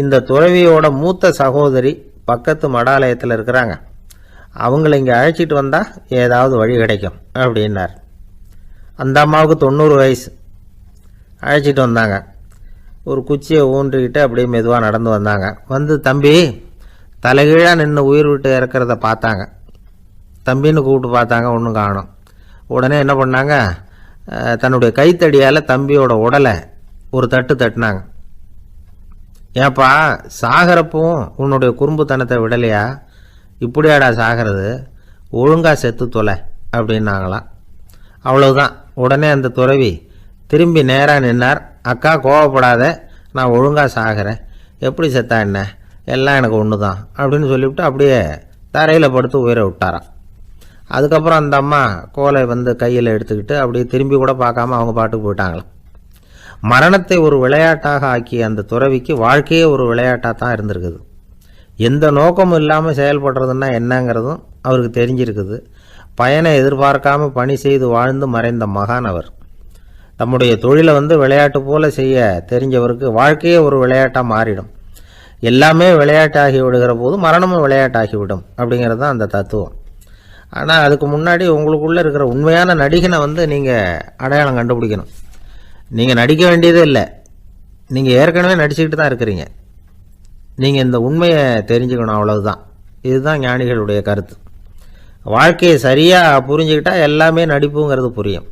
C: இந்த துறவியோட மூத்த சகோதரி பக்கத்து மடாலயத்தில் இருக்கிறாங்க, அவங்கள இங்கே அழைச்சிட்டு வந்தால் ஏதாவது வழி கிடைக்கும் அப்படின்னார். அந்த அம்மாவுக்கு 90 வயசு. அழைச்சிட்டு வந்தாங்க. ஒரு குச்சியை ஊன்றிக்கிட்டு அப்படியே மெதுவாக நடந்து வந்தாங்க. வந்து, தம்பி, தலைகீழாக நின்று உயிர் விட்டு இறக்கிறத பார்த்தாங்க. தம்பின்னு கூப்பிட்டு பார்த்தாங்க, ஒன்றும் காணோம். உடனே என்ன பண்ணாங்க, தன்னுடைய கைத்தடியால் தம்பியோட உடலை ஒரு தட்டு தட்டினாங்க. ஏப்பா, சாகிறப்பவும் உன்னுடைய குறும்புத்தனத்தை விடலையா? இப்படியாடா சாகிறது, ஒழுங்கா செத்து தொலை அப்படின்னாங்களாம். அவ்வளவுதான். உடனே அந்த துறவி திரும்பி நேராக நின்னார். அக்கா, கோவப்படாத, நான் ஒழுங்காக சாகிறேன், எப்படி செத்தா என்ன, எல்லாம் எனக்கு ஒன்று தான் அப்படின்னு சொல்லிவிட்டு அப்படியே தரையில் படுத்து உயிரை விட்டாராம். அதுக்கப்புறம் அந்த அம்மா கோலை வந்து கையில் எடுத்துக்கிட்டு அப்படியே திரும்பி கூட பார்க்காம அவங்க பாட்டுக்கு போயிட்டாங்களாம். மரணத்தை ஒரு விளையாட்டாக ஆக்கிய அந்த துறவிக்கு வாழ்க்கையே ஒரு விளையாட்டாக தான் இருந்திருக்குது. எந்த நோக்கமும் இல்லாமல் செயல்படுறதுன்னா என்னங்கிறதும் அவருக்கு தெரிஞ்சிருக்குது. பயனை எதிர்பார்க்காம பணி செய்து வாழ்ந்து மறைந்த மகான் அவர். தம்முடைய தொழிலை வந்து விளையாட்டு போல செய்ய தெரிஞ்சவருக்கு வாழ்க்கையே ஒரு விளையாட்டாக மாறிடும். எல்லாமே விளையாட்டாகி விடுகிற போது மரணமும் விளையாட்டாகிவிடும் அப்படிங்கிறது தான் அந்த தத்துவம். ஆனால் அதுக்கு முன்னாடி உங்களுக்குள்ளே இருக்கிற உண்மையான நடிகனை வந்து நீங்கள் அடையாளம் கண்டுபிடிக்கணும். நீங்கள் நடிக்க வேண்டியதே இல்லை, நீங்கள் ஏற்கனவே நடிச்சுக்கிட்டு தான் இருக்கிறீங்க. நீங்கள் இந்த உண்மையை தெரிஞ்சுக்கணும், அவ்வளவுதான். இதுதான் ஞானிகளுடைய கருத்து. வாழ்க்கையை சரியாக புரிஞ்சுக்கிட்டா எல்லாமே நடிப்புங்கிறது புரியும்.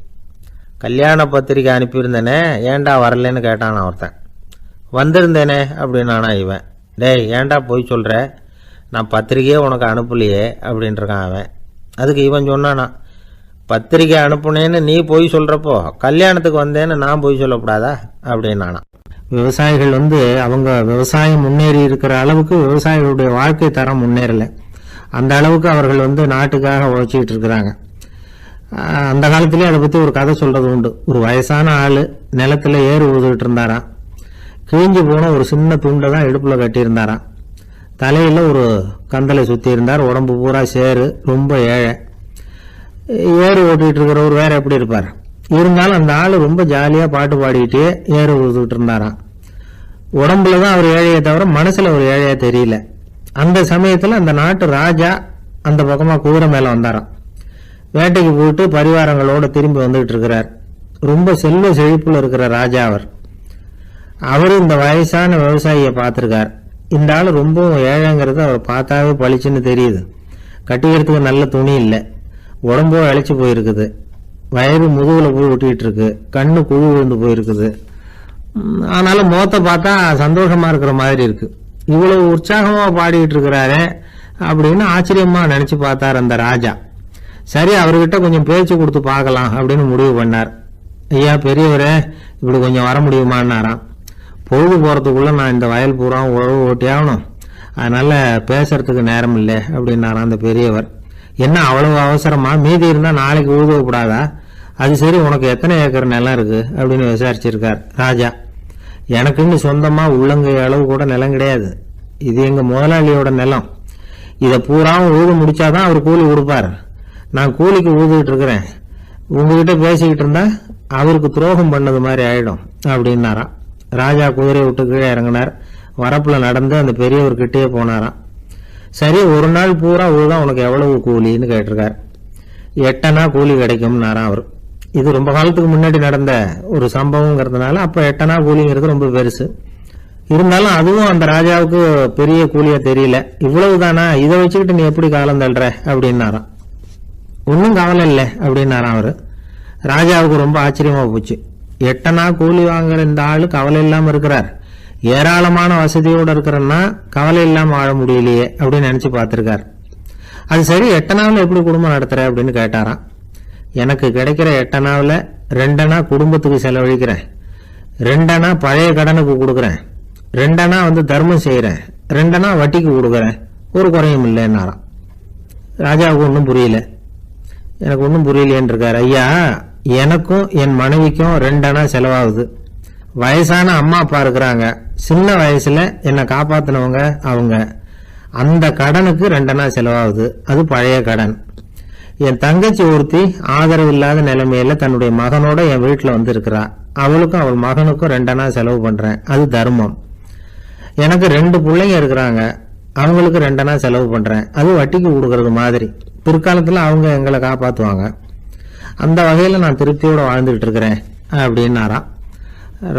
C: கல்யாண பத்திரிக்கை அனுப்பியிருந்தேனே, ஏன்டா வரலன்னு கேட்டான் ஒருத்தன். வந்திருந்தேனே அப்படின்னானா இவன். டேய், ஏன்டா போய் சொல்கிற, நான் பத்திரிக்கையே உனக்கு அனுப்பலையே அப்படின்ட்டுருக்கான் அவன். அதுக்கு இவன் சொன்னானா, பத்திரிக்கை அனுப்புனேன்னு நீ போய் சொல்கிறப்போ கல்யாணத்துக்கு வந்தேன்னு நான் போய் சொல்லக்கூடாதா அப்படின்னானா. விவசாயிகள் வந்து அவங்க விவசாயம் முன்னேறி இருக்கிற அளவுக்கு விவசாயிகளுடைய வாழ்க்கை தரம் முன்னேறலை. அந்த அளவுக்கு அவர்கள் வந்து நாட்டுக்காக உழைச்சிக்கிட்டு இருக்கிறாங்க. அந்த காலத்திலே அதை பற்றி ஒரு கதை சொல்கிறது உண்டு. ஒரு வயசான ஆள் நிலத்தில் ஏறு ஊதுகிட்டு இருந்தாராம். கிழிஞ்சு போன ஒரு சின்ன துண்டை தான் இடுப்பில் கட்டியிருந்தாராம். தலையில் ஒரு கந்தலை சுற்றி இருந்தார். உடம்பு பூரா சேரு, ரொம்ப ஏழை. ஏறு ஓட்டிகிட்டு இருக்கிறவர் வேற எப்படி இருப்பார்? இருந்தாலும் அந்த ஆள் ரொம்ப ஜாலியாக பாட்டு பாடிக்கிட்டே ஏறு ஊதுகிட்டு இருந்தாராம். உடம்புல தான் அவர் ஏழையை தவிர மனசில் ஒரு ஏழையாக தெரியல. அந்த சமயத்தில் அந்த நாட்டு ராஜா அந்த பக்கமாக குதிரை மேலே வந்தாராம். வேட்டைக்கு போயிட்டு பரிவாரங்களோடு திரும்பி வந்துகிட்டு இருக்கிறார். ரொம்ப செல்வ செழிப்பில் இருக்கிற ராஜா அவர் இந்த வயசான விவசாயியை பார்த்துருக்கார். இந்த ஆள் ரொம்பவும் ஏழைங்கிறது அவர் பார்த்தாவே பளிச்சுன்னு தெரியுது. கட்டிக்கிறதுக்கு நல்ல துணி இல்லை, உடம்போ இழைச்சி போயிருக்குது, வயது முதுகில் போய் ஒட்டிகிட்டு இருக்கு, கண்ணு குழு விழுந்து போயிருக்குது. ஆனாலும் முகத்தை பார்த்தா சந்தோஷமா இருக்கிற மாதிரி இருக்கு. இவ்வளவு உற்சாகமா பாடிக்கிட்டு இருக்கிறாரே அப்படின்னு ஆச்சரியமா நினைச்சு பார்த்தார் அந்த ராஜா. சரி, அவர்கிட்ட கொஞ்சம் பேச்சு கொடுத்து பார்க்கலாம் அப்படின்னு முடிவு பண்ணார். ஐயா பெரியவரே, இப்படி கொஞ்சம் வர முடியுமான்னாராம். பொழுது போறதுக்குள்ள நான் இந்த வயல் பூரா உழவு ஓட்டி ஆகணும், அதனால பேசுறதுக்கு நேரம் இல்லை அப்படின்னாராம் அந்த பெரியவர். என்ன அவ்வளவு அவசரமா? மீதி இருந்தா நாளைக்கு உழுதக்கூடாதா? அது சரி, உனக்கு எத்தனை ஏக்கர் நிலம் இருக்கு அப்படின்னு விசாரிச்சிருக்கார் ராஜா. எனக்குன்னு சொந்தமா உள்ளங்கை அளவு கூட நிலம் கிடையாது. இது எங்க முதலாளியோட நிலம். இதை பூராவும் உழுது முடிச்சாதான் அவர் கூலி கொடுப்பார். நான் கூலிக்கு உழுதுகிட்டு இருக்கிறேன். உங்ககிட்ட பேசிக்கிட்டு இருந்தா அவருக்கு துரோகம் பண்ணது மாதிரி ஆயிடும் அப்படின்னாராம். ராஜா குதிரை விட்டு கீழே இறங்கினார். வரப்புல நடந்து அந்த பெரியவர்கிட்டே போனாராம். சரி, ஒரு நாள் பூரா உழுதான் உனக்கு எவ்வளவு கூலின்னு கேட்டிருக்கார். 8 அணா கூலி கிடைக்கும்னாராம் அவர். இது ரொம்ப காலத்துக்கு முன்னாடி நடந்த ஒரு சம்பவங்கிறதுனால அப்ப 8 அணா கூலிங்கிறது ரொம்ப பெருசு. இருந்தாலும் அதுவும் அந்த ராஜாவுக்கு பெரிய கூலியா தெரியல. இவ்வளவுதானா, இதை வச்சுக்கிட்டு நீ எப்படி காலம் தள்ளுற அப்படின்னாராம். ஒன்னும் கவலை இல்லை அப்படின்னாராம் அவரு. ராஜாவுக்கு ரொம்ப ஆச்சரியமா போச்சு. 8 அணா கூலி வாங்குற இந்த ஆளு கவலை இல்லாம இருக்கிறார், ஏராளமான வசதியோட இருக்கிறன்னா கவலை இல்லாம வாழ முடியலையே அப்படின்னு நினைச்சு பார்த்திருக்கார். அது சரி, 8 அணாவில் எப்படி குடும்பம் நடத்துற அப்படின்னு கேட்டாராம். எனக்கு கிடைக்கிற 8 அணாவில் 2 அணா குடும்பத்துக்கு செலவழிக்கிறேன், 2 அணா பழைய கடனுக்கு கொடுக்குறேன், 2 அணா தர்மம் செய்யறேன், 2 அணா வட்டிக்கு கொடுக்குறேன், ஒரு குறையும் இல்லைன்னாராம். ராஜாவுக்கு ஒன்றும் புரியல. எனக்கு ஒன்றும் புரியலேன்னு இருக்காரு. ஐயா, எனக்கும் என் மனைவிக்கும் 2 அணா செலவாகுது. வயசான அம்மா அப்பா இருக்கிறாங்க, சின்ன வயசுல என்னை காப்பாத்தினவங்க அவங்க. அந்த கடனுக்கு 2 அணா செலவாகுது, அது பழைய கடன். என் தங்கச்சி ஒருத்தி ஆதரவு இல்லாத நிலைமையில தன்னுடைய மகனோட என் வீட்டுல இருக்கிறா. அவளுக்கும் அவள் மகனுக்கும் 2 அணா செலவு பண்றேன், அது தர்மம். எனக்கு 2 பிள்ளைங்க இருக்கிறாங்க, அவங்களுக்கு 2 அணா செலவு பண்றேன், அது வட்டிக்கு கொடுக்கறது மாதிரி. பிற்காலத்துல அவங்க எங்களை காப்பாத்துவாங்க. அந்த வகையில நான் திருப்தியோட வாழ்ந்துகிட்டு இருக்கிறேன் அப்படின்னாராம்.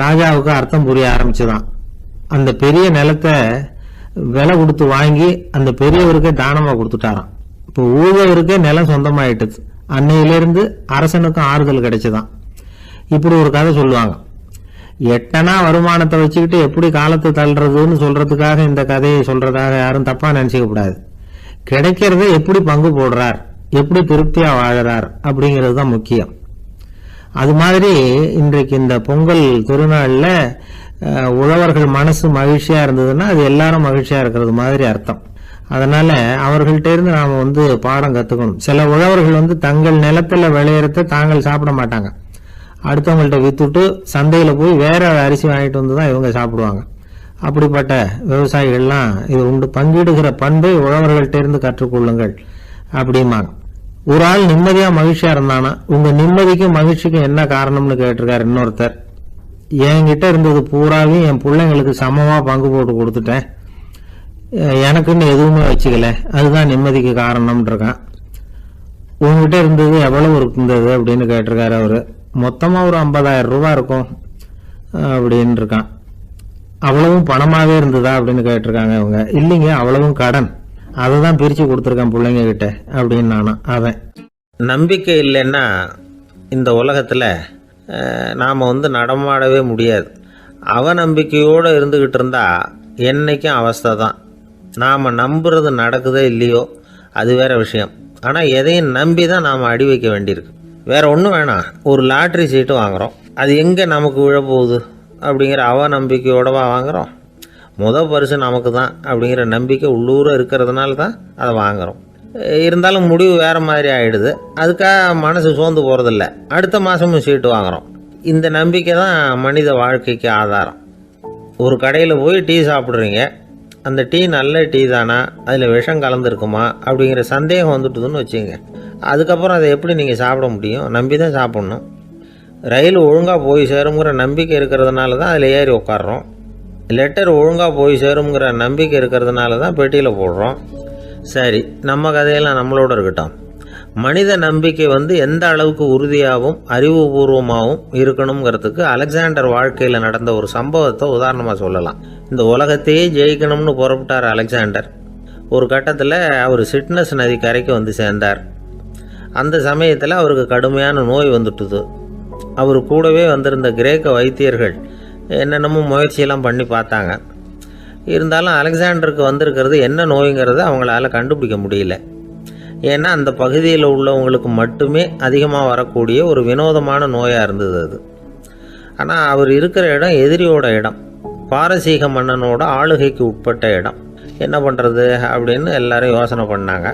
C: ராஜாவுக்கு அர்த்தம் புரிய ஆரம்பிச்சுதான். அந்த பெரிய நிலத்தை விலை கொடுத்து வாங்கி அந்த பெரியவருக்கே தானமா கொடுத்துட்டாராம். இப்போ ஊழவருக்கே நிலம் சொந்தமாயிட்டுது. அன்னையிலிருந்து அரசனுக்கும் ஆறுதல் கிடைச்சுதான். இப்படி ஒரு கதை சொல்லுவாங்க. 8 அணா வருமானத்தை வச்சுக்கிட்டு எப்படி காலத்தை தள்ளுறதுன்னு சொல்றதுக்காக இந்த கதையை சொல்றதாக யாரும் தப்பா நினைச்சுக்க கூடாது. கிடைக்கிறத எப்படி பங்கு போடுறார், எப்படி திருப்தியா வாழறார் அப்படிங்கிறது தான் முக்கியம். அது மாதிரி இன்றைக்கு இந்த பொங்கல் திருநாள்ல உழவர்கள் மனசு மகிழ்ச்சியா இருந்ததுன்னா அது எல்லாரும் மகிழ்ச்சியா இருக்கிறது மாதிரி அர்த்தம். அதனால அவர்கள்ட்ட இருந்து நாம பாடம் கத்துக்கணும். சில உழவர்கள் தங்கள் நிலத்துல விளையறத தாங்கள் சாப்பிட மாட்டாங்க, அடுத்தவங்கள்ட்ட வித்துட்டு சந்தையில போய் வேற அரிசி வாங்கிட்டு வந்துதான் இவங்க சாப்பிடுவாங்க. அப்படிப்பட்ட விவசாயிகள்லாம் இது உண்டு. பங்கிடுகிற பண்பை உழவர்கள்ட்ட இருந்து கற்றுக்கொள்ளுங்கள் அப்படிமாங்க. ஒரு ஆள் நிம்மதியா மகிழ்ச்சியா இருந்தானா, உங்க நிம்மதிக்கும் மகிழ்ச்சிக்கும் என்ன காரணம்னு கேட்டிருக்காரு இன்னொருத்தர். என்கிட்ட இருந்தது பூராவையும் என் பிள்ளைங்களுக்கு சமமா பங்கு போட்டு கொடுத்துட்டேன், எனக்குன்னு எதுவுமே வச்சுக்கல, அதுதான் நிம்மதிக்கு காரணம்னு இருக்கான். உங்ககிட்ட இருந்தது எவ்வளவு இருந்தது அப்படின்னு கேட்டிருக்காரு அவரு. மொத்தமா ஒரு 50,000 ரூபாய் இருக்கும் அப்படின்னு இருக்கான். அவ்வளவும் பணமாவே இருந்ததா அப்படின்னு கேட்டிருக்காங்க அவங்க. இல்லைங்க, அவ்வளவும் கடன், அதை தான் பிரிச்சு கொடுத்துருக்கேன் பிள்ளைங்க கிட்ட அப்படின்னு நானும். அவன்
B: நம்பிக்கை இல்லைன்னா இந்த உலகத்தில் நாம் நடமாடவே முடியாது. அவநம்பிக்கையோடு இருந்துக்கிட்டு இருந்தால் என்றைக்கும் அவஸ்தை தான். நாம் நம்புறது நடக்குதோ இல்லையோ அது வேற விஷயம். ஆனால் எதையும் நம்பி தான் நாம் அடி வைக்க வேண்டியிருக்கு. வேறு ஒன்றும் வேணாம், ஒரு லாட்ரி சீட்டு வாங்குகிறோம், அது எங்கே நமக்கு விழப்போகுது அப்படிங்கிற அவநம்பிக்கையோடவா வாங்குகிறோம். பரிசு நமக்கு தான் அப்படிங்கிற நம்பிக்கை உள்ளூர இருக்கிறதுனால தான் அதை வாங்குகிறோம். இருந்தாலும் முடிவு வேறு மாதிரி ஆகிடுது. அதுக்காக மனசு சோர்ந்து போகிறதில்ல, அடுத்த மாதமும் சீட்டு வாங்குகிறோம். இந்த நம்பிக்கை தான் மனித வாழ்க்கைக்கு ஆதாரம். ஒரு கடையில் போய் டீ சாப்பிட்றீங்க, அந்த டீ நல்ல டீ தானா, அதில் விஷம் கலந்துருக்குமா அப்படிங்கிற சந்தேகம் வந்துட்டுதுன்னு வச்சுங்க. அதுக்கப்புறம் அதை எப்படி நீங்கள் சாப்பிட முடியும்? நம்பி தான் சாப்பிட்ணும். ரயில் ஒழுங்காக போய் சேருங்கிற நம்பிக்கை இருக்கிறதுனால தான் அதில் ஏறி உட்காடுறோம். லெட்டர் ஒழுங்காக போய் சேருங்கிற நம்பிக்கை இருக்கிறதுனால தான் பெட்டியில் போடுறோம். சரி, நம்ம கதையெல்லாம் நம்மளோட இருக்கட்டும். மனித நம்பிக்கை எந்த அளவுக்கு உறுதியாகவும் அறிவுபூர்வமாகவும் இருக்கணுங்கிறதுக்கு அலெக்சாண்டர் வாழ்க்கையில் நடந்த ஒரு சம்பவத்தை உதாரணமாக சொல்லலாம். இந்த உலகத்தையே ஜெயிக்கணும்னு புறப்பட்டார் அலெக்சாண்டர். ஒரு கட்டத்தில் அவர் சிட்னஸ் நதி கரைக்கு சேர்ந்தார். அந்த சமயத்தில் அவருக்கு கடுமையான நோய் வந்துட்டுது. அவர் கூடவே வந்திருந்த கிரேக்க வைத்தியர்கள் என்னென்னமோ முயற்சியெல்லாம் பண்ணி பார்த்தாங்க. இருந்தாலும் அலெக்சாண்டருக்கு வந்திருக்கிறது என்ன நோய்ங்கிறத அவங்களால கண்டுபிடிக்க முடியல. ஏன்னா அந்த பகுதியில் உள்ளவங்களுக்கு மட்டுமே அதிகமாக வரக்கூடிய ஒரு வினோதமான நோயாக இருந்தது அது. ஆனால் அவர் இருக்கிற இடம் எதிரியோட இடம், பாரசீக மன்னனோட ஆளுகைக்கு உட்பட்ட இடம். என்ன பண்ணுறது அப்படின்னு எல்லாரும் யோசனை பண்ணாங்க.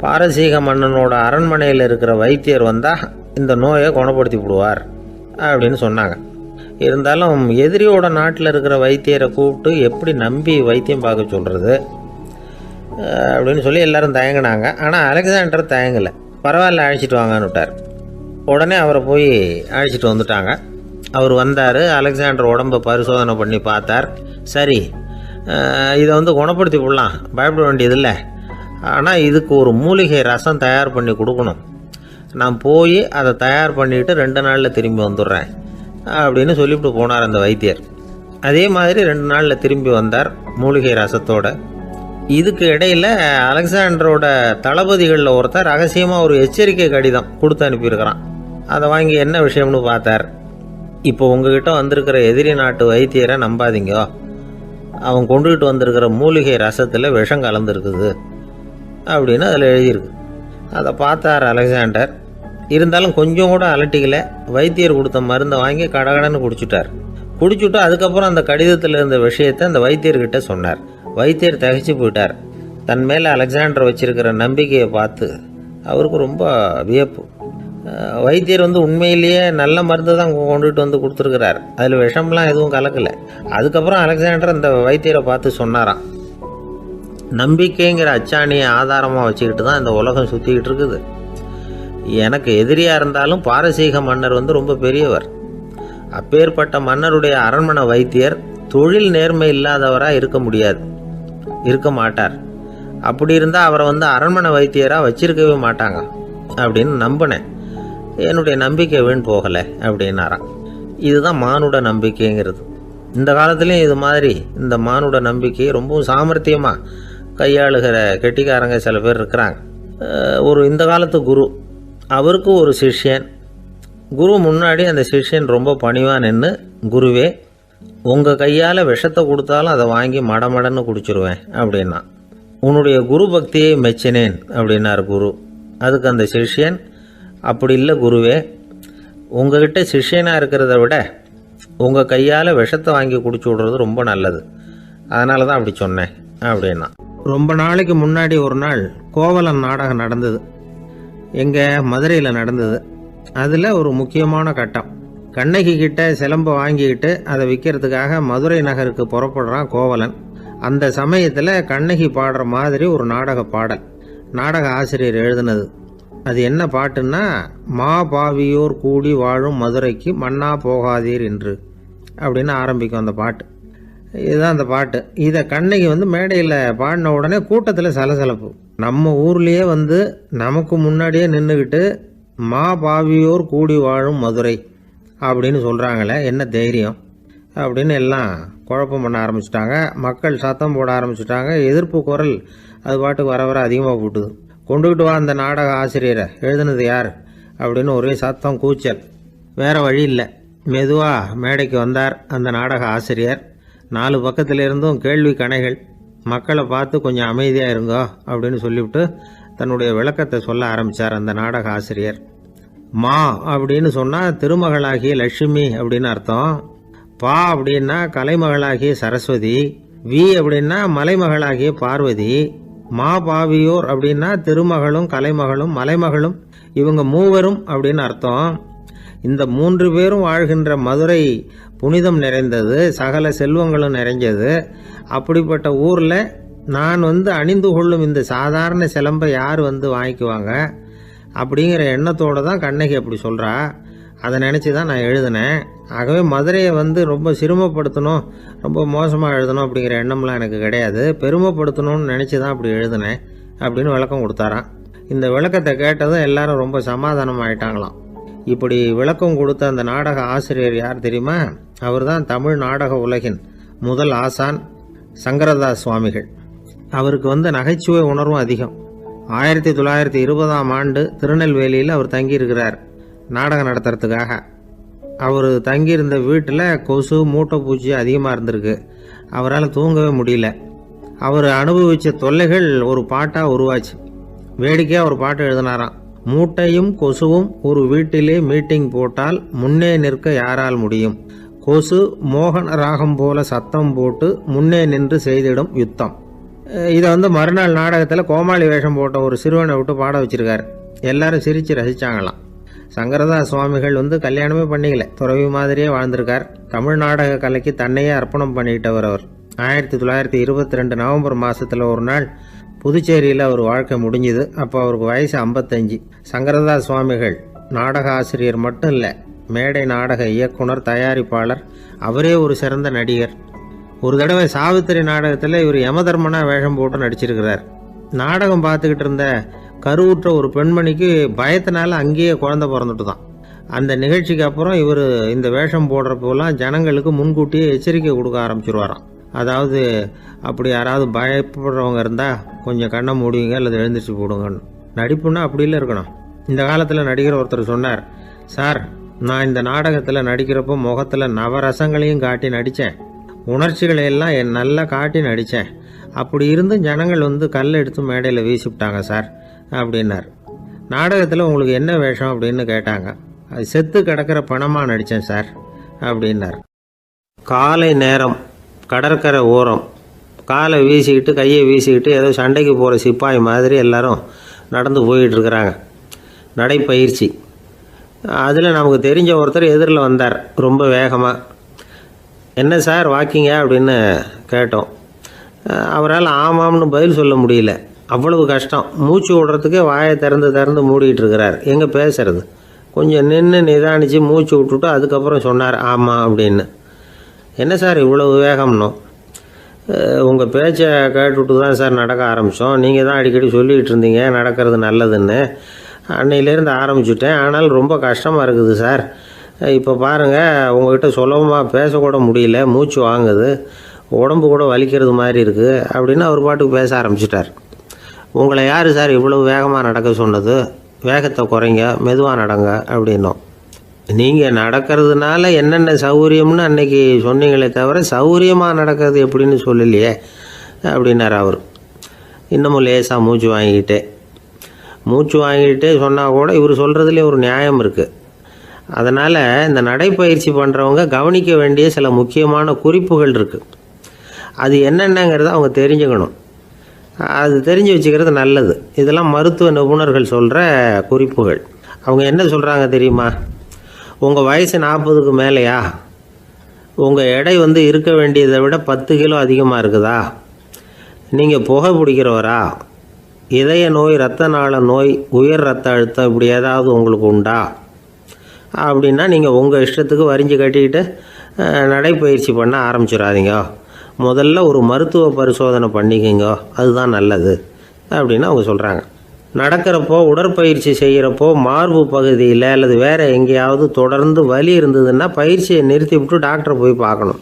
B: பாரசீக மன்னனோட அரண்மனையில் இருக்கிற வைத்தியர் வந்தால் இந்த நோயை குணப்படுத்தி விடுவார் அப்படின்னு சொன்னாங்க. இருந்தாலும் எதிரியோட நாட்டில் இருக்கிற வைத்தியரை கூப்பிட்டு எப்படி நம்பி வைத்தியம் பார்க்க சொல்கிறது அப்படின்னு சொல்லி எல்லாரும் தயங்கினாங்க. ஆனால் அலெக்சாண்டர் தயங்கலை. பரவாயில்ல, அழைச்சிட்டு வாங்கன்னு விட்டார். உடனே அவரை போய் அழைச்சிட்டு வந்துட்டாங்க. அவர் வந்தார். அலெக்சாண்டர் உடம்பை பரிசோதனை பண்ணி பார்த்தார். சரி, இதை குணப்படுத்தி விடலாம், பயப்பட வேண்டியதில்லை. ஆனால் இதுக்கு ஒரு மூலிகை ரசம் தயார் பண்ணி கொடுக்கணும். நான் போய் அதை தயார் பண்ணிவிட்டு 2 நாளில் திரும்பி வந்துடுறேன் அப்படின்னு சொல்லிவிட்டு போனார் அந்த வைத்தியர். அதே மாதிரி 2 நாளில் திரும்பி வந்தார் மூலிகை ரசத்தோட. இதுக்கு இடையில் அலெக்சாண்டரோட தளபதிகளில் ஒருத்தர் ரகசியமாக ஒரு எச்சரிக்கை கடிதம் கொடுத்து அனுப்பியிருக்கிறான். அதை வாங்கி என்ன விஷயம்னு பார்த்தார். இப்போ உங்ககிட்ட வந்திருக்கிற எதிரி நாட்டு வைத்தியரை நம்பாதீங்க, அவன் கொண்டுகிட்டு வந்திருக்கிற மூலிகை ரசத்தில் விஷம் கலந்துருக்குது அப்படின்னு அதில் எழுதியிருக்கு. அதை பார்த்தார் அலெக்சாண்டர். இருந்தாலும் கொஞ்சம் கூட அலட்டிக்கலை. வைத்தியர் கொடுத்த மருந்தை வாங்கி கடகடன்னு குடிச்சுட்டு அதுக்கப்புறம் அந்த கடிதத்தில் இருந்த விஷயத்தை அந்த வைத்தியர்கிட்ட சொன்னார். வைத்தியர் திகைச்சு போயிட்டார். தன் மேலே அலெக்சாண்டர் வச்சிருக்கிற நம்பிக்கையை பார்த்து அவருக்கு ரொம்ப வியப்பு. வைத்தியர் உண்மையிலேயே நல்ல மருந்து தான் கொண்டுகிட்டு கொடுத்துருக்கிறார், அதில் விஷம்லாம் எதுவும் கலக்கலை. அதுக்கப்புறம் அலெக்சாண்டர் அந்த வைத்தியரை பார்த்து சொன்னாராம், நம்பிக்கைங்கிற அச்சாணியை ஆதாரமாக வச்சுக்கிட்டு தான் இந்த உலகம் சுற்றிக்கிட்டு இருக்குது. எனக்கு எதிரியாக இருந்தாலும் பாரசீக மன்னர் ரொம்ப பெரியவர். அப்பேற்பட்ட மன்னருடைய அரண்மனை வைத்தியர் தொழில் நேர்மை இல்லாதவராக இருக்க மாட்டார். அப்படி இருந்தால் அவரை அரண்மனை வைத்தியராக வச்சிருக்கவே மாட்டாங்க அப்படின்னு நம்பினேன். என்னுடைய நம்பிக்கை வீண் போகலை அப்படின்னாராம். இதுதான் மானுட நம்பிக்கைங்கிறது. இந்த காலத்துலேயும் இது மாதிரி இந்த மானுட நம்பிக்கையை ரொம்பவும் சாமர்த்தியமாக கையாளுகிற கெட்டிக்காரங்க சில பேர் இருக்கிறாங்க. இந்த காலத்து குரு, அவருக்கு ஒரு சிஷ்யன். குரு முன்னாடி அந்த சிஷ்யன் ரொம்ப பணிவாக நின்று, குருவே, உங்கள் கையால் விஷத்தை கொடுத்தாலும் அதை வாங்கி மடமடன்னு குடிச்சிருவேன் அப்படின்னா. உன்னுடைய குரு பக்தியை மெச்சினேன் அப்படின்னார் குரு. அதுக்கு அந்த சிஷ்யன், அப்படி இல்லை குருவே, உங்ககிட்ட சிஷ்யனாக இருக்கிறத விட உங்கள் கையால் விஷத்தை வாங்கி குடிச்சு விடுறது ரொம்ப நல்லது, அதனால தான் அப்படி சொன்னேன் அப்படின்னா. ரொம்ப நாளைக்கு முன்னாடி ஒரு நாள் கோவலன் நாடகம் நடந்தது. எங்கள் மதுரையில் நடந்தது. அதில் ஒரு முக்கியமான கட்டம், கண்ணகி கிட்ட சிலம்பை வாங்கிக்கிட்டு அதை விற்கிறதுக்காக மதுரை நகருக்கு புறப்படுறான் கோவலன். அந்த சமயத்தில் கண்ணகி பாடுற மாதிரி ஒரு நாடக பாடல் நாடக ஆசிரியர் எழுதினது. அது என்ன பாட்டுன்னா, மா பாவியோர் கூடி வாழும் மதுரைக்கு மன்னா போகாதீர் என்று அப்படின்னு ஆரம்பிக்கும் அந்த பாட்டு.
C: இதுதான் அந்த பாட்டு. இதை கண்ணகி வந்து மேடையில் பாடின உடனே கூட்டத்தில் சலசலப்பு. நம்ம ஊர்லேயே வந்து நமக்கு முன்னாடியே நின்றுக்கிட்டு மா பாவியோர் கூடி வாழும் மதுரை அப்படின்னு சொல்கிறாங்களே, என்ன தைரியம் அப்படின்னு எல்லாம் குழப்பம் பண்ண ஆரம்பிச்சிட்டாங்க. மக்கள் சத்தம் போட ஆரம்பிச்சிட்டாங்க. எதிர்ப்பு குரல் அது பாட்டுக்கு வர வர அதிகமாக போட்டுது. கொண்டுக்கிட்டு வா அந்த நாடக ஆசிரியரை, எழுதுனது யார் அப்படின்னு ஒரே சத்தம், கூச்சல். வேறு வழி இல்லை. மெதுவாக மேடைக்கு வந்தார் அந்த நாடக ஆசிரியர். 4 பக்கத்தில் இருந்தும் கேள்வி கணைகள். மக்களை பார்த்து கொஞ்சம் அமைதியாக இருங்கோ அப்படின்னு சொல்லிவிட்டு தன்னுடைய விளக்கத்தை சொல்ல ஆரம்பித்தார் அந்த நாடக ஆசிரியர். மா அப்படின்னு சொன்னால் திருமகளாகிய லட்சுமி அப்படின்னு அர்த்தம். பா அப்படின்னா கலைமகளாகிய சரஸ்வதி. வி அப்படின்னா மலைமகளாகிய பார்வதி. மா பாவியோர் அப்படின்னா திருமகளும் கலைமகளும் மலைமகளும், இவங்க மூவரும் அப்படின்னு அர்த்தம். இந்த 3 பேரும் வாழ்கின்ற மதுரை புனிதம் நிறைந்தது, சகல செல்வங்களும் நிறைஞ்சது. அப்படிப்பட்ட ஊரில் நான் வந்து அணிந்து கொள்ளும் இந்த சாதாரண சிலம்பை யார் வந்து வாங்கிக்குவாங்க அப்படிங்கிற எண்ணத்தோடு தான் கண்ணகி அப்படி சொல்கிறா. அதை நினச்சி தான் நான் எழுதினேன். ஆகவே மதுரையை வந்து ரொம்ப சிரமப்படுத்தணும், ரொம்ப மோசமாக எழுதணும் அப்படிங்கிற எண்ணம்லாம் எனக்கு கிடையாது. பெருமைப்படுத்தணும்னு நினச்சி தான் அப்படி எழுதினேன் அப்படின்னு விளக்கம் கொடுத்தாராம். இந்த விளக்கத்தை கேட்டதும் எல்லாரும் ரொம்ப சமாதானம் ஆயிட்டாங்களாம். இப்படி விளக்கம் கொடுத்த அந்த நாடக ஆசிரியர் யார் தெரியுமா? அவர் தான் தமிழ் நாடக உலகின் முதல் ஆசான் சங்கரதாஸ் சுவாமிகள். அவருக்கு வந்து நகைச்சுவை உணர்வும் அதிகம். 1920ஆம் ஆண்டு திருநெல்வேலியில் அவர் தங்கியிருக்கிறார் நாடகம் நடத்துறதுக்காக. அவர் தங்கியிருந்த வீட்டில் கொசு மூட்டை பூச்சி அதிகமாக இருந்திருக்கு. அவரால் தூங்கவே முடியல. அவர் அனுபவித்த தொல்லைகள் ஒரு பாட்டாக உருவாச்சு. வேடிக்கையாக ஒரு பாட்டு எழுதினாராம். மூட்டையும் கொசுவும் ஒரு வீட்டிலே மீட்டிங் போட்டால் முன்னே நிற்க யாரால் முடியும்? கொசு மோகன ராகம் போல சத்தம் போட்டு முன்னே நின்று செய்திடும் யுத்தம். இதை வந்து மறுநாள் நாடகத்தில் கோமாளி வேஷம் போட்ட ஒரு சிறுவனை விட்டு பாட வச்சிருக்காரு. எல்லாரும் சிரித்து ரசித்தாங்களாம். சங்கரதாஸ் சுவாமிகள் வந்து கல்யாணமே பண்ணிக்கல, துறவி மாதிரியே வாழ்ந்திருக்கார். தமிழ் நாடக கலைக்கு தன்னையே அர்ப்பணம் பண்ணிட்டவர் அவர். 1922 நவம்பர் மாதத்தில் ஒரு நாள் புதுச்சேரியில் அவர் வாழ்க்கை முடிஞ்சுது. அப்போ அவருக்கு வயசு 55. சங்கரதாஸ் சுவாமிகள் நாடக ஆசிரியர் மட்டும் இல்லை, மேடை நாடக இயக்குனர், தயாரிப்பாளர். அவரே ஒரு சிறந்த நடிகர். ஒரு தடவை சாவித்திரி நாடகத்தில் இவர் யமதர்மனா வேஷம் போட்டு நடிச்சிருக்கிறார். நாடகம் பார்த்துக்கிட்டு இருந்த கருவுற்ற ஒரு பெண்மணிக்கு பயத்தினால அங்கேயே குழந்தை பிறந்துட்டு தான். அந்த நிகழ்ச்சிக்கு அப்புறம் இவர் இந்த வேஷம் போடுறப்போலாம் ஜனங்களுக்கு முன்கூட்டியே எச்சரிக்கை கொடுக்க ஆரம்பிச்சிருவாராம். அதாவது அப்படி யாராவது பயப்படுறவங்க இருந்தால் கொஞ்சம் கண்ணை மூடிங்க அல்லது எழுந்திரிச்சு போடுங்கன்னு. நடிப்புன்னா அப்படிலாம் இருக்கணும். இந்த காலத்தில் நடிகர் ஒருத்தர் சொன்னார், சார் நான் இந்த நாடகத்தில் நடிக்கிறப்போ முகத்தில் நவரசங்களையும் காட்டி நடித்தேன், உணர்ச்சிகளை எல்லாம் நல்லா காட்டி நடித்தேன். அப்படி இருந்தும் ஜனங்கள் வந்து கல்லை எடுத்து மேடையில் வீசிவிட்டாங்க சார் அப்படின்னார். நாடகத்தில் உங்களுக்கு என்ன வேஷம் அப்படின்னு கேட்டாங்க. அது செத்து கிடக்கிற பணமாக நடித்தேன் சார் அப்படின்னார். காலை நேரம், கடற்கரை ஓரம், காலை வீசிக்கிட்டு கையை வீசிக்கிட்டு ஏதோ சண்டைக்கு போகிற சிப்பாய் மாதிரி எல்லாரும் நடந்து போயிட்டுருக்கிறாங்க. நடைப்பயிற்சி. அதில் நமக்கு தெரிஞ்ச ஒருத்தர் எதிரில் வந்தார் ரொம்ப வேகமாக. என்ன சார் வாக்கிங்க அப்படின்னு கேட்டோம். அவரால் ஆமாம்னு பதில் சொல்ல முடியல. அவ்வளவு கஷ்டம். மூச்சு விடுறதுக்கே வாயை திறந்து மூடிட்டு இருக்கிறார். எங்கே பேசுறது? கொஞ்சம் நின்று நிதானித்து மூச்சு விட்டுட்டு அதுக்கப்புறம் சொன்னார் ஆமாம் அப்படின்னு. என்ன சார் இவ்வளவு வேகம்னோ? உங்கள் பேச்சை கேட்டுவிட்டு தான் சார் நடக்க ஆரம்பித்தோம். நீங்கள் தான் அடிக்கடி சொல்லிகிட்டு இருந்தீங்க நடக்கிறது நல்லதுன்னு. அன்னையிலேருந்து ஆரம்பிச்சுட்டேன். ஆனால் ரொம்ப கஷ்டமாக இருக்குது சார். இப்போ பாருங்கள், உங்கள்கிட்ட சுலபமாக பேசக்கூட முடியல, மூச்சு வாங்குது, உடம்பு கூட வலிக்கிறது மாதிரி இருக்குது அப்படின்னு அவர் பாட்டுக்கு பேச ஆரம்பிச்சிட்டார். உங்களை யார் சார் இவ்வளவு வேகமாக நடக்க சொன்னது? வேகத்தை குறைங்க, மெதுவாக நடங்க அப்படின்னோம். நீங்கள் நடக்கிறதுனால என்னென்ன சௌகரியம்னு அன்னைக்கு சொன்னீங்களே தவிர சௌகரியமாக நடக்கிறது எப்படின்னு சொல்லலையே அப்படின்னார் அவர். இன்னமும் லேசாக மூச்சு வாங்கிக்கிட்டே சொன்னால் கூட இவர் சொல்கிறதுலே ஒரு நியாயம் இருக்குது. அதனால் இந்த நடைப்பயிற்சி பண்ணுறவங்க கவனிக்க வேண்டிய சில முக்கியமான குறிப்புகள் இருக்குது. அது என்னென்னங்கிறத அவங்க தெரிஞ்சுக்கணும். அது தெரிஞ்சு வச்சுக்கிறது நல்லது. இதெல்லாம் மருத்துவ நிபுணர்கள் சொல்கிற குறிப்புகள். அவங்க என்ன சொல்கிறாங்க தெரியுமா? உங்கள் வயசு 40க்கு மேலேயா? உங்கள் எடை வந்து இருக்க வேண்டியதை விட 10 கிலோ அதிகமாக இருக்குதா? நீங்கள் புகை பிடிக்கிறவரா? இதய நோய், இரத்த நாள நோய், உயர் இரத்த அழுத்தம் இப்படி ஏதாவது உங்களுக்கு உண்டா? அப்படின்னா நீங்கள் உங்கள் இஷ்டத்துக்கு வரிஞ்சு கட்டிக்கிட்டு நடைப்பயிற்சி பண்ண ஆரம்பிச்சிடாதீங்க. முதல்ல ஒரு மருத்துவ பரிசோதனை பண்ணிக்கங்க, அதுதான் நல்லது அப்படின்னு அவங்க சொல்கிறாங்க. நடக்கிறப்போ, உடற்பயிற்சி செய்கிறப்போ மார்பு பகுதியில் அல்லது வேறு எங்கேயாவது தொடர்ந்து வலி இருந்ததுன்னா பயிற்சியை நிறுத்தி விட்டு டாக்டரை போய் பார்க்கணும்.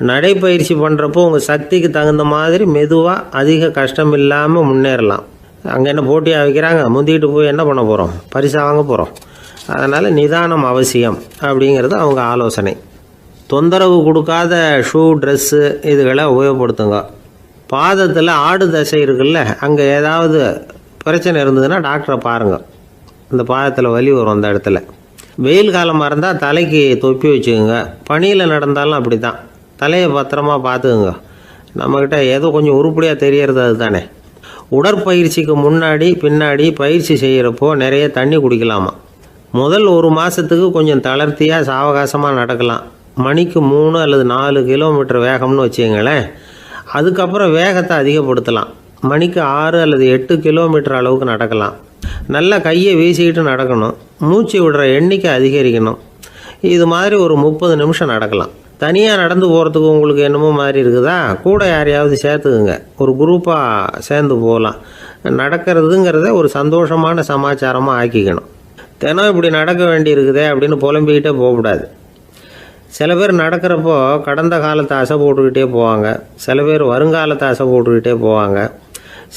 C: நடைப்பயிற்சி பண்ணுறப்போ உங்கள் சக்திக்கு தகுந்த மாதிரி மெதுவாக அதிக கஷ்டம் இல்லாமல் முன்னேறலாம். அங்கே என்ன போட்டியாக வைக்கிறாங்க, முந்திக்கிட்டு போய் என்ன பண்ண போகிறோம், பரிசாக வாங்க போகிறோம். அதனால் நிதானம் அவசியம் அப்படிங்கிறது அவங்க ஆலோசனை. தொந்தரவு கொடுக்காத ஷூ, ட்ரெஸ்ஸு இதுகளை உபயோகப்படுத்துங்க. பாதத்தில் ஆடு தசை இருக்குல்ல, அங்கே ஏதாவது பிரச்சனை இருந்ததுன்னா டாக்டரை பாருங்கள். இந்த பாதத்தில் வலி வரும் அந்த இடத்துல. வெயில் காலமாக இருந்தால் தலைக்கு தொப்பி வச்சுக்கோங்க. பனியில் நடந்தாலும் அப்படி தான், தலையை பத்திரமா பார்த்துக்குங்க. நம்மக்கிட்ட ஏதோ கொஞ்சம் உருப்படியாக தெரியறது அது தானே. உடற்பயிற்சிக்கு முன்னாடி பின்னாடி பயிற்சி செய்கிறப்போ நிறைய தண்ணி குடிக்கலாமா. முதல் 1 மாதத்துக்கு கொஞ்சம் தளர்த்தியாக சாவகாசமாக நடக்கலாம். மணிக்கு 3 அல்லது 4 கிலோமீட்டர் வேகம்னு வச்சுங்களேன். அதுக்கப்புறம் வேகத்தை அதிகப்படுத்தலாம். மணிக்கு 6 அல்லது 8 கிலோமீட்டர் அளவுக்கு நடக்கலாம். நல்லா கையை வீசிக்கிட்டு நடக்கணும். மூச்சு விடுற எண்ணிக்கை அதிகரிக்கணும். இது மாதிரி ஒரு 30 நிமிஷம் நடக்கலாம். தனியாக நடந்து போகிறதுக்கு உங்களுக்கு என்னமோ மாதிரி இருக்குதா, கூட யாரையாவது சேர்த்துக்குங்க. ஒரு குரூப்பாக சேர்ந்து போகலாம். நடக்கிறதுங்கிறத ஒரு சந்தோஷமான சமாச்சாரமாக ஆக்கிக்கணும். தினம் இப்படி நடக்க வேண்டி இருக்குதே அப்படின்னு புலம்பிக்கிட்டே போகக்கூடாது. சில பேர் நடக்கிறப்போ கடந்த காலத்தை அசை போட்டுக்கிட்டே போவாங்க. சில பேர் வருங்காலத்தை அசை போட்டுக்கிட்டே போவாங்க.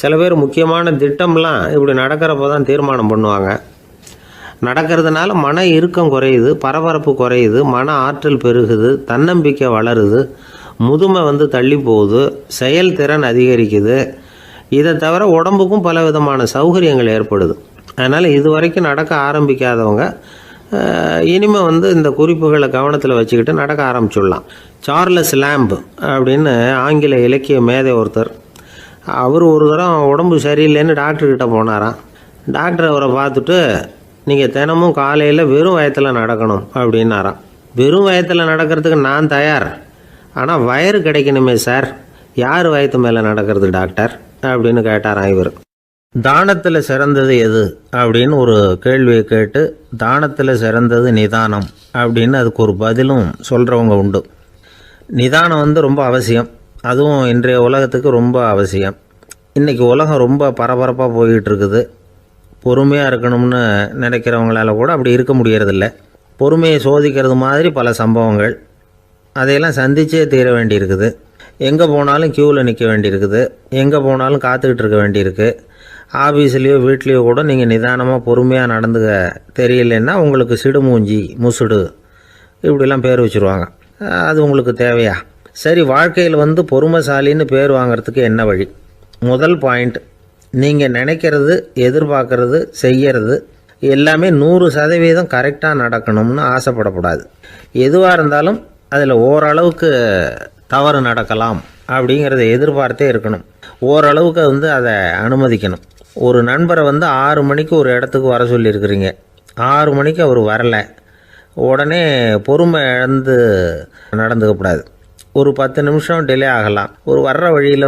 C: சில பேர் முக்கியமான திட்டம்லாம் இப்படி நடக்கிறப்போ தான் தீர்மானம் பண்ணுவாங்க. நடக்கிறதுனால மன இறுக்கம் குறையுது, பரபரப்பு குறையுது, மன ஆற்றல் பெருகுது, தன்னம்பிக்கை வளருது, முதுமை தள்ளி போகுது, செயல்திறன் அதிகரிக்குது. இதை தவிர உடம்புக்கும் பல விதமான சௌகரியங்கள் ஏற்படுது. அதனால் இது வரைக்கும் நடக்க ஆரம்பிக்காதவங்க இனிமேல் இந்த குறிப்புகளை கவனத்தில் வச்சுக்கிட்டு நடக்க ஆரம்பிச்சுடலாம். சார்லஸ் லேம்ப் அப்படின்னு ஆங்கில இலக்கிய மேதை ஒருத்தர், அவர் ஒரு தரம் உடம்பு சரியில்லைன்னு டாக்டர்கிட்ட போனாராம். டாக்டர் அவரை பார்த்துட்டு, நீங்கள் தினமும் காலையில் வெறும் வயத்தில் நடக்கணும் அப்படின்னாராம். வெறும் வயத்தில் நடக்கிறதுக்கு நான் தயார், ஆனால் வயிறு கிடைக்கணுமே சார், யார் வயத்து மேலே நடக்கிறது டாக்டர் அப்படின்னு கேட்டாராம் இவர். தானத்தில் சிறந்தது எது அப்படின்னு ஒரு கேள்வியை கேட்டு, தானத்தில் சிறந்தது நிதானம் அப்படின்னு அதுக்கு ஒரு பதிலும் சொல்கிறவங்க உண்டு. நிதானம் ரொம்ப அவசியம். அதுவும் இன்றைய உலகத்துக்கு ரொம்ப அவசியம். இன்றைக்கி உலகம் ரொம்ப பரபரப்பாக போய்கிட்டு இருக்குது. பொறுமையாக இருக்கணும்னு நினைக்கிறவங்களால கூட அப்படி இருக்க முடியறதில்ல. பொறுமையை சோதிக்கிறது மாதிரி பல சம்பவங்கள், அதையெல்லாம் சந்திச்சே தீர வேண்டியிருக்குது. எங்கே போனாலும் க்யூவில் நிற்க வேண்டியிருக்குது. எங்கே போனாலும் காத்துக்கிட்டு இருக்க வேண்டியிருக்கு. ஆஃபீஸ்லேயோ வீட்லேயோ கூட நீங்கள் நிதானமாக பொறுமையாக நடந்துக்க தெரியலன்னா உங்களுக்கு சிடுமூஞ்சி, முசுடு இப்படிலாம் பேர் வச்சுருவாங்க. அது உங்களுக்கு தேவையா? சரி, வாழ்க்கையில் பொறுமைசாலின்னு பேர் வாங்கிறதுக்கு என்ன வழி? முதல் பாயிண்ட், நீங்கள் நினைக்கிறது, எதிர்பார்க்கறது, செய்கிறது எல்லாமே 100% கரெக்டாக நடக்கணும்னு ஆசைப்படக்கூடாது. எதுவாக இருந்தாலும் அதில் ஓரளவுக்கு தவறு நடக்கலாம் அப்படிங்கிறத எதிர்பார்த்தே இருக்கணும். ஓரளவுக்கு அதை அனுமதிக்கணும். ஒரு நண்பரை 6 மணிக்கு ஒரு இடத்துக்கு வர சொல்லியிருக்கிறீங்க. 6 மணிக்கு அவர் வரலை, உடனே பொறுமை இழந்து நடந்துக்கக்கூடாது. ஒரு 10 நிமிஷம் டிலே ஆகலாம். ஒரு வர்ற வழியில்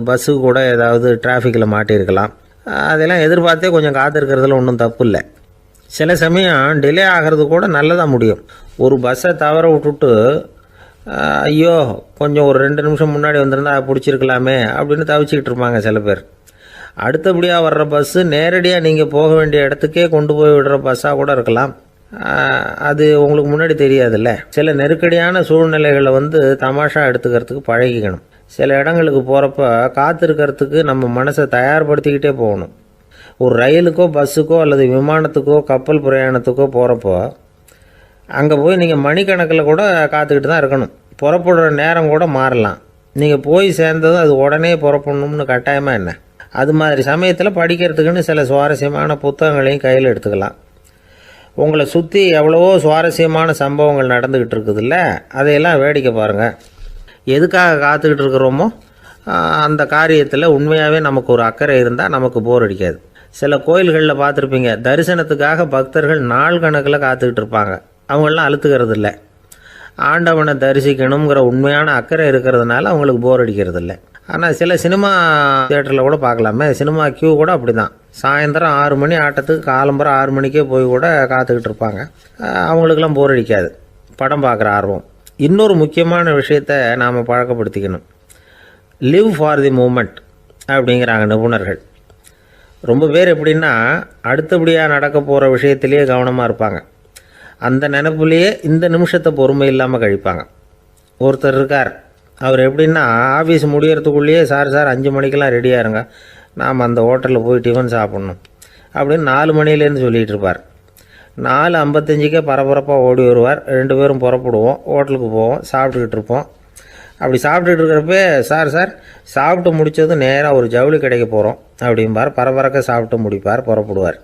C: பஸ்ஸு கூட ஏதாவது டிராஃபிக்கில் மாட்டியிருக்கலாம். அதெல்லாம் எதிர்பார்த்தே கொஞ்சம் காத்திருக்கிறதுல ஒன்றும் தப்பு இல்லை. சில சமயம் டிலே ஆகிறது கூட நல்லதாக முடியும். ஒரு பஸ்ஸை தவற விட்டுட்டு, ஐயோ கொஞ்சம் ஒரு 2 நிமிஷம் முன்னாடி வந்திருந்தா பிடிச்சிருக்கலாமே அப்படின்னு தவிச்சிக்கிட்டு இருப்பாங்க சில பேர். அடுத்தபடியாக வர்ற பஸ்ஸு நேரடியாக நீங்கள் போக வேண்டிய இடத்துக்கே கொண்டு போய் விடுற பஸ்ஸாக கூட இருக்கலாம். அது உங்களுக்கு முன்னாடி தெரியாதுல்ல. சில நெருக்கடியான சூழ்நிலைகளை தமாஷா எடுத்துக்கிறதுக்கு பழகிக்கணும். சில இடங்களுக்கு போகிறப்ப காத்திருக்கிறதுக்கு நம்ம மனசை தயார்படுத்திக்கிட்டே போகணும். ஒரு ரயிலுக்கோ பஸ்ஸுக்கோ அல்லது விமானத்துக்கோ கப்பல் பிரயாணத்துக்கோ போகிறப்போ அங்கே போய் நீங்கள் மணிக்கணக்கில் கூட காத்துக்கிட்டு தான் இருக்கணும். புறப்படுற நேரம் கூட மாறலாம். நீங்கள் போய் சேர்ந்ததும் அது உடனே புறப்படணும்னு கட்டாயமாக என்ன? அது மாதிரி சமயத்தில் படிக்கிறதுக்குன்னு சில சுவாரஸ்யமான புத்தகங்களையும் கையில் எடுத்துக்கலாம். உங்களை சுற்றி எவ்வளவோ சுவாரஸ்யமான சம்பவங்கள் நடந்துக்கிட்டு இருக்குதுல்ல, அதையெல்லாம் வேடிக்கை பாருங்கள். எதுக்காக காத்துக்கிட்டு இருக்கிறோமோ அந்த காரியத்தில் உண்மையாகவே நமக்கு ஒரு அக்கறை இருந்தால் நமக்கு போர் அடிக்காது. சில கோயில்களில் பார்த்துருப்பீங்க, தரிசனத்துக்காக பக்தர்கள் நாள் கணக்கில் காத்துக்கிட்டு இருப்பாங்க. அவங்களெலாம் அழுத்துக்கிறது இல்லை. ஆண்டவனை தரிசிக்கணுங்கிற உண்மையான அக்கறை இருக்கிறதுனால அவங்களுக்கு போர் அடிக்கிறது இல்லை. ஆனால் சில சினிமா தியேட்டரில் கூட பார்க்கலாமே, சினிமா கியூ கூட அப்படி தான். சாயந்தரம் 6 மணி ஆட்டத்துக்கு காலம்பரம் 6 மணிக்கே போய் கூட காத்துக்கிட்டு இருப்பாங்க. அவங்களுக்கெல்லாம் போர் அடிக்காது, படம் பார்க்குற ஆர்வம். இன்னொரு முக்கியமான விஷயத்தை நாம் பழக்கப்படுத்திக்கணும். லிவ் ஃபார் தி மூமெண்ட் அப்படிங்கிறாங்க நிபுணர்கள். ரொம்ப பேர் எப்படின்னா அடுத்தபடியாக நடக்க போகிற விஷயத்திலேயே கவனமாக இருப்பாங்க. அந்த நினைப்புலேயே இந்த நிமிஷத்தை பொறுமை இல்லாமல் கழிப்பாங்க. ஒருத்தர் இருக்கார், அவர் எப்படின்னா ஆஃபீஸ் முடியறதுக்குள்ளேயே சார் 5 மணிக்கெல்லாம் ரெடியாக இருங்க, நாம் அந்த ஹோட்டலில் போய் டிஃபன் சாப்பிட்ணும் அப்படின்னு 4 மணிலேருந்து சொல்லிகிட்டு இருப்பார். 4:55 பரபரப்பாக ஓடி வருவார். 2 பேரும் புறப்படுவோம், ஹோட்டலுக்கு போவோம், சாப்பிட்டுக்கிட்டு இருப்போம். அப்படி சாப்பிட்டுட்டு இருக்கிறப்ப சார் சாப்பிட்டு முடித்ததும் நேராக ஒரு ஜவுளி கடைக்கு போகிறோம் அப்படிம்பார். பரபரக்க சாப்பிட்டு முடிப்பார், புறப்படுவார்.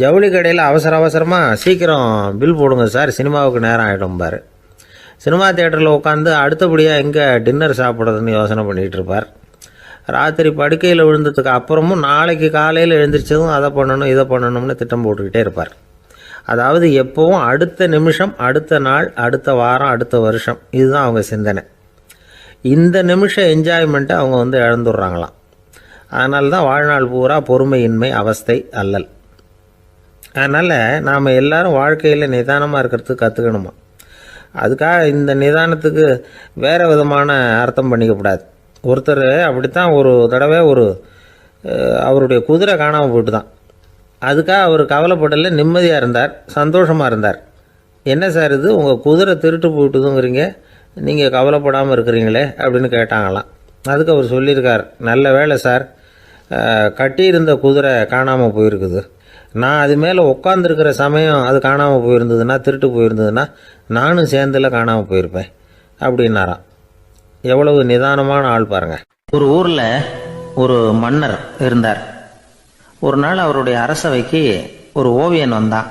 C: ஜவுளி கடையில் அவசரமாக சீக்கிரம் பில் போடுங்க சார், சினிமாவுக்கு நேரம் ஆகிடும்பார். சினிமா தியேட்டரில் உட்காந்து அடுத்தபடியாக எங்கே டின்னர் சாப்பிட்றதுன்னு யோசனை பண்ணிகிட்டு இருப்பார். ராத்திரி படுக்கையில் விழுந்ததுக்கு அப்புறமும் நாளைக்கு காலையில் எழுந்திரிச்சதும் அதை பண்ணணும் இதை பண்ணணும்னு திட்டம் போட்டுக்கிட்டே இருப்பார். அதாவது எப்போவும் அடுத்த நிமிஷம், அடுத்த நாள், அடுத்த வாரம், அடுத்த வருஷம், இதுதான் அவங்க சிந்தனை. இந்த நிமிஷம் என்ஜாய்மெண்ட்டை அவங்க இழந்துடுறாங்களாம். அதனால தான் வாழ்நாள் பூரா பொறுமையின்மை, அவஸ்தை, அல்லல். அதனால் நாம் எல்லாரும் வாழ்க்கையில் நிதானமாக இருக்கிறதுக்கு கற்றுக்கணுமா. அதுக்காக இந்த நிதானத்துக்கு வேறு விதமான அர்த்தம் பண்ணிக்கக்கூடாது. ஒருத்தர் அப்படித்தான் ஒரு தடவை அவருடைய குதிரை காணாமல் போயிட்டு தான். அதுக்காக அவர் கவலைப்படலை, நிம்மதியாக இருந்தார், சந்தோஷமாக இருந்தார். என்ன சார் இது, உங்கள் குதிரை திருட்டு போயிட்டுதுங்கிறீங்க, நீங்கள் கவலைப்படாமல் இருக்கிறீங்களே அப்படின்னு கேட்டாங்களாம். அதுக்கு அவர் சொல்லியிருக்கார், நல்ல வேளை சார், கட்டியிருந்த குதிரை காணாமல் போயிருக்குது. நான் அது மேலே உட்காந்துருக்கிற சமயம் அது காணாமல் போயிருந்ததுன்னா, திருட்டு போயிருந்ததுன்னா நானும் சேர்ந்தில் காணாமல் போயிருப்பேன் அப்படின்னாராம். எவ்வளவு நிதானமான ஆள் பாருங்கள்.
A: ஒரு ஊரில் ஒரு மன்னர் இருந்தார். ஒரு நாள் அவருடைய அரசவைக்கு ஒரு ஓவியன் வந்தான்.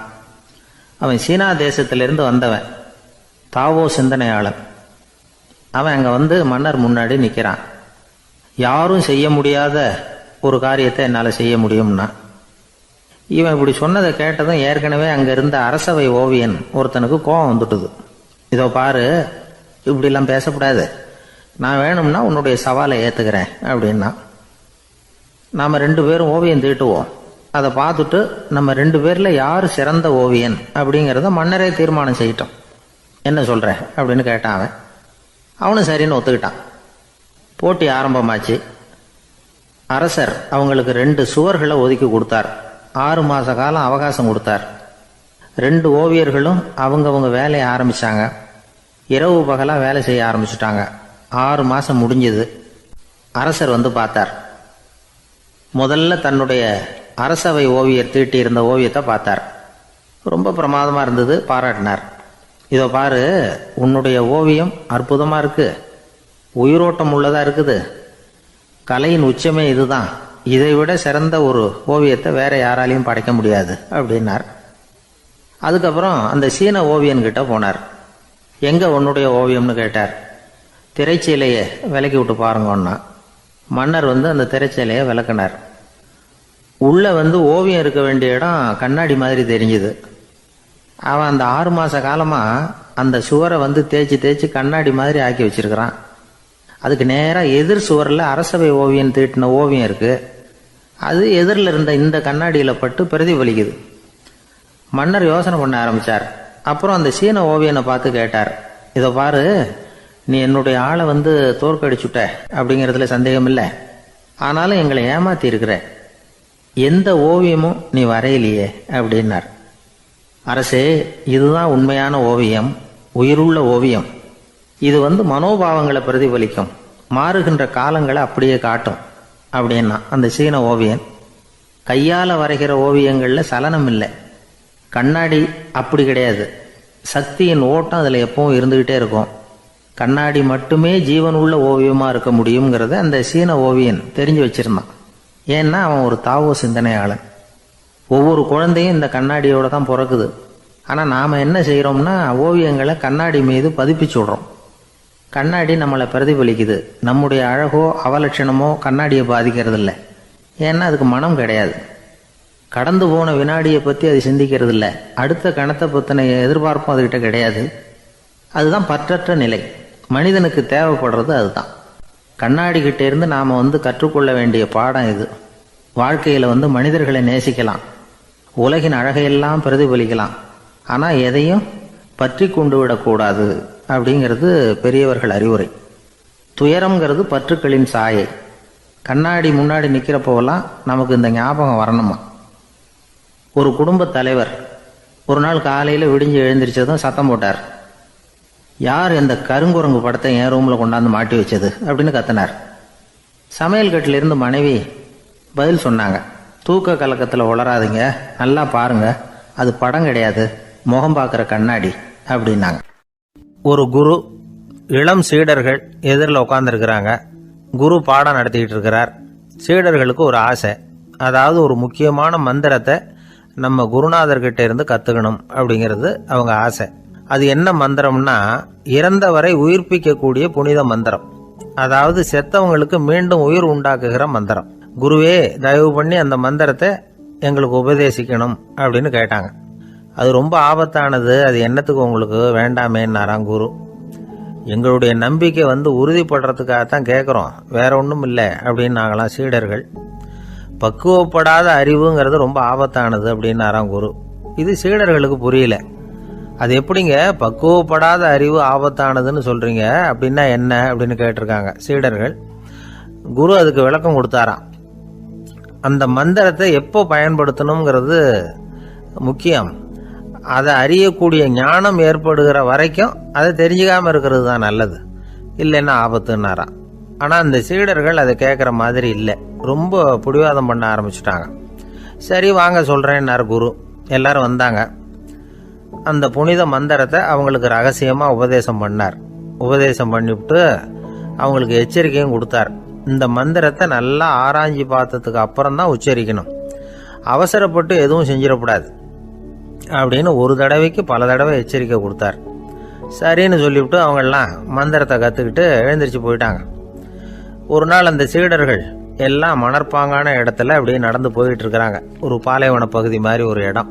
A: அவன் சீனா தேசத்திலிருந்து வந்தவன், தாவோ சிந்தனையாளன். அவன் அங்கே மன்னர் முன்னாடி நிற்கிறான். யாரும் செய்ய முடியாத ஒரு காரியத்தை என்னால் செய்ய முடியும்னா. இவன் இப்படி சொன்னதை கேட்டதும் ஏற்கனவே அங்கே இருந்த அரசவை ஓவியன் ஒருத்தனுக்கு கோபம் வந்துட்டுது. இதோ பாரு, இப்படிலாம் பேசக்கூடாது, நான் வேணும்னா உன்னுடைய சவாலை ஏற்றுக்கிறேன் அப்படின்னா. நாம் 2 பேரும் ஓவியம் தீட்டுவோம், அதை பார்த்துட்டு நம்ம 2 பேரில் யார் சிறந்த ஓவியன் அப்படிங்கிறத மன்னரே தீர்மானம் செய்யட்டும், என்ன சொல்கிற அப்படின்னு கேட்டான். அவனும் சரின்னு ஒத்துக்கிட்டான். போட்டி ஆரம்பமாச்சு. அரசர் அவங்களுக்கு 2 சுவர்களை ஒதுக்கி கொடுத்தார். 6 மாத காலம் அவகாசம் கொடுத்தார். 2 ஓவியர்களும் அவங்கவுங்க வேலையை ஆரம்பித்தாங்க. இரவு பகலாக வேலை செய்ய ஆரம்பிச்சுட்டாங்க. 6 மாதம் முடிஞ்சது. அரசர் பார்த்தார். முதல்ல தன்னுடைய அரசவை ஓவியர் தீட்டியிருந்த ஓவியத்தை பார்த்தார். ரொம்ப பிரமாதமாக இருந்தது, பாராட்டினார். இதோ பாரு, உன்னுடைய ஓவியம் அற்புதமாக இருக்குது, உயிரோட்டம் உள்ளதாக இருக்குது, கலையின் உச்சமே இதுதான், இதை விட சிறந்த ஒரு ஓவியத்தை வேற யாராலையும் படைக்க முடியாது அப்படின்னார். அதுக்கப்புறம் அந்த சீன ஓவியன்கிட்ட போனார். எங்கே உன்னுடைய ஓவியம்னு கேட்டார். திரைச்சீலையை விலக்கி விட்டு பாருங்கன்னா. மன்னர் அந்த திரைச்சீலையை விளக்குனார். உள்ளே ஓவியம் இருக்க வேண்டிய இடம் கண்ணாடி மாதிரி தெரிஞ்சுது. அவன் அந்த 6 மாத காலமாக அந்த சுவரை தேய்ச்சி கண்ணாடி மாதிரி ஆக்கி வச்சிருக்கிறான். அதுக்கு நேராக எதிர் சுவரில் அரசவை ஓவியன் தீட்டின ஓவியம் இருக்குது. அது எதிரில் இருந்த இந்த கண்ணாடியில் பட்டு பிரதிபலிக்குது. மன்னர் யோசனை பண்ண ஆரம்பித்தார். அப்புறம் அந்த சீன ஓவியனை பார்த்து கேட்டார், இதை பாரு, நீ என்னுடைய ஆளை தோற்கடிச்சுட்ட அப்படிங்கிறதுல சந்தேகம் இல்லை, ஆனாலும் எங்களை ஏமாத்தி இருக்கிற, எந்த ஓவியமும் நீ வரையிலையே அப்படின்னார். அரசே, இதுதான் உண்மையான ஓவியம், உயிருள்ள ஓவியம். இது மனோபாவங்களை பிரதிபலிக்கும், மாறுகின்ற காலங்களை அப்படியே காட்டும் அப்படின்னா அந்த சீன ஓவியன். கையால் வரைகிற ஓவியங்களில் சலனம் இல்லை, கண்ணாடி அப்படி கிடையாது, சக்தியின் ஓட்டம் அதில் எப்பவும் இருந்துக்கிட்டே இருக்கும். கண்ணாடி மட்டுமே ஜீவன் உள்ள ஓவியமாக இருக்க முடியுங்கிறத அந்த சீன ஓவியன் தெரிஞ்சு வச்சிருந்தான். ஏன்னா அவன் ஒரு தாவோ சிந்தனையாளன். ஒவ்வொரு குழந்தையும் இந்த கண்ணாடியோடு தான் பிறக்குது. ஆனால் நாம் என்ன செய்கிறோம்னா ஓவியங்களை கண்ணாடி மீது பதிப்பிச்சு விடுறோம். கண்ணாடி நம்மளை பிரதிபலிக்குது. நம்முடைய அழகோ அவலட்சணமோ கண்ணாடியை பாதிக்கிறது இல்லை. ஏன்னா அதுக்கு மனம் கிடையாது. கடந்து போன வினாடியை பற்றி அது சிந்திக்கிறது இல்லை. அடுத்த கணத்தை பற்றின எதிர்பார்ப்பும் அதுகிட்ட கிடையாது. அதுதான் பற்றற்ற நிலை. மனிதனுக்கு தேவைப்படுறது அதுதான். கண்ணாடி கிட்டே இருந்து நாம் கற்றுக்கொள்ள வேண்டிய பாடம் இது. வாழ்க்கையில் மனிதர்களை நேசிக்கலாம், உலகின் அழகையெல்லாம் பிரதிபலிக்கலாம், ஆனால் எதையும் பற்றி கொண்டு விடக்கூடாது அப்படிங்கிறது பெரியவர்கள் அறிவுரை. துயரம்ங்கிறது பற்றுக்களின் சாயை. கண்ணாடி முன்னாடி நிற்கிறப்போவெல்லாம் நமக்கு இந்த ஞாபகம் வரணுமா. ஒரு குடும்பத் தலைவர் ஒரு நாள் காலையில் விடிஞ்சு எழுந்திரிச்சதும் சத்தம் போட்டார். யார் இந்த கருங்குரங்கு படத்தை என் ரூமில் கொண்டாந்து மாட்டி வச்சது அப்படின்னு கத்தினார். சமையல் கட்டிலிருந்து மனைவி பதில் சொன்னாங்க. தூக்க கலக்கத்தில் உளராதிங்க, நல்லா பாருங்க, அது படம் கிடையாது, முகம் பார்க்குற கண்ணாடி அப்படின்னாங்க.
B: ஒரு குரு, இளம் சீடர்கள் எதிரில் உட்காந்துருக்கிறாங்க. குரு பாடம் நடத்திக்கிட்டு இருக்கிறார். சீடர்களுக்கு ஒரு ஆசை, அதாவது ஒரு முக்கியமான மந்திரத்தை நம்ம குருநாதர்கிட்ட இருந்து கற்றுக்கணும் அப்படிங்கிறது அவங்க ஆசை. அது என்ன மந்திரம்னா, இறந்தவரை உயிர்ப்பிக்கக்கூடிய புனித மந்திரம், அதாவது செத்தவங்களுக்கு மீண்டும் உயிர் உண்டாக்குகிற மந்திரம். குருவே, தயவு பண்ணி அந்த மந்திரத்தை எங்களுக்கு உபதேசிக்கணும் அப்படின்னு கேட்டாங்க. அது ரொம்ப ஆபத்தானது, அது என்னத்துக்கு உங்களுக்கு வேண்டாமேன்னாராம் குரு. எங்களுடைய நம்பிக்கை உறுதிப்படுறதுக்காகத்தான் கேட்குறோம், வேற ஒன்றும் இல்லை அப்படின்னாங்களாம் சீடர்கள். பக்குவப்படாத அறிவுங்கிறது ரொம்ப ஆபத்தானது அப்படின்னாராம் குரு. இது சீடர்களுக்கு புரியல. அது எப்படிங்க பக்குவப்படாத அறிவு ஆபத்தானதுன்னு சொல்றீங்க, அப்படின்னா என்ன அப்படின்னு கேட்டிருக்காங்க சீடர்கள். குரு அதுக்கு விளக்கம் கொடுத்தாராம். அந்த மந்திரத்தை எப்போ பயன்படுத்தணுங்கிறது முக்கியம். அதை அறியக்கூடிய ஞானம் ஏற்படுகிற வரைக்கும் அதை தெரிஞ்சுக்காம இருக்கிறது தான் நல்லது, இல்லைன்னா ஆபத்துன்னாராம். ஆனால் அந்த சீடர்கள் அதை கேட்குற மாதிரி இல்லை, ரொம்ப பிடிவாதம் பண்ண ஆரம்பிச்சுட்டாங்க. சரி வாங்க சொல்கிறேன்னார் குரு. எல்லாரும் வந்தாங்க. அந்த புனித மந்திரத்தை அவங்களுக்கு ரகசியமாக உபதேசம் பண்ணார். உபதேசம் பண்ணிவிட்டு அவங்களுக்கு எச்சரிக்கையும் கொடுத்தார். இந்த மந்திரத்தை நல்லா ஆராய்ச்சி பார்த்ததுக்கு அப்புறம் தான் உச்சரிக்கணும், அவசரப்பட்டு எதுவும் செஞ்சிடக்கூடாது அப்படின்னு ஒரு தடவைக்கு பல தடவை எச்சரிக்கை கொடுத்தார். சரின்னு சொல்லிவிட்டு அவங்கெல்லாம் மந்திரத்தை கற்றுக்கிட்டு எழுந்திரிச்சு போயிட்டாங்க. ஒரு நாள் அந்த சீடர்கள் எல்லாம் மணற்பாங்கான இடத்துல அப்படியே நடந்து போயிட்டு இருக்கிறாங்க. ஒரு பாலைவன பகுதி மாதிரி ஒரு இடம்.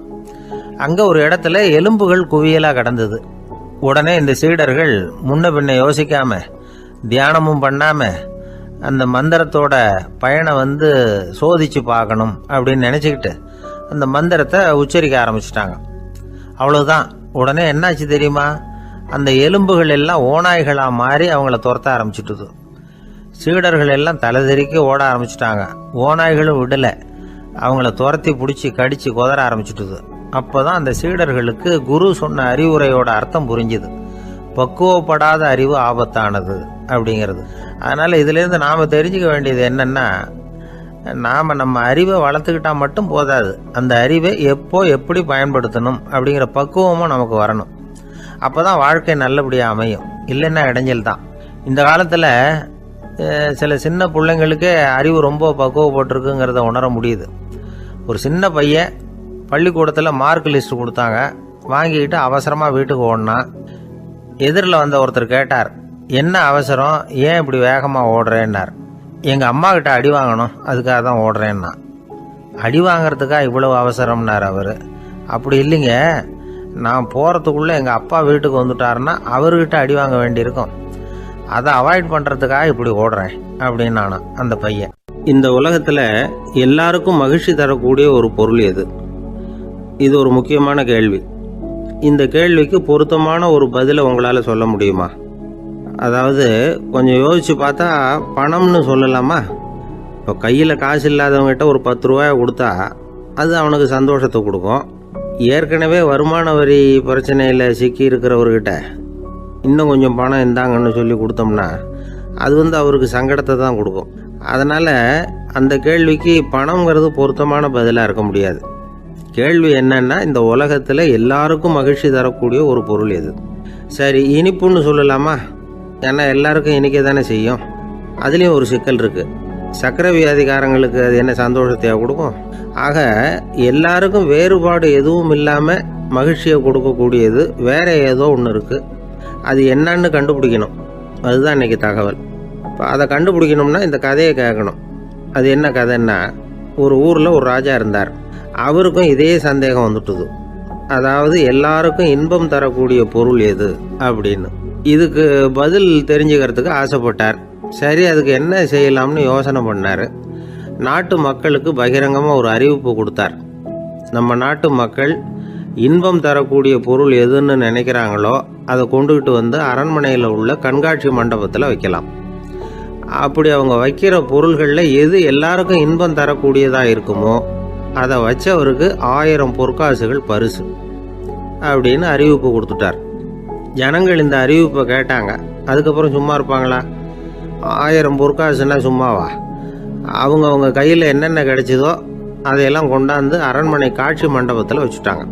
B: அங்கே ஒரு இடத்துல எலும்புகள் குவியலாக கிடந்தது. உடனே இந்த சீடர்கள் முன்ன பின்ன யோசிக்காம, தியானமும் பண்ணாம, அந்த மந்திரத்தோட பயனை சோதிச்சு பார்க்கணும் அப்படின்னு நினச்சிக்கிட்டு அந்த மந்திரத்தை உச்சரிக்க ஆரம்பிச்சிட்டாங்க. அவ்வளவுதான். உடனே என்னாச்சு தெரியுமா, அந்த எலும்புகள் எல்லாம் ஓநாய்களாக மாறி அவங்கள துரத்த ஆரம்பிச்சுட்டுது. சீடர்கள் எல்லாம் தலைதெறிக்க ஓட ஆரம்பிச்சிட்டாங்க. ஓநாய்களும் விடலை, அவங்கள துரத்தி பிடிச்சி கடிச்சு குதற ஆரம்பிச்சுட்டுது. அப்போதான் அந்த சீடர்களுக்கு குரு சொன்ன அறிவுரையோட அர்த்தம் புரிஞ்சுது. பக்குவப்படாத அறிவு ஆபத்தானது அப்படிங்கிறது. அதனால இதுலேருந்து நாம் தெரிஞ்சுக்க வேண்டியது என்னன்னா, நாம் நம்ம அறிவை வளர்த்துக்கிட்டா மட்டும் போதாது, அந்த அறிவை எப்போ எப்படி பயன்படுத்தணும் அப்படிங்கிற பக்குவமும் நமக்கு வரணும். அப்போ தான் வாழ்க்கை நல்லபடியாக அமையும், இல்லைன்னா இடைஞ்சல் தான். இந்த காலத்தில் சில சின்ன பிள்ளைங்களுக்கே அறிவு ரொம்ப பக்குவப்பட்டிருக்குங்கிறத உணர முடியுது. ஒரு சின்ன பையன் பள்ளிக்கூடத்தில் மார்க் லிஸ்ட் கொடுத்தாங்க, வாங்கிக்கிட்டு அவசரமாக வீட்டுக்கு ஓடினான். எதிரில் வந்த ஒருத்தர் கேட்டார், என்ன அவசரம், ஏன் இப்படி வேகமாக ஓடுறேன்னார். எங்கள் அம்மா கிட்ட அடி வாங்கணும், அதுக்காக தான் ஓடுறேன்னா. அடி வாங்கிறதுக்காக இவ்வளவு அவசரம்னார் அவர். அப்படி இல்லைங்க, நான் போகிறதுக்குள்ளே எங்கள் அப்பா வீட்டுக்கு வந்துட்டாருன்னா அவர்கிட்ட அடி வாங்க வேண்டியிருக்கும், அதை அவாய்ட் பண்ணுறதுக்காக இப்படி ஓடுறேன் அப்படின்னு நானும் அந்த பையன்.
C: இந்த உலகத்தில் எல்லாருக்கும் மகிழ்ச்சி தரக்கூடிய ஒரு பொருள் எது? இது ஒரு முக்கியமான கேள்வி. இந்த கேள்விக்கு பொருத்தமான ஒரு பதிலை உங்களால் சொல்ல முடியுமா? அதாவது கொஞ்சம் யோசித்து பார்த்தா பணம்னு சொல்லலாமா? இப்போ கையில் காசு இல்லாதவங்ககிட்ட ஒரு 10 ரூபாயை கொடுத்தா அது அவனுக்கு சந்தோஷத்தை கொடுக்கும். ஏற்கனவே வருமான வரி பிரச்சனையில் சிக்கி இருக்கிறவர்கிட்ட இன்னும் கொஞ்சம் பணம் இருந்தாங்கன்னு சொல்லி கொடுத்தோம்னா அது அவருக்கு சங்கடத்தை தான் கொடுக்கும். அதனால் அந்த கேள்விக்கு பணங்கிறது பொருத்தமான பதிலாக இருக்க முடியாது. கேள்வி என்னன்னா, இந்த உலகத்தில் எல்லாருக்கும் மகிழ்ச்சி தரக்கூடிய ஒரு பொருள் எது? சரி, இனிப்புன்னு சொல்லலாமா? ஏன்னா எல்லாருக்கும் இனிக்க தானே செய்யும். அதுலேயும் ஒரு சிக்கல் இருக்குது. சர்க்கரை வியாதிக்காரங்களுக்கு அது என்ன சந்தோஷத்தையா கொடுக்கும்? ஆக எல்லாருக்கும் வேறுபாடு எதுவும் இல்லாமல் மகிழ்ச்சியை கொடுக்கக்கூடியது வேற ஏதோ ஒன்று இருக்குது. அது என்னன்னு கண்டுபிடிக்கணும். அதுதான் இன்றைக்கி தகவல். இப்போ அதை கண்டுபிடிக்கணும்னா இந்த கதையை கேட்கணும். அது என்ன கதைன்னா, ஒரு ஊரில் ஒரு ராஜா இருந்தார். அவருக்கும் இதே சந்தேகம் வந்துட்டுது. அதாவது எல்லாருக்கும் இன்பம் தரக்கூடிய பொருள் எது அப்படின்னு. இதுக்கு பதில் தெரிஞ்சுக்கிறதுக்கு ஆசைப்பட்டார். சரி, அதுக்கு என்ன செய்யலாம்னு யோசனை பண்ணார். நாட்டு மக்களுக்கு பகிரங்கமாக ஒரு அறிவிப்பு கொடுத்தார். நம்ம நாட்டு மக்கள் இன்பம் தரக்கூடிய பொருள் எதுன்னு நினைக்கிறாங்களோ அதை கொண்டுகிட்டு வந்து அரண்மனையில் உள்ள கண்காட்சி மண்டபத்தில் வைக்கலாம். அப்படி அவங்க வைக்கிற பொருள்களில் எது எல்லாருக்கும் இன்பம் தரக்கூடியதாக இருக்குமோ அதை வச்சவருக்கு 1000 பொற்காசுகள் பரிசு அப்படின்னு அறிவிப்பு கொடுத்துட்டார். ஜனங்கள் இந்த அறிவிப்பை கேட்டாங்க. அதுக்கப்புறம் சும்மா இருப்பாங்களா? 1000 பொற்காசுன்னா சும்மாவா? அவங்க கையில் என்னென்ன கிடைச்சதோ அதையெல்லாம் கொண்டாந்து அரண்மனை காட்சி மண்டபத்தில் வச்சுட்டாங்க.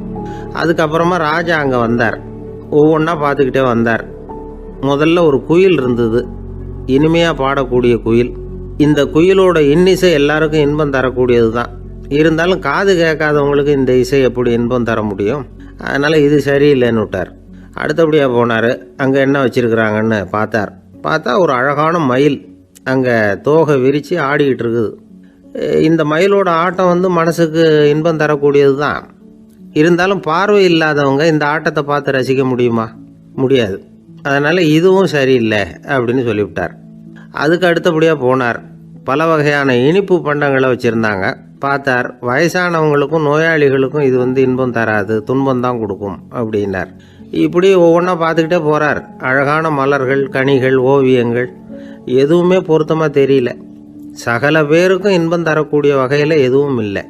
C: அதுக்கப்புறமா ராஜா அங்கே வந்தார். ஒவ்வொன்றா பார்த்துக்கிட்டே வந்தார். முதல்ல ஒரு குயில் இருந்தது, இனிமையாக பாடக்கூடிய குயில். இந்த குயிலோட இன்னிசை எல்லாருக்கும் இன்பம் தரக்கூடியது தான். இருந்தாலும் காது கேட்காதவங்களுக்கு இந்த இசை எப்படி இன்பம் தர முடியும்? அதனால் இது சரியில்லைன்னு விட்டார். அடுத்தபடியாக போனார். அங்கே என்ன வச்சுருக்குறாங்கன்னு பார்த்தா ஒரு அழகான மயில் அங்கே தோகை விரித்து ஆடிக்கிட்டு இருக்குது. இந்த மயிலோட ஆட்டம் மனசுக்கு இன்பம் தரக்கூடியது தான். இருந்தாலும் பார்வை இல்லாதவங்க இந்த ஆட்டத்தை பார்த்து ரசிக்க முடியுமா? முடியாது. அதனால் இதுவும் சரியில்லை அப்படின்னு சொல்லிவிட்டார். அதுக்கு அடுத்தபடியாக போனார். பல வகையான இனிப்பு பண்டங்களை வச்சுருந்தாங்க. பார்த்தார், வயசானவங்களுக்கும் நோயாளிகளுக்கும் இது இன்பம் தராது, துன்பம் தான் கொடுக்கும் அப்படின்னார். இப்படி ஒவ்வொன்றா பார்த்துக்கிட்டே போகிறார். அழகான மலர்கள், கனிகள், ஓவியங்கள் எதுவுமே பொருத்தமாக தெரியல. சகல பேருக்கும் இன்பம் தரக்கூடிய வகையில் எதுவும் இல்லை.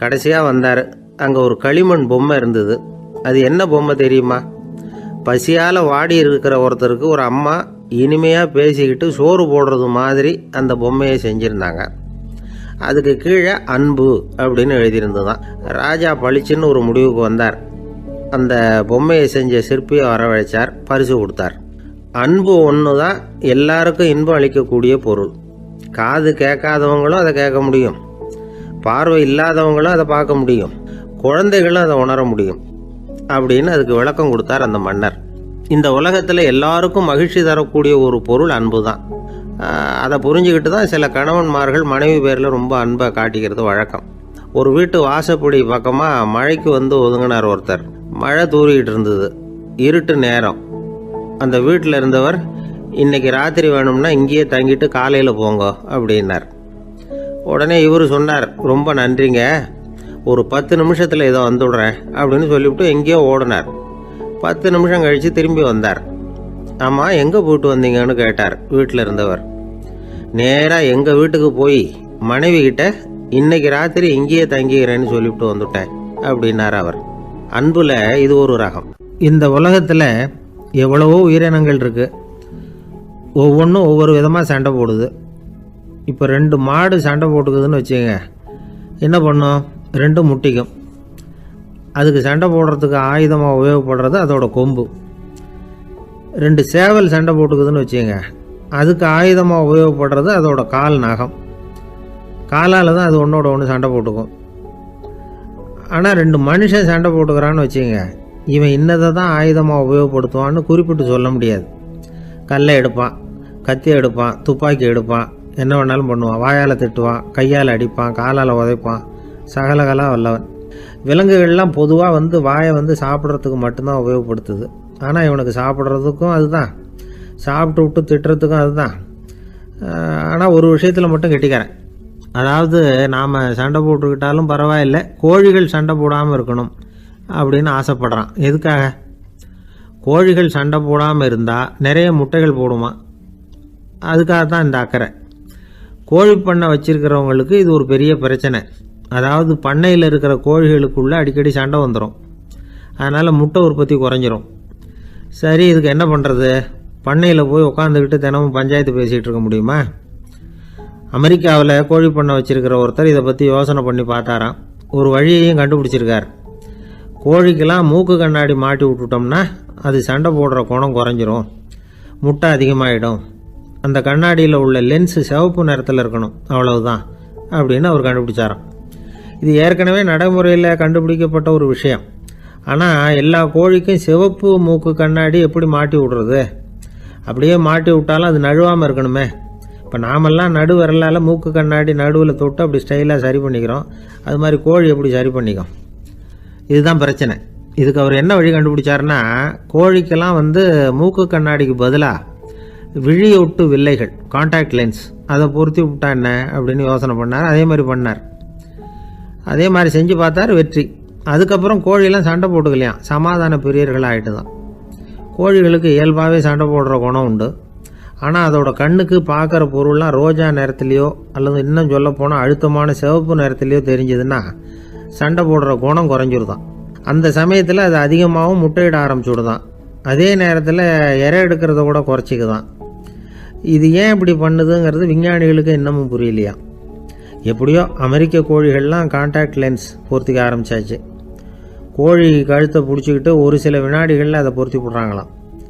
C: கடைசியாக வந்தார். அங்கே ஒரு களிமண் பொம்மை இருந்தது. அது என்ன பொம்மை தெரியுமா? பசியால் வாடி இருக்கிற ஒருத்தருக்கு ஒரு அம்மா இனிமையாக பேசிக்கிட்டு சோறு போடுறது மாதிரி அந்த பொம்மையை செஞ்சுருந்தாங்க. அதுக்கு கீழே அன்பு அப்படின்னு எழுதியிருந்ததுதான். ராஜா பளிச்சுன்னு ஒரு முடிவுக்கு வந்தார். அந்த பொம்மையை செஞ்ச சிற்பியை வரவழைச்சார், பரிசு கொடுத்தார். அன்பு ஒன்று தான் எல்லாருக்கும் இன்பம் அளிக்கக்கூடிய பொருள். காது கேட்காதவங்களும் அதை கேட்க முடியும், பார்வை இல்லாதவங்களும் அதை பார்க்க முடியும், குழந்தைகளும் அதை உணர முடியும் அப்படின்னு அதுக்கு விளக்கம் கொடுத்தார் அந்த மன்னர். இந்த உலகத்தில் எல்லாருக்கும் மகிழ்ச்சி தரக்கூடிய ஒரு பொருள் அன்பு தான். அதை புரிஞ்சுக்கிட்டு தான் சில கணவன்மார்கள் மனைவி பேரில் ரொம்ப அன்பை காட்டிக்கிறது வழக்கம். ஒரு வீட்டு வாசப்படி பக்கமாக மழைக்கு ஒதுங்கினார் ஒருத்தர். மழை தூரிக்கிட்டு இருந்தது, இருட்டு நேரம். அந்த வீட்டில் இருந்தவர், இன்னைக்கு ராத்திரி வேணும்னா இங்கேயே தங்கிட்டு காலையில் போங்க அப்படின்னார். உடனே இவர் சொன்னார், ரொம்ப நன்றிங்க, ஒரு 10 நிமிஷத்தில் இதை வந்துவிடுறேன் அப்படின்னு சொல்லிவிட்டு எங்கேயோ ஓடினார். 10 நிமிஷம் கழித்து திரும்பி வந்தார். ஆமாம், எங்கே போயிட்டு வந்தீங்கன்னு கேட்டார் வீட்டில் இருந்தவர். நேராக எங்கள் வீட்டுக்கு போய் மனைவி கிட்ட இன்னைக்கு ராத்திரி இங்கேயே தங்கிக்கிறேன்னு சொல்லிவிட்டு வந்துவிட்டேன் அப்படின்னார் அவர். அன்புல இது ஒரு ரகம். இந்த உலகத்தில் எவ்வளவோ உயிரினங்கள் இருக்குது. ஒவ்வொன்றும் ஒவ்வொரு விதமாக சண்டை போடுது. இப்போ 2 மாடு சண்டை போட்டுக்குதுன்னு வச்சுங்க, என்ன பண்ணும்? 2 முட்டிக்கும். அதுக்கு சண்டை போடுறதுக்கு ஆயுதமாக உபயோகப்படுறது அதோட கொம்பு. 2 சேவல் சண்டை போட்டுக்குதுன்னு வச்சுங்க, அதுக்கு ஆயுதமாக உபயோகப்படுறது அதோட கால் நகம். காலால் தான் அது ஒன்றோட ஒன்று சண்டை போட்டுக்கும். ஆனால் 2 மனுஷன் சண்டை போட்டுக்கிறான்னு வச்சுங்க, இவன் இன்னதை தான் ஆயுதமாக உபயோகப்படுத்துவான்னு குறிப்பிட்டு சொல்ல முடியாது. கல்லை எடுப்பான், கத்தி எடுப்பான், துப்பாக்கி எடுப்பான், என்ன வேணாலும் பண்ணுவான். வாயால் திட்டுவான், கையால் அடிப்பான், காலால் உதைப்பான், சகலகலா வல்லவன். விலங்குகள்லாம் பொதுவாக வாயை சாப்பிட்றதுக்கு மட்டும்தான் உபயோகப்படுத்துது. ஆனால் இவனுக்கு சாப்பிட்றதுக்கும் அதுதான், சாப்பிட்டு விட்டு திட்டுறதுக்கும் அதுதான். ஆனால் ஒரு விஷயத்தில் மட்டும் கெட்டிக்கிறேன். அதாவது நாம் சண்டை போட்டுக்கிட்டாலும் பரவாயில்லை, கோழிகள் சண்டை போடாமல் இருக்கணும் அப்படின்னு ஆசைப்படுறான். எதுக்காக? கோழிகள் சண்டை போடாமல் இருந்தால் நிறைய முட்டைகள் போடுமா, அதுக்காக தான் இந்த அக்கறை. கோழி பண்ணை வச்சுருக்கிறவங்களுக்கு இது ஒரு பெரிய பிரச்சனை. அதாவது பண்ணையில் இருக்கிற கோழிகளுக்குள்ளே அடிக்கடி சண்டை வந்துடும். அதனால் முட்டை உற்பத்தி குறைஞ்சிரும். சரி, இதுக்கு என்ன பண்ணுறது? பண்ணையில் போய் உட்காந்துக்கிட்டு தினமும் பஞ்சாயத்து பேசிகிட்டு இருக்க முடியுமா? அமெரிக்காவில் கோழி பண்ணை வச்சுருக்கிற ஒருத்தர் இதை பற்றி யோசனை பண்ணி பார்த்தாராம். ஒரு வழியையும் கண்டுபிடிச்சிருக்கார். கோழிக்கெல்லாம் மூக்கு கண்ணாடி மாட்டி விட்டுட்டோம்னா அது சண்டை போடுற குணம் குறைஞ்சிரும், முட்டை அதிகமாகிடும். அந்த கண்ணாடியில் உள்ள லென்ஸு சிவப்பு நிறத்தில் இருக்கணும், அவ்வளவுதான் அப்படின்னு அவர் கண்டுபிடிச்சாராம். இது ஏற்கனவே நடைமுறையில் கண்டுபிடிக்கப்பட்ட ஒரு விஷயம். ஆனால் எல்லா கோழிக்கும் சிவப்பு மூக்கு கண்ணாடி எப்படி மாட்டி விடுறது? அப்படியே மாட்டி விட்டாலும் அது நழுவாமல் இருக்கணுமே. இப்போ நாமெல்லாம் நடு விரலால் மூக்கு கண்ணாடி நடுவில் தொட்டு அப்படி ஸ்டைலாக சரி பண்ணிக்கிறோம். அது மாதிரி கோழி எப்படி சரி பண்ணிக்கும்? இதுதான் பிரச்சனை. இதுக்கு அவர் என்ன வழி கண்டுபிடிச்சாருன்னா, கோழிக்கெல்லாம் மூக்கு கண்ணாடிக்கு பதிலாக விழியொட்டு வில்லைகள், கான்டாக்ட் லென்ஸ், அதை பொருத்தி விட்டா என்ன அப்படின்னு யோசனை பண்ணார். அதே மாதிரி பண்ணார். அதே மாதிரி செஞ்சு பார்த்தார், வெற்றி. அதுக்கப்புறம் கோழியெல்லாம் சண்டை போட்டுக்கலையாம், சமாதான பிரியர்கள் ஆகிட்டு தான். கோழிகளுக்கு இயல்பாகவே சண்டை போடுற குணம் உண்டு. ஆனால் அதோட கண்ணுக்கு பார்க்குற பொருள்லாம் ரோஜா நிறத்துலையோ அல்லது இன்னும் சொல்ல போனால் அழுத்தமான சிவப்பு நிறத்துலையோ தெரிஞ்சதுன்னா சண்டை போடுற குணம் குறைஞ்சிருதான். அந்த சமயத்தில் அது அதிகமாகவும் முட்டையிட ஆரம்பிச்சுடுதான். அதே நேரத்தில் இறை எடுக்கிறத கூட குறைச்சிக்குதான். இது ஏன் இப்படி பண்ணுதுங்கிறது விஞ்ஞானிகளுக்கு இன்னமும் புரியலையா. எப்படியோ அமெரிக்க கோழிகள்லாம் கான்டாக்ட் லென்ஸ் பொருத்திக்க ஆரம்பித்தாச்சு. கோழி கழுத்தை பிடிச்சிக்கிட்டு ஒரு சில வினாடிகளில் அதை பொருத்தி போடுறாங்களாம்.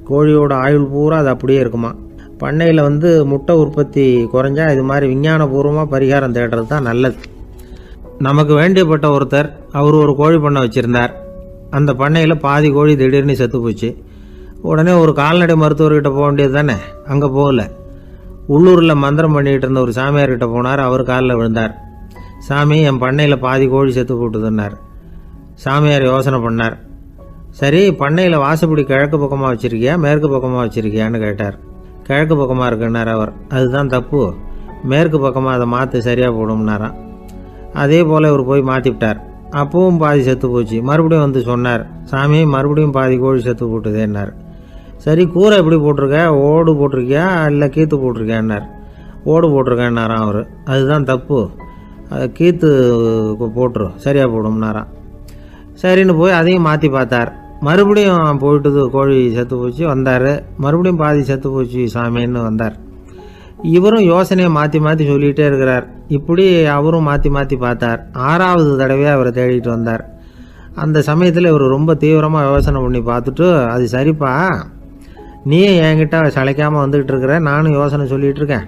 C: கோழியோட ஆயுள் பூரா அது அப்படியே இருக்குமா. பண்ணையில் முட்டை உற்பத்தி குறைஞ்சா இது மாதிரி விஞ்ஞானபூர்வமாக பரிகாரம் தேடுறது தான் நல்லது. நமக்கு வேண்டியப்பட்ட ஒருத்தர் அவர் ஒரு கோழி பண்ணை வச்சுருந்தார். அந்த பண்ணையில் பாதி கோழி திடீர்னு செத்து போச்சு. உடனே ஒரு கால்நடை மருத்துவர்கிட்ட போக வேண்டியது தானே. அங்கே போகல. உள்ளூரில் மந்திரம் பண்ணிகிட்டு இருந்த ஒரு சாமியார்கிட்ட போனார். அவர் காலில் விழுந்தார். சாமி, என் பண்ணையில் பாதி கோழி செத்து போட்டுதுன்னார். சாமியார் யோசனை பண்ணார். சரி, பண்ணையில் வாசப்படி கிழக்கு பக்கமாக வச்சுருக்கியா மேற்கு பக்கமாக வச்சுருக்கியான்னு கேட்டார். கிழக்கு பக்கமாக இருக்குன்னார் அவர். அதுதான் தப்பு, மேற்கு பக்கமாக அதை மாற்று சரியாக போடும்னாராம். அதே போல் இவர் போய் மாற்றிவிட்டார். அப்பவும் பாதி செத்து போச்சு. மறுபடியும் சொன்னார், சாமி மறுபடியும் பாதி கோழி செத்து போட்டுதேன்னார். சரி, கூரை எப்படி போட்டிருக்க, ஓடு போட்டிருக்கியா இல்லை கீத்து போட்டிருக்கியான்னார். ஓடு போட்டிருக்கேன்னாராம் அவர். அதுதான் தப்பு, கீத்து போட்டுரு சரியாக போடும்னாராம். சரின்னு போய் அதையும் மாற்றி பார்த்தார். மறுபடியும் போயிட்டுது, கோழி செத்து போச்சு. வந்தார். மறுபடியும் பாதி செத்து போச்சு சாமின்னு வந்தார். இவரும் யோசனையை மாற்றி மாற்றி சொல்லிகிட்டே இருக்கிறார். இப்படி அவரும் மாற்றி மாற்றி பார்த்தார். 6வது தடவையாக அவரை தேடிட்டு வந்தார். அந்த சமயத்தில் இவர் ரொம்ப தீவிரமாக யோசனை பண்ணி பார்த்துட்டு, அது சரிப்பா, நீ என்கிட்ட சளைக்காமல் வந்துக்கிட்டு இருக்கிற, நானும் யோசனை சொல்லிகிட்டு இருக்கேன்.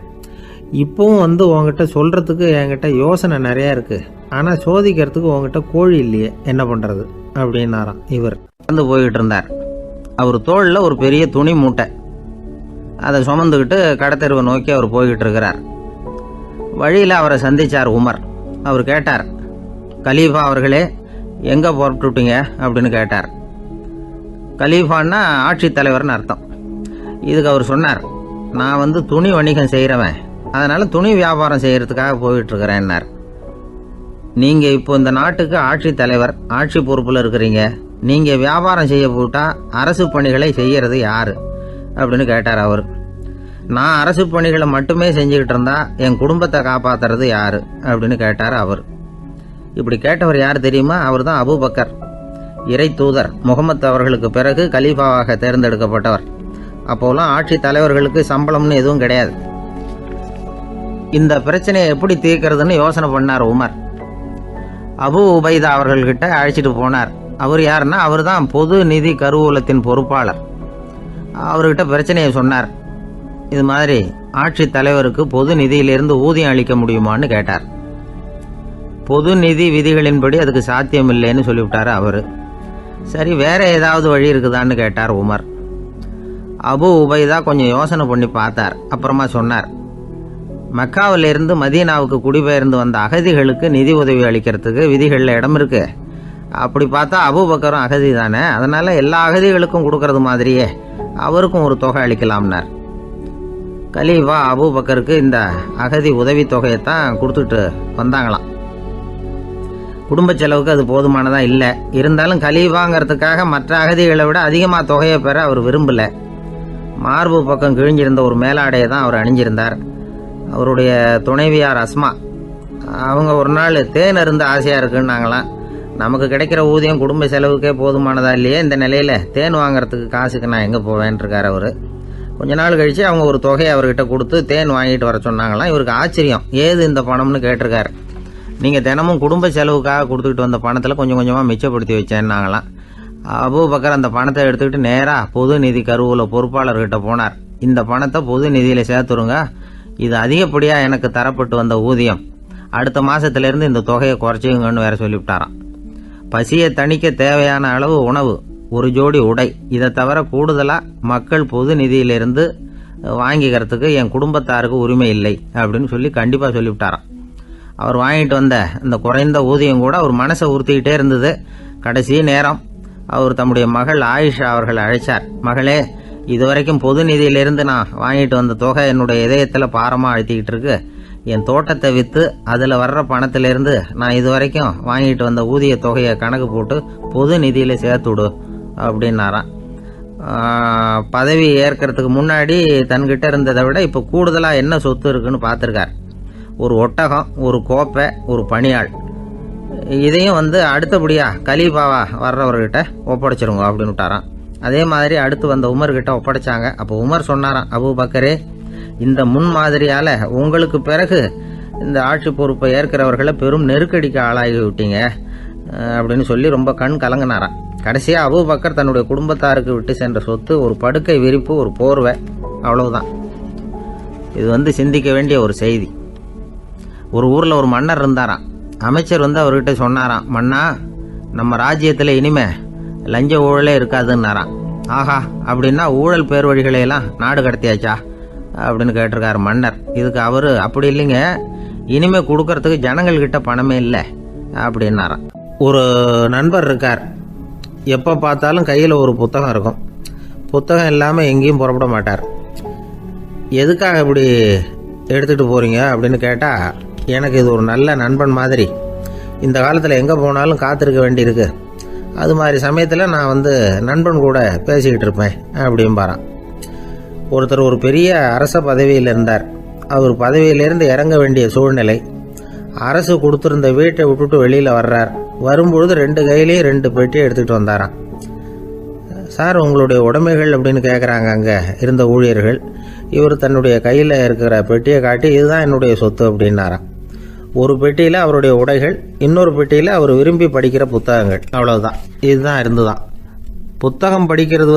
C: இப்போவும் உங்ககிட்ட சொல்கிறதுக்கு என்கிட்ட யோசனை நிறையா இருக்குது. ஆனால் சோதிக்கிறதுக்கு உங்ககிட்ட கோழி இல்லையே, என்ன பண்ணுறது அப்படின்னாராம். இவர்
A: போய்கிட்டு இருந்தார். அவர் தோளில் ஒரு பெரிய துணி மூட்டை, அதை சுமந்துக்கிட்டு கடத்தெருவை நோக்கி அவர் போய்கிட்டு இருக்கிறார். வழியில் அவரை சந்தித்தார் உமர். அவர் கேட்டார், கலீஃபா அவர்களே, எங்கே புறப்பட்டுட்டீங்க அப்படின்னு கேட்டார். கலீஃபான்னா ஆட்சித்தலைவர்னு அர்த்தம். இதுக்கு அவர் சொன்னார், நான் துணி வணிகம் செய்கிறவன், அதனால் துணி வியாபாரம் செய்கிறதுக்காக போயிட்டுருக்கிறேன்னார். நீங்கள் இப்போ இந்த நாட்டுக்கு ஆட்சித்தலைவர், ஆட்சி பொறுப்பில் இருக்கிறீங்க. நீங்கள் வியாபாரம் செய்ய போட்டால் அரசு பணிகளை செய்கிறது யார் அப்படின்னு கேட்டார் அவர். நான் அரசு பணிகளை மட்டுமே செஞ்சுக்கிட்டு இருந்தா என் குடும்பத்தை காப்பாற்றுறது யார் அப்படின்னு கேட்டார் அவர். இப்படி கேட்டவர் யார் தெரியுமா? அவர் தான் அபூபக்கர், இறை தூதர் முகமது அவர்களுக்கு பிறகு கலீஃபாவாக தேர்ந்தெடுக்கப்பட்டவர். அப்போலாம் ஆட்சி தலைவர்களுக்கு சம்பளம்னு எதுவும் கிடையாது. இந்த பிரச்சனையை எப்படி தீர்க்கிறதுன்னு யோசனை பண்ணார் உமர். அபு உபைதா அவர்கள்கிட்ட அழைச்சிட்டு போனார். அவர் யாருன்னா, அவர் தான் பொது நிதி கருவூலத்தின் பொறுப்பாளர். அவர்கிட்ட பிரச்சனையை சொன்னார். இது மாதிரி ஆட்சி தலைவருக்கு பொது நிதியிலிருந்து ஊதியம் அளிக்க முடியுமான்னு கேட்டார். பொது நிதி விதிகளின்படி அதுக்கு சாத்தியம் இல்லைன்னு சொல்லிவிட்டார் அவர். சரி, வேற ஏதாவது வழி இருக்குதான்னு கேட்டார் உமர். அபு உபைதா கொஞ்சம் யோசனை பண்ணி பார்த்தார். அப்புறமா சொன்னார், மக்காவிலிருந்து மதீனாவுக்கு குடிபெயர்ந்து வந்த அகதிகளுக்கு நிதி உதவி அளிக்கிறதுக்கு விதிகளில் இடம் இருக்கு. அப்படி பார்த்தா அபூபக்கரும் அகதி தானே, அதனால எல்லா அகதிகளுக்கும் கொடுக்கறது மாதிரியே அவருக்கும் ஒரு தொகை அளிக்கலாம்னார். கலீஃபா அபூபக்கருக்கு இந்த அகதி உதவி தொகையைத்தான் கொடுத்துட்டு வந்தாங்களாம். குடும்ப செலவுக்கு அது போதுமானதா இல்லை. இருந்தாலும் கலீஃபாங்கிறதுக்காக மற்ற அகதிகளை விட அதிகமாக தொகையை பெற அவர் விரும்பலை. மார்பு பக்கம் கிழிஞ்சிருந்த ஒரு மேலாடையை தான் அவர் அணிஞ்சிருந்தார். அவருடைய துணைவியார் அஸ்மா, அவங்க ஒரு நாள் தேன் அருந்த ஆசையாக இருக்குன்னாங்களாம். நமக்கு கிடைக்கிற ஊதியம் குடும்ப செலவுக்கே போதுமானதா இல்லையே, இந்த நிலையில் தேன் வாங்கிறதுக்கு காசுக்கு நான் எங்கே போவேன்ருக்கார் அவர். கொஞ்ச நாள் கழித்து அவங்க ஒரு தொகையை அவர்கிட்ட கொடுத்து தேன் வாங்கிட்டு வர சொன்னாங்களாம். இவருக்கு ஆச்சரியம், ஏது இந்த பணம்னு கேட்டிருக்காரு. நீங்கள் தினமும் குடும்ப செலவுக்காக கொடுத்துக்கிட்டு வந்த பணத்தில் கொஞ்சம் கொஞ்சமாக மிச்சப்படுத்தி வச்சேன்னாங்களாம். அபூபக்கர் அந்த பணத்தை எடுத்துக்கிட்டு நேராக பொது நிதி கருவூல பொறுப்பாளர்கிட்ட போனார். இந்த பணத்தை பொது நிதியில் சேர்த்துருங்க, இது அதிகப்படியாக எனக்கு தரப்பட்டு வந்த ஊதியம், அடுத்த மாதத்துலேருந்து இந்த தொகையை குறைச்சிங்கன்னு வேற சொல்லிவிட்டாராம். பசியை தணிக்க தேவையான அளவு உணவு, ஒரு ஜோடி உடை, இதை தவிர கூடுதலாக மக்கள் பொது நிதியிலிருந்து வாங்கிக்கிறதுக்கு என் குடும்பத்தாருக்கு உரிமை இல்லை அப்படின்னு சொல்லி கண்டிப்பாக சொல்லிவிட்டாராம். அவர் வாங்கிட்டு வந்த இந்த குறைந்த ஊதியம் கூட அவர் மனசை உறுத்திக்கிட்டே இருந்தது. கடைசி நேரம் அவர் தம்முடைய மகள் ஆயிஷா அவர்களை அழைச்சார். மகளே, இதுவரைக்கும் பொது நிதியிலிருந்து நான் வாங்கிட்டு வந்த தொகை என்னுடைய இதயத்தில் பாரமாக அழுத்திக்கிட்டு இருக்கு. என் தோட்டத்தை விற்று அதில் வர்ற பணத்திலேருந்து நான் இது வரைக்கும் வாங்கிட்டு வந்த ஊதிய தொகையை கணக்கு போட்டு பொது நிதியில் சேர்த்து விடு அப்படின்னாராம். பதவி ஏற்கிறதுக்கு முன்னாடி தன்கிட்ட இருந்ததை விட இப்போ கூடுதலாக என்ன சொத்து இருக்குன்னு பார்த்துருக்கார். ஒரு ஒட்டகம், ஒரு கோப்பை, ஒரு பணியாள். இதையும் அடுத்தபடியாக கலீஃபாவா வர்றவர்கிட்ட ஒப்படைச்சிருங்க அப்படின்னு விட்டாராம். அதே மாதிரி அடுத்து வந்த உமர்கிட்ட ஒப்படைச்சாங்க. அப்போ உமர் சொன்னாராம், அபூ பக்கரே, இந்த முன்மாதிரியால் உங்களுக்கு பிறகு இந்த ஆட்சி பொறுப்பை ஏற்கிறவர்களை பெரும் நெருக்கடிக்கு ஆளாகி விட்டீங்க அப்படின்னு சொல்லி ரொம்ப கண் கலங்கினாராம். கடைசியாக அபூ பக்கர் தன்னுடைய குடும்பத்தாருக்கு விட்டு சென்ற சொத்து ஒரு படுக்கை விரிப்பு, ஒரு போர்வை, அவ்வளவுதான். இது சிந்திக்க வேண்டிய ஒரு செய்தி. ஒரு ஊரில் ஒரு மன்னர் இருந்தாராம். அமைச்சர் அவர்கிட்ட சொன்னாராம், மன்னா, நம்ம ராஜ்யத்தில் இனிமே லஞ்ச ஊழலே இருக்காதுன்னாராம். ஆஹா, அப்படின்னா ஊழல் பேர் வழிகளையெல்லாம் நாடு கடத்தியாச்சா அப்படின்னு கேட்டிருக்காரு மன்னர். இதுக்கு அவர், அப்படி இல்லைங்க, இனிமே கொடுக்கறதுக்கு ஜனங்கள்கிட்ட பணமே இல்லை அப்படின்னாராம்.
C: ஒரு நண்பர் இருக்கார். எப்போ பார்த்தாலும் கையில் ஒரு புத்தகம் இருக்கும். புத்தகம் இல்லாமல் எங்கேயும் புறப்பட மாட்டார். எதுக்காக இப்படி எடுத்துகிட்டு போகிறீங்க அப்படின்னு கேட்டால், எனக்கு இது ஒரு நல்ல நண்பன் மாதிரி. இந்த காலத்தில் எங்கே போனாலும் காத்திருக்க வேண்டியிருக்கு. அது மாதிரி சமயத்தில் நான் நண்பன் கூட பேசிக்கிட்டு இருப்பேன் அப்படிம்பாரான். ஒருத்தர் ஒரு பெரிய அரச பதவியில் இருந்தார். அவர் பதவியிலேருந்து இறங்க வேண்டிய சூழ்நிலை. அரசு கொடுத்துருந்த வீட்டை விட்டுட்டு வெளியில் வர்றார். வரும்பொழுது 2 கையிலேயே 2 பெட்டியை எடுத்துகிட்டு வந்தாராம். சார், உங்களுடைய உடைமைகள் அப்படின்னு கேட்குறாங்க அங்கே இருந்த ஊழியர்கள். இவர் தன்னுடைய கையில் இருக்கிற பெட்டியை காட்டி, இதுதான் என்னுடைய சொத்து அப்படின்னாராம். ஒரு பெட்டியில் அவருடைய உடைகள், இன்னொரு பெட்டியில் அவர் விரும்பி படிக்கிற புத்தகங்கள். அவ்வளவுதான். இதுதான் இருந்துதான். புத்தகம் படிக்கிறது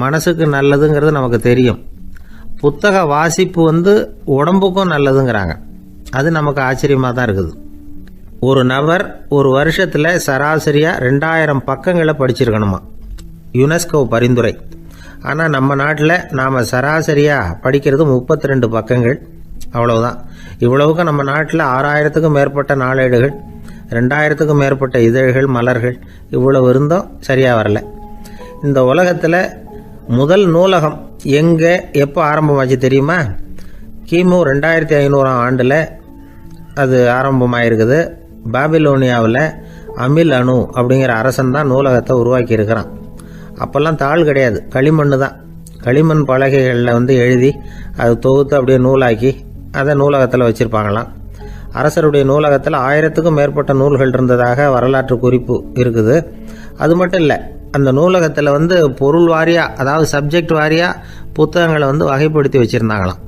C: மனசுக்கு நல்லதுங்கிறது நமக்கு தெரியும். புத்தக வாசிப்பு உடம்புக்கும் நல்லதுங்கிறாங்க. அது நமக்கு ஆச்சரியமாக தான் இருக்குது. ஒரு நபர் ஒரு வருஷத்தில் சராசரியாக 2000 பக்கங்களை படிச்சிருக்கணுமா, யுனெஸ்கோ பரிந்துரை. ஆனால் நம்ம நாட்டில் நாம் சராசரியாக படிக்கிறது 32 பக்கங்கள். அவ்வளவுதான். இவ்வளவுக்கு நம்ம நாட்டில் 6000க்கும் மேற்பட்ட நாளேடுகள், 2000க்கும் மேற்பட்ட இதழ்கள், மலர்கள், இவ்வளவு இருந்தும் சரியாக வரல. இந்த உலகத்தில் முதல் நூலகம் எங்கே எப்போ ஆரம்பமாச்சு தெரியுமா? கிமு 2500ஆம் ஆண்டில் அது ஆரம்பமாயிருக்குது. பாபிலோனியாவில் அமில் அனு அப்படிங்கிற அரசன் தான் நூலகத்தை உருவாக்கி இருக்கிறான். அப்போல்லாம் தாள் கிடையாது, களிமண் தான். களிமண் பலகைகளில் எழுதி அது தொகுத்து அப்படியே நூலாக்கி அதை நூலகத்தில் வச்சுருப்பாங்களாம். அரசருடைய நூலகத்தில் 1000க்கும் மேற்பட்ட நூல்கள் இருந்ததாக வரலாற்று குறிப்பு இருக்குது. அது மட்டும் இல்லை, அந்த நூலகத்தில் பொருள் வாரியாக, அதாவது சப்ஜெக்ட் வாரியாக புத்தகங்களை வகைப்படுத்தி வச்சுருந்தாங்களாம்.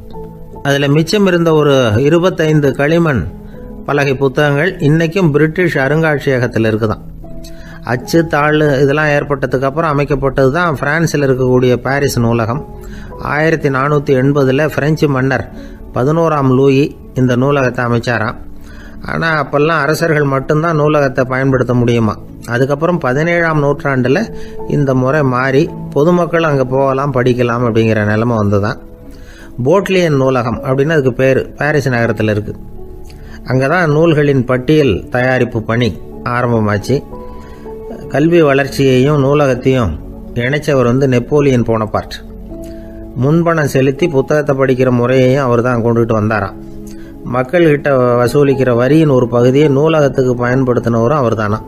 C: அதில் மிச்சம் இருந்த ஒரு 25 களிமண் பலகை புத்தகங்கள் இன்றைக்கும் பிரிட்டிஷ் அருங்காட்சியகத்தில் இருக்குதான். அச்சு, தாள் இதெல்லாம் ஏற்பட்டதுக்கு அப்புறம் அமைக்கப்பட்டது தான் பிரான்சில் இருக்கக்கூடிய பாரிஸ் நூலகம். 1480 பிரெஞ்சு மன்னர் 11ஆம் லூயி இந்த நூலகத்தை அமைச்சாராம். ஆனால் அப்போல்லாம் அரசர்கள் மட்டும்தான் நூலகத்தை பயன்படுத்த முடியுமா. அதுக்கப்புறம் 17ஆம் நூற்றாண்டில் இந்த முறை மாறி பொதுமக்கள் அங்கே போகலாம், படிக்கலாம் அப்படிங்கிற நிலைமை வந்துதான். போட்லியன் நூலகம் அப்படின்னு அதுக்கு பேர், பாரிஸ் நகரத்தில் இருக்குது. அங்கே தான் நூல்களின் பட்டியல் தயாரிப்பு பணி ஆரம்பமாச்சு. கல்வி வளர்ச்சியையும் நூலகத்தையும் இணைச்சவர் நெப்போலியன் போனபார்ட். முன்பணம் செலுத்தி புத்தகத்தை படிக்கிற முறையையும் அவர் தான் கொண்டுகிட்டு வந்தாராம். மக்கள்கிட்ட வசூலிக்கிற வரியின் ஒரு பகுதியை நூலகத்துக்கு பயன்படுத்தினவரும் அவர் தானா.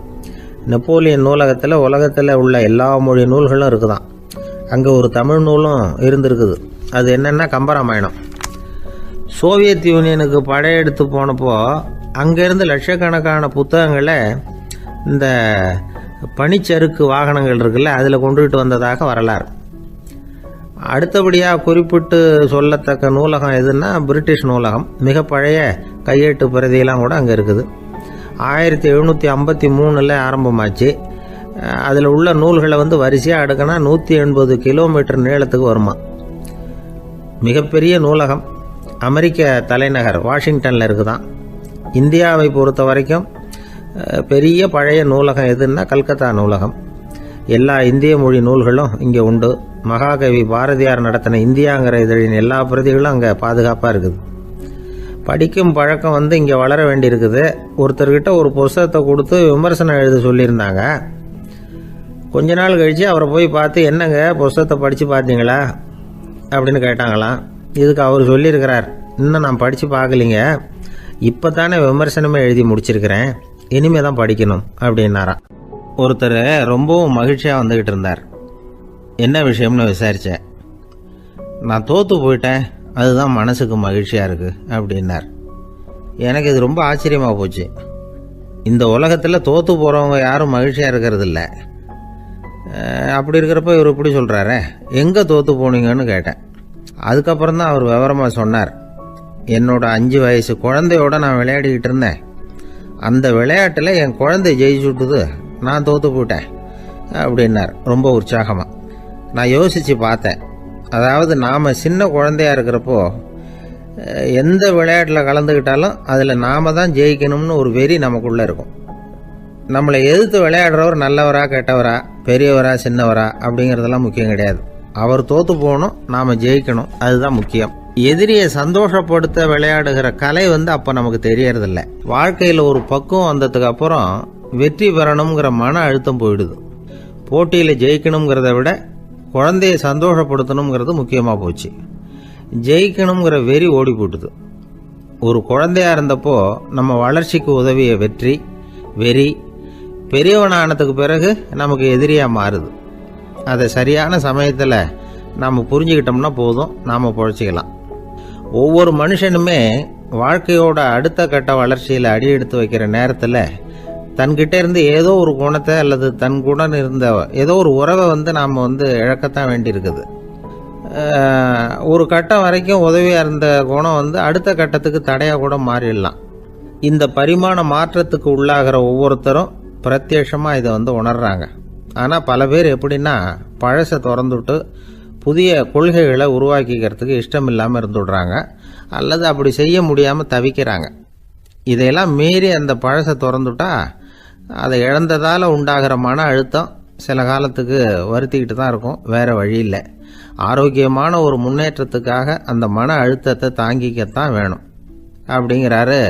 C: நெப்போலியன் நூலகத்தில் உலகத்தில் உள்ள எல்லா மொழி நூல்களும் இருக்குதான். அங்கே ஒரு தமிழ் நூலும் இருந்திருக்குது. அது என்னென்னா கம்பராமாயணம். சோவியத் யூனியனுக்கு படையெடுத்து போனப்போ அங்கேருந்து லட்சக்கணக்கான புத்தகங்களை இந்த பனிச்சறுக்கு வாகனங்கள் இருக்குல்ல, அதில் கொண்டுகிட்டு வந்ததாக வரலாறு. அடுத்தபடியாக குறிப்பிட்டு சொல்லத்தக்க நூலகம் எதுன்னா பிரிட்டிஷ் நூலகம். மிக பழைய கையெழுத்து பிரதியெல்லாம் கூட அங்கே இருக்குது. 1753 ஆரம்பமாச்சு. அதில் உள்ள நூல்களை வரிசையாக அடுக்கினா 180 கிலோமீட்டர் நீளத்துக்கு வருமா. மிகப்பெரிய நூலகம் அமெரிக்க தலைநகர் வாஷிங்டனில் இருக்குதான். இந்தியாவை பொறுத்த வரைக்கும் பெரிய பழைய நூலகம் எதுன்னா கல்கத்தா நூலகம். எல்லா இந்திய மொழி நூல்களும் இங்கே உண்டு. மகாகவி பாரதியார் நடத்தின இந்தியாங்கிற இதழின் எல்லா பிரதிகளும் அங்கே பாதுகாப்பாக இருக்குது. படிக்கும் பழக்கம் இங்கே வளர வேண்டியிருக்குது. ஒருத்தர்கிட்ட ஒரு புஸ்தகத்தை கொடுத்து விமர்சனம் எழுத சொல்லியிருந்தாங்க. கொஞ்ச நாள் கழித்து அவரை போய் பார்த்து, என்னங்க புஸ்தகத்தை படித்து பார்த்தீங்களா அப்படின்னு கேட்டாங்களாம். இதுக்கு அவர் சொல்லியிருக்கிறார், இன்னும் நான் படித்து பார்க்கலிங்க, இப்போ தானே விமர்சனமே எழுதி முடிச்சிருக்கிறேன், இனிமே தான் படிக்கணும் அப்படின்னாராம். ஒருத்தர் ரொம்பவும் மகிழ்ச்சியாக வந்துக்கிட்டு இருந்தார். என்ன விஷயம்னு விசாரித்தேன். நான் தோற்று போயிட்டேன், அதுதான் மனசுக்கு மகிழ்ச்சியாக இருக்குது அப்படின்னார். எனக்கு இது ரொம்ப ஆச்சரியமாக போச்சு. இந்த உலகத்தில் தோற்று போகிறவங்க யாரும் மகிழ்ச்சியாக இருக்கிறது இல்லை. அப்படி இருக்கிறப்ப இவர் இப்படி சொல்கிறாரே, எங்கே தோற்று போனீங்கன்னு கேட்டேன். அதுக்கப்புறம் தான் அவர் விவரமாக சொன்னார். என்னோட 5 வயசு குழந்தையோட நான் விளையாடிக்கிட்டு இருந்தேன். அந்த விளையாட்டில் என் குழந்தை ஜெயிச்சுட்டுது, நான் தோற்று போயிட்டேன் அப்படின்னார் ரொம்ப உற்சாகமாக. நான் யோசித்து பார்த்தேன். அதாவது நாம் சின்ன குழந்தையாக இருக்கிறப்போ எந்த விளையாட்டில் கலந்துக்கிட்டாலும் அதில் நாம் தான் ஜெயிக்கணும்னு ஒரு வெறி நமக்குள்ளே இருக்கும். நம்மளை எதிர்த்து விளையாடுறவர் நல்லவரா கெட்டவரா, பெரியவரா சின்னவரா அப்படிங்கிறதெல்லாம் முக்கியம் கிடையாது. அவர் தோற்று போகணும், நாம் ஜெயிக்கணும், அதுதான் முக்கியம். எதிரியை சந்தோஷப்படுத்த விளையாடுகிற கலை அப்போ நமக்கு தெரியறதில்ல. வாழ்க்கையில் ஒரு பக்குவம் வந்ததுக்கு அப்புறம் வெற்றி பெறணுங்கிற மன அழுத்தம் போயிடுது. போட்டியில் ஜெயிக்கணுங்கிறத விட குழந்தைய சந்தோஷப்படுத்தணுங்கிறது முக்கியமாக போச்சு. ஜெயிக்கணுங்கிற வெறி ஓடி போட்டுது. ஒரு குழந்தையா இருந்தப்போ நம்ம வளர்ச்சிக்கு உதவிய வெறி பெரியவனானதுக்கு பிறகு நமக்கு எதிரியாக மாறுது. அதை சரியான சமயத்தில் நாம் புரிஞ்சுக்கிட்டோம்னா போதும், நாம் பொழைச்சிக்கலாம். ஒவ்வொரு மனுஷனுமே வாழ்க்கையோட அடுத்த கட்ட வளர்ச்சியில் அடி எடுத்து வைக்கிற நேரத்தில் தன்கிட்ட இருந்து ஏதோ ஒரு குணத்தை அல்லது தன் குணம் இருந்த ஏதோ ஒரு உறவை நாம் இழக்கத்தான் வேண்டியிருக்குது. ஒரு கட்டம் வரைக்கும் உதவியாக இருந்த குணம் அடுத்த கட்டத்துக்கு தடையாக கூட மாறிடலாம். இந்த பரிமாண மாற்றத்துக்கு உள்ளாகிற ஒவ்வொருத்தரும் பிரத்யட்சமாக இதை உணர்றாங்க. ஆனால் பல பேர் எப்படின்னா பழசை திறந்துவிட்டு புதிய கொள்கைகளை உருவாக்கிக்கிறதுக்கு இஷ்டம் இல்லாமல் இருந்துடுறாங்க, அல்லது அப்படி செய்ய முடியாமல் தவிக்கிறாங்க. இதையெல்லாம் மீறி அந்த பழசை திறந்துட்டா அதை இழந்ததால் உண்டாகிற மன அழுத்தம் சில காலத்துக்கு வருத்திக்கிட்டு தான் இருக்கும், வேறு வழி இல்லை. ஆரோக்கியமான ஒரு முன்னேற்றத்துக்காக அந்த மன அழுத்தத்தை தாங்கிக்கத்தான் வேணும் அப்படிங்கிறாரு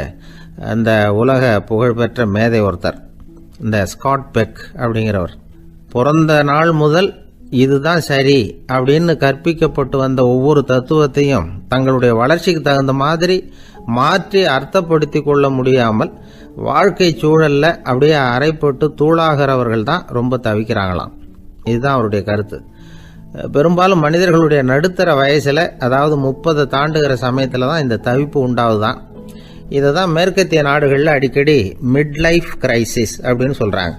C: அந்த உலக புகழ்பெற்ற மேதை ஒருத்தர், இந்த ஸ்காட் பெக் அப்படிங்கிறவர். பிறந்த நாள் முதல் இதுதான் சரி அப்படின்னு கற்பிக்கப்பட்டு வந்த ஒவ்வொரு தத்துவத்தையும் தங்களுடைய வளர்ச்சிக்கு தகுந்த மாதிரி மாற்றி அர்த்தப்படுத்தி கொள்ள முடியாமல் வாழ்க்கை சூழல்ல அப்படியே அரைப்பட்டு தூளாகிறவர்கள் தான் ரொம்ப தவிக்கிறாங்களாம். இதுதான் அவருடைய கருத்து. பெரும்பாலும் மனிதர்களுடைய நடுத்தர வயசில், அதாவது 30 தாண்டுகிற சமயத்தில் தான் இந்த தவிப்பு உண்டாகுதான். இதை தான் மேற்கத்திய நாடுகளில் அடிக்கடி மிட் லைஃப் கிரைசிஸ் அப்படின்னு சொல்கிறாங்க.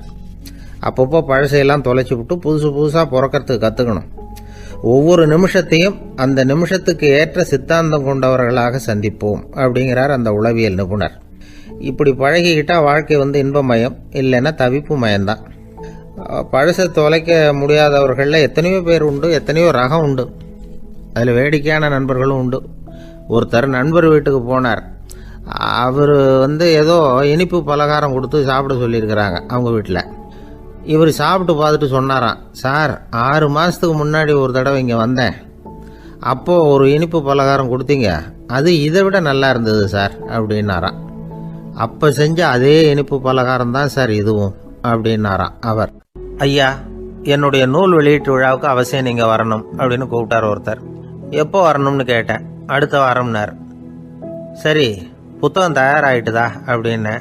C: அப்பப்போ பழசையெல்லாம் தொலைச்சி விட்டு புதுசாக பிறக்கிறதுக்கு கற்றுக்கணும். ஒவ்வொரு நிமிஷத்தையும் அந்த நிமிஷத்துக்கு ஏற்ற சித்தாந்தம் கொண்டவர்களாக சந்திப்போம் அப்படிங்கிறார் அந்த உளவியல் நிபுணர். இப்படி பழகிக்கிட்டால் வாழ்க்கை இன்பமயம், இல்லைன்னா தவிப்பு மயம்தான். பழசை தொலைக்க முடியாதவர்களில் எத்தனையோ பேர் உண்டு, எத்தனையோ ரகம் உண்டு. அதில் வேடிக்கையான நண்பர்களும் உண்டு. ஒருத்தர் நண்பர் வீட்டுக்கு போனார். அவர் ஏதோ இனிப்பு பலகாரம் கொடுத்து சாப்பிட சொல்லியிருக்கிறாங்க அவங்க வீட்டில். இவர் சாப்பிட்டு பார்த்துட்டு சொன்னாராம், சார் 6 மாதத்துக்கு முன்னாடி ஒரு தடவை இங்கே வந்தேன், அப்போது ஒரு இனிப்பு பலகாரம் கொடுத்தீங்க, அது இதை விட நல்லா இருந்தது சார் அப்படின்னாராம். அப்போ செஞ்ச அதே இனிப்பு பலகாரம் தான் சார் இதுவும் அப்படின்னாராம் அவர். ஐயா, என்னுடைய நூல் வெளியீட்டு விழாவுக்கு அவசியம் நீங்கள் வரணும் அப்படின்னு கூப்பிட்டார் ஒருத்தர். எப்போ வரணும்னு கேட்டேன். அடுத்த வாரம்னார். சரி, புத்தகம் தயாராகிட்டுதா அப்படின்னு.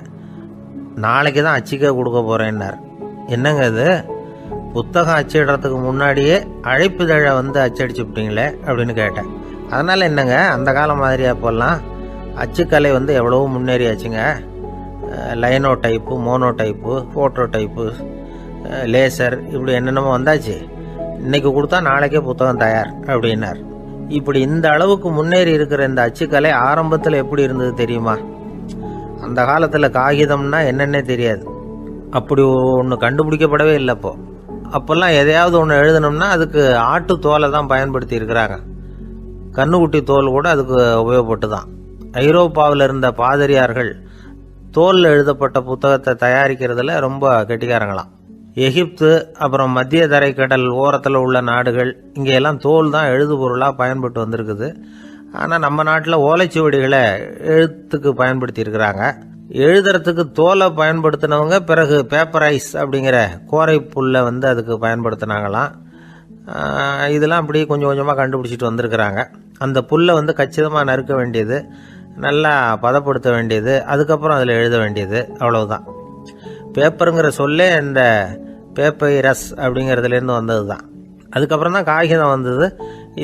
C: நாளைக்கு தான் அச்சிக்க கொடுக்க போகிறேன்னார். என்னங்க இது, புத்தகம் அச்சிடுறதுக்கு முன்னாடியே அழைப்புதழை அச்சடிச்சு விட்டீங்களே அப்படின்னு கேட்டேன். அதனால் என்னங்க, அந்த காலம் மாதிரி அப்போல்லாம் அச்சுக்கலை எவ்வளவோ முன்னேறியாச்சுங்க. Linotype, monotype, phototype, laser, இப்படி என்னென்னமோ வந்தாச்சு. இன்றைக்கி கொடுத்தா நாளைக்கே புத்தகம் தயார் அப்படின்னார். இப்படி இந்த அளவுக்கு முன்னேறி இருக்கிற இந்த அச்சுக்கலை ஆரம்பத்தில் எப்படி இருந்தது தெரியுமா? அந்த காலத்தில் காகிதம்னா என்னென்னே தெரியாது. அப்படி ஒன்று கண்டுபிடிக்கப்படவே இல்லை. அப்போல்லாம் எதையாவது ஒன்று எழுதணும்னா அதுக்கு ஆட்டு தோலை தான் பயன்படுத்தி இருக்கிறாங்க. கண்ணுக்குட்டி தோல் கூட அதுக்கு உபயோகப்பட்டு தான். ஐரோப்பாவில் இருந்த பாதிரியார்கள் தோலில் எழுதப்பட்ட புத்தகத்தை தயாரிக்கிறதுல ரொம்ப கெட்டிக்காரங்களாம். எகிப்து, அப்புறம் மத்திய தரைக்கடல் ஓரத்தில் உள்ள நாடுகள், இங்கெல்லாம் தோல் தான் எழுது பொருளாக பயன்பட்டு வந்திருக்குது. ஆனால் நம்ம நாட்டில் ஓலைச்சுவடிகளை எழுத்துக்கு பயன்படுத்தி இருக்கிறாங்க. எழுதுறதுக்கு தோலை பயன்படுத்தினவங்க பிறகு பேப்பரைஸ் அப்படிங்கிற கோரை புல்லை அதுக்கு பயன்படுத்தினாங்களாம். இதெல்லாம் அப்படி கொஞ்சம் கொஞ்சமாக கண்டுபிடிச்சிட்டு வந்திருக்கிறாங்க. அந்த புல்லை வந்து கச்சிதமாக நறுக்க வேண்டியது, நல்லா பதப்படுத்த வேண்டியது, அதுக்கப்புறம் அதில் எழுத வேண்டியது, அவ்வளவுதான். பேப்பருங்கிற சொல்லே இந்த பேப்பைரஸ் அப்படிங்கிறதுலேருந்து வந்தது தான். அதுக்கப்புறம் தான் காகிதம் வந்தது.